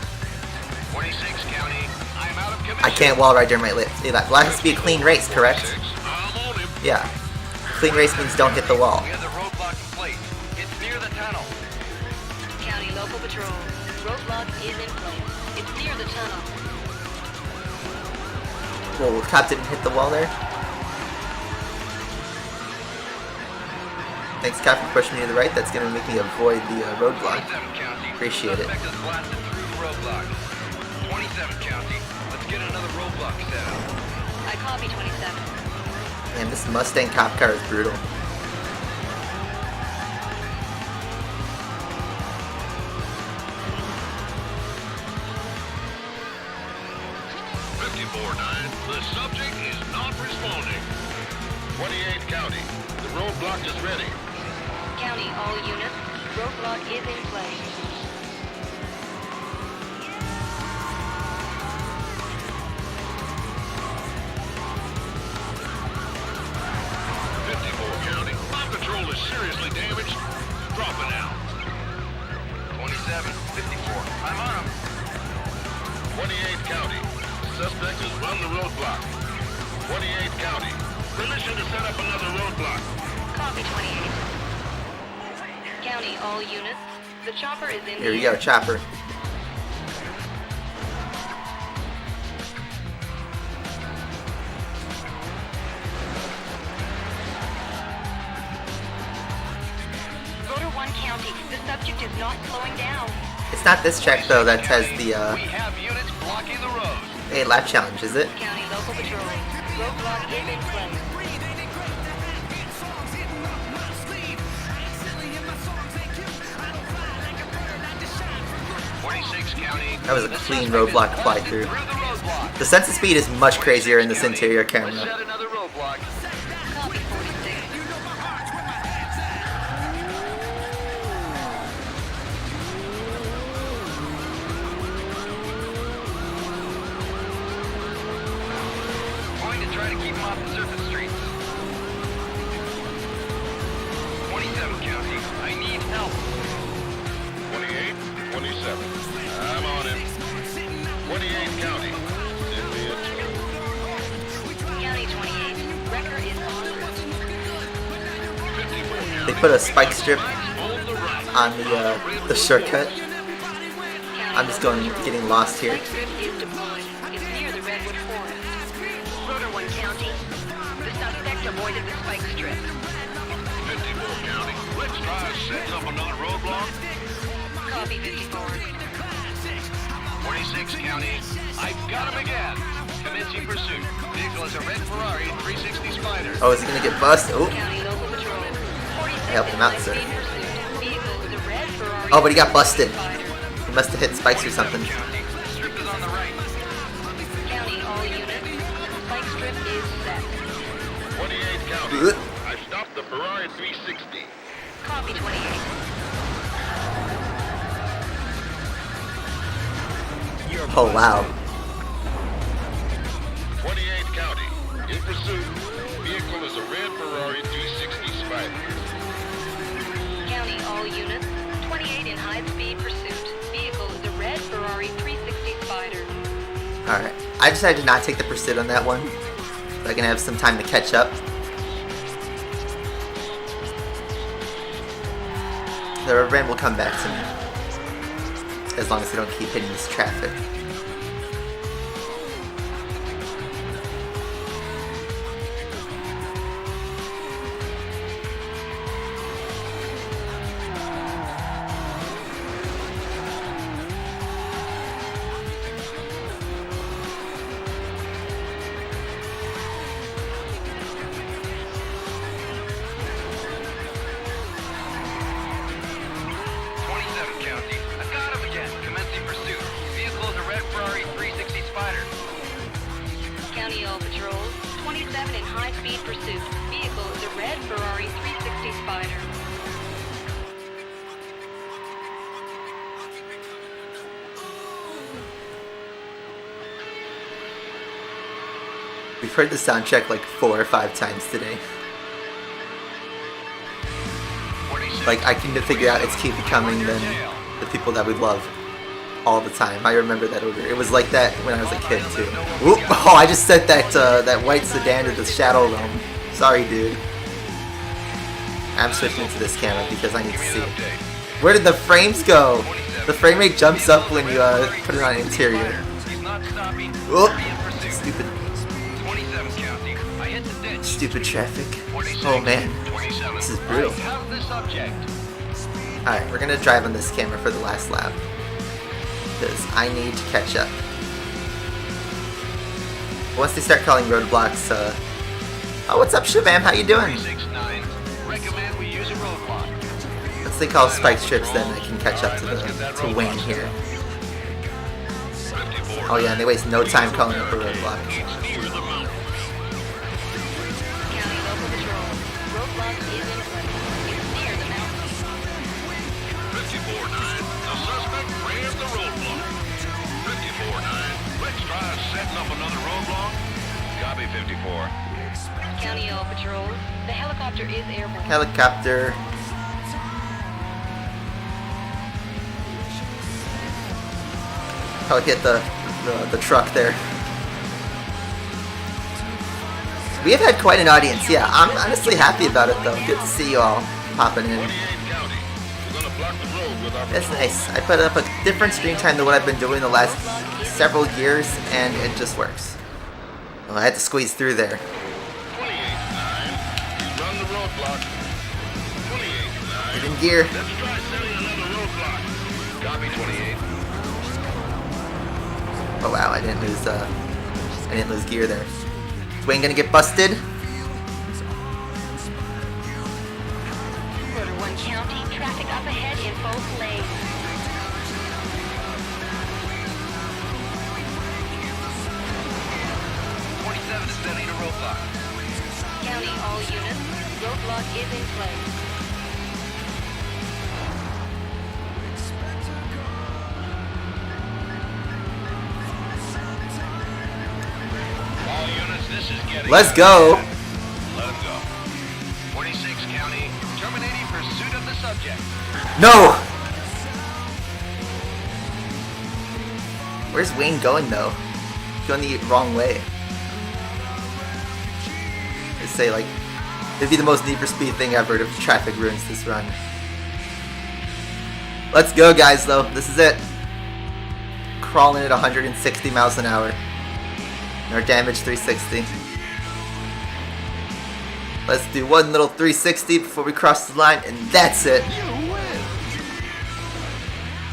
46 County, I'm out of commission. I can't wall ride during my lap. Well, that has to be a clean race, correct? I'm on him. Yeah. Clean race means don't hit the wall. We have the roadblock in place. It's near the tunnel. County Local Patrol. Roadblock is in place. It's near the tunnel. Whoa, cop didn't hit the wall there. Thanks, cop, for pushing me to the right. That's gonna make me avoid the roadblock. 27 County. Appreciate it. Suspect is blasted through the roadblock. 27 County. Let's get another roadblock set up. I copy 27. Man, this Mustang cop car is brutal. The subject is not responding. 28 County, the roadblock is ready. County, all units. Roadblock is in place. County, my patrol is seriously damaged. Drop it out. 27, 54. I'm on him. 28 County, suspect has run the roadblock. 28 County, permission to set up another roadblock. Copy 28. County, all units. The chopper is in Here we the go, chopper. Rotor 1 County. The subject is not slowing down. It's not this track though that has the We have units blocking the road. 8-lap challenge, is it? County Local Patrol. Roadblock is in place. That was a clean roadblock applied through. The sense of speed is much crazier in this interior camera. Set another roadblock. Copy 46. Going to try to keep them off the surface streets. 27 County. I need help. 28, 27. I'm on him. 28 County, send me a tow. County 28. Wrecker is on route. 54 County. They put a spike strip Hold the right. on the shortcut. I'm just getting lost here. Spike strip is deployed. It's near the Redwood Forest. Rotor 1 County. The suspect avoided the spike strip. 54 County, let's try setting up another roadblock. Copy 54. 46 County. I've got him again. Commencing pursuit. Vehicle is a red Ferrari 360 Spider. Oh, is he gonna get bust? Oh, County Local Patrol. 46 helped him out, in sir. high-speed pursuit. Vehicle is a red Ferrari. Oh, but he got busted. Spider. He must have hit spikes or something. County. Strip is on the right. County, all units. Spike strip is set. 28 County, Ugh. I've stopped the Ferrari 360. Copy 28. Oh wow. 28 County, in pursuit. Vehicle is a red Ferrari 360 Spider. County, all units. 28 in high-speed pursuit. Vehicle is a red Ferrari 360 Spider. Alright. I decided to not take the pursuit on that one. So I can have some time to catch up. The revenge will come back to me. As long as they don't keep hitting this traffic. County all patrols. 27 in high-speed pursuit. Vehicle is a red Ferrari 360 Spider. We've heard the soundtrack like 4 or 5 times today. Like, I can figure out it's Keep It Coming than the people that we love all the time. I remember that order. It was like that when I was a kid too. Whoop. Oh, I just sent that white sedan to the Shadow Realm. Sorry, dude. I'm switching to this camera because I need to see. Where did the frames go? The frame rate jumps up when you put it on interior. Oh, stupid traffic. Oh man, this is brutal. Alright, we're gonna drive on this camera for the last lap. Because I need to catch up. Once they start calling roadblocks, oh, what's up, Shabam? How you doing? Once they call spike strips, then I can catch up to Wayne here. Oh yeah, and they waste no time calling up a roadblock. County local patrol. Roadblock is in place. It's near the mountain. 54-9, the suspect ran the roadblock. 54-9, let's try setting up another roadblock. Copy 54. County All patrols. The helicopter is airborne. Helicopter. Probably hit the truck there. We have had quite an audience. Yeah, I'm honestly happy about it though. Good to see you all popping in. That's nice. I put up a different screen time than what I've been doing the last several years, and it just works. Well, I had to squeeze through there. 28-9, you run the roadblock. 28-9. Get in gear. Let's try setting another roadblock. Copy 28. Oh wow, I didn't lose gear there. Is Wayne gonna get busted? Quarter 1 County. Traffic up ahead in both lanes. County all units. Roadblock is in place. All units, this is getting... Let's go. Let him go. 46 County, terminating pursuit of the subject. No. Where's Wayne going though? He's going the wrong way. I'd say like it'd be the most Need for Speed thing ever if traffic ruins this run. Let's go, guys. Though this is it. Crawling at 160 miles an hour. And our damage 360. Let's do one little 360 before we cross the line, and that's it.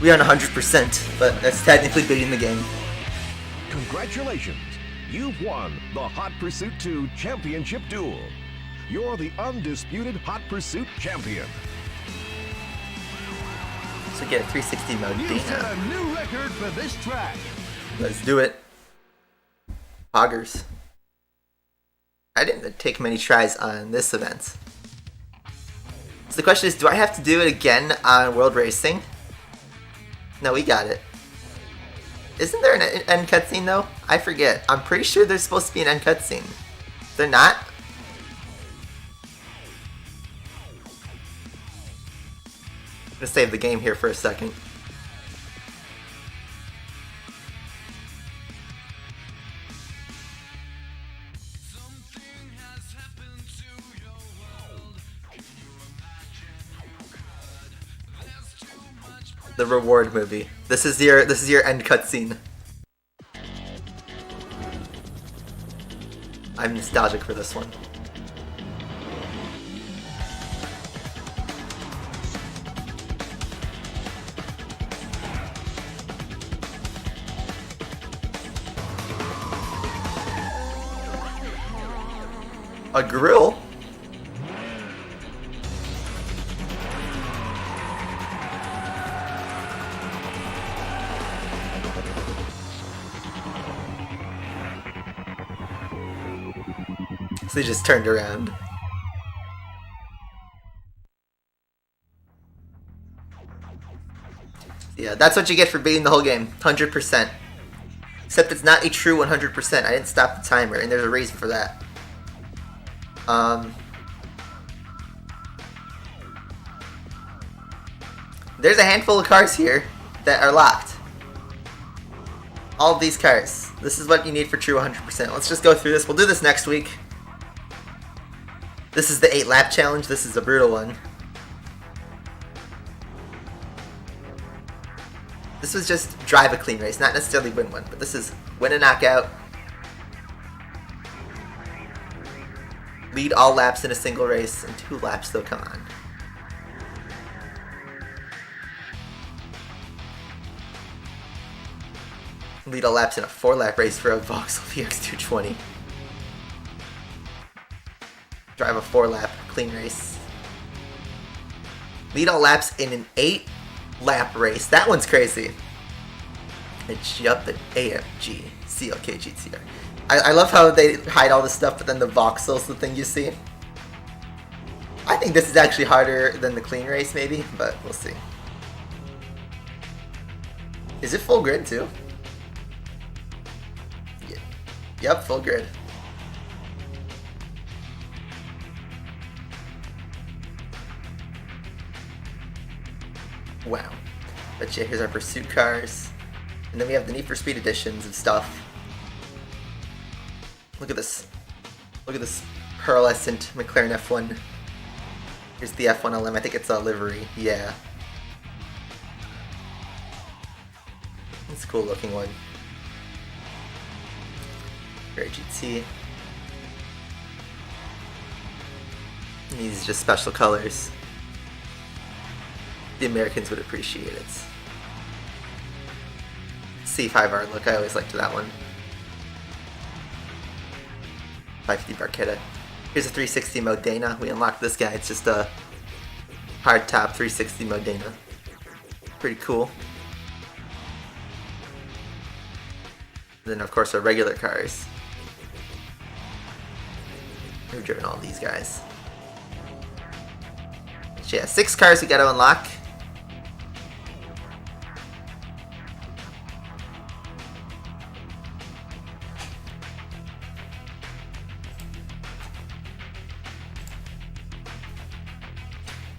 We are on 100%, but that's technically beating the game. Congratulations! You've won the Hot Pursuit 2 Championship Duel. You're the undisputed Hot Pursuit champion. So get a 360 mode, You set Dana. a new record for this track. Let's do it. Poggers. I didn't take many tries on this event. So the question is, do I have to do it again on World Racing? No, we got it. Isn't there an end cutscene though? I forget. I'm pretty sure there's supposed to be an end cutscene. They're not? I'm gonna save the game here for a second. The reward movie. This is your end cutscene. I'm nostalgic for this one. A grill? So they just turned around. Yeah, that's what you get for beating the whole game. 100%. Except it's not a true 100%. I didn't stop the timer, and there's a reason for that. There's a handful of cars here that are locked. All of these cars. This is what you need for true 100%. Let's just go through this. We'll do this next week. This is the 8-lap challenge. This is a brutal one. This was just drive a clean race, not necessarily win one, but this is win a knockout, lead all laps in a single race, and 2 laps though, come on. Lead all laps in a 4-lap race for a Vauxhall VX220. Drive a 4-lap clean race. Lead all laps in an 8-lap race. That one's crazy. It's yup, the AMG CLK GTR. I love how they hide all this stuff, but then the Vauxhall's the thing you see. I think this is actually harder than the clean race, maybe, but we'll see. Is it full grid too? Yeah. Yep, full grid. Wow. But yeah, here's our pursuit cars. And then we have the Need for Speed editions of stuff. Look at this. Look at this pearlescent McLaren F1. Here's the F1 LM. I think it's a livery. Yeah. It's a cool looking one. Very GT. And these are just special colors. The Americans would appreciate it. C5R look, I always liked that one. 550 Barchetta. Here's a 360 Modena. We unlocked this guy. It's just a hard top 360 Modena. Pretty cool. Then of course our regular cars. We've driven all these guys. So yeah, 6 cars we gotta unlock.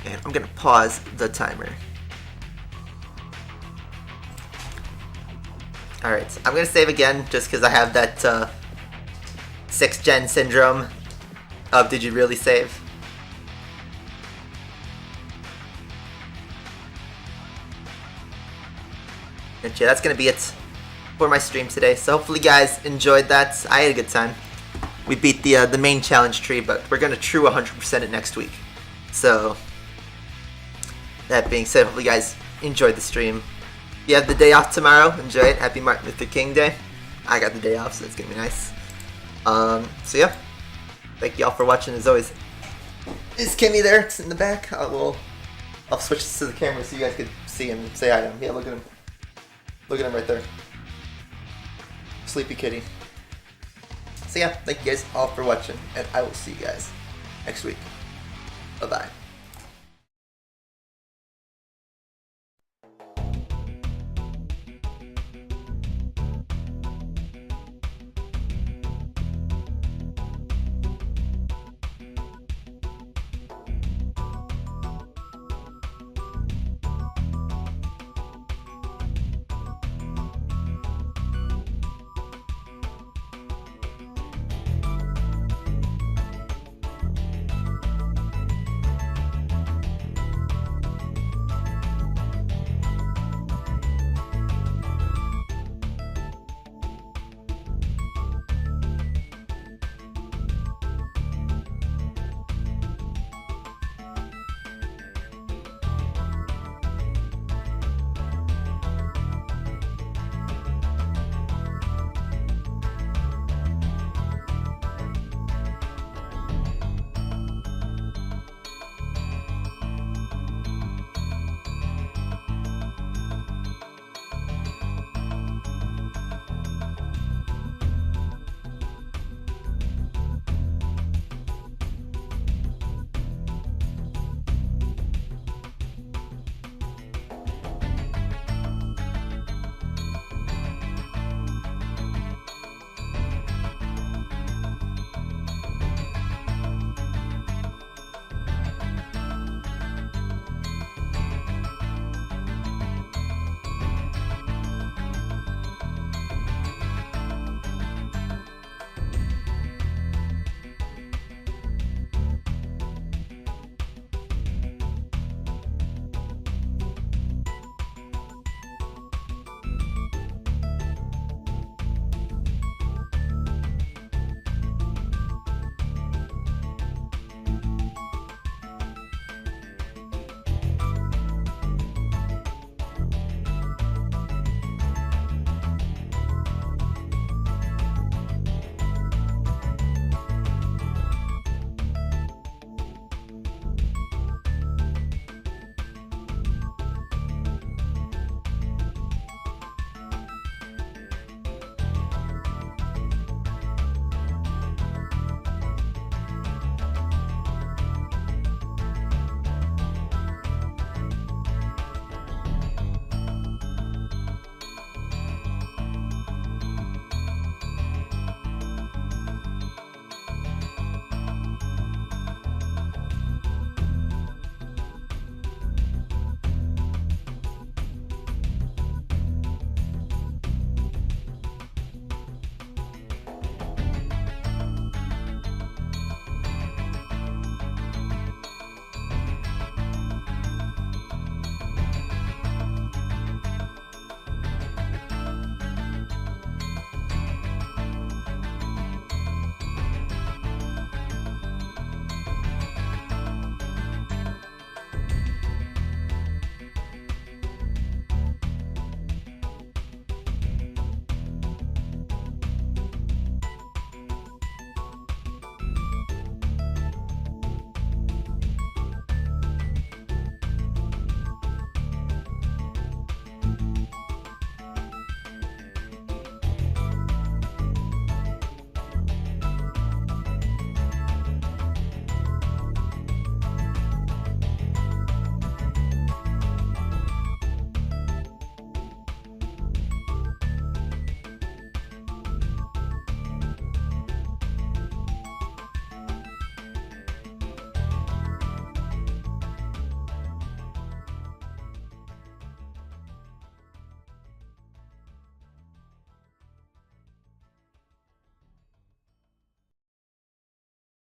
And I'm gonna pause the timer. Alright, I'm gonna save again just because I have that 6th gen syndrome of did you really save? And yeah, that's gonna be it for my stream today. So hopefully you guys enjoyed that. I had a good time. We beat the main challenge tree, but we're gonna true 100% it next week. So that being said, hopefully you guys enjoyed the stream. If you have the day off tomorrow, enjoy it. Happy Martin Luther King Day. I got the day off, so it's gonna be nice. So yeah, thank you all for watching. As always, is Kimmy there? It's in the back. I'll switch this to the camera so you guys can see him and say hi to him. Yeah, look at him. Look at him right there. Sleepy kitty. So yeah, thank you guys all for watching, and I will see you guys next week. Bye-bye.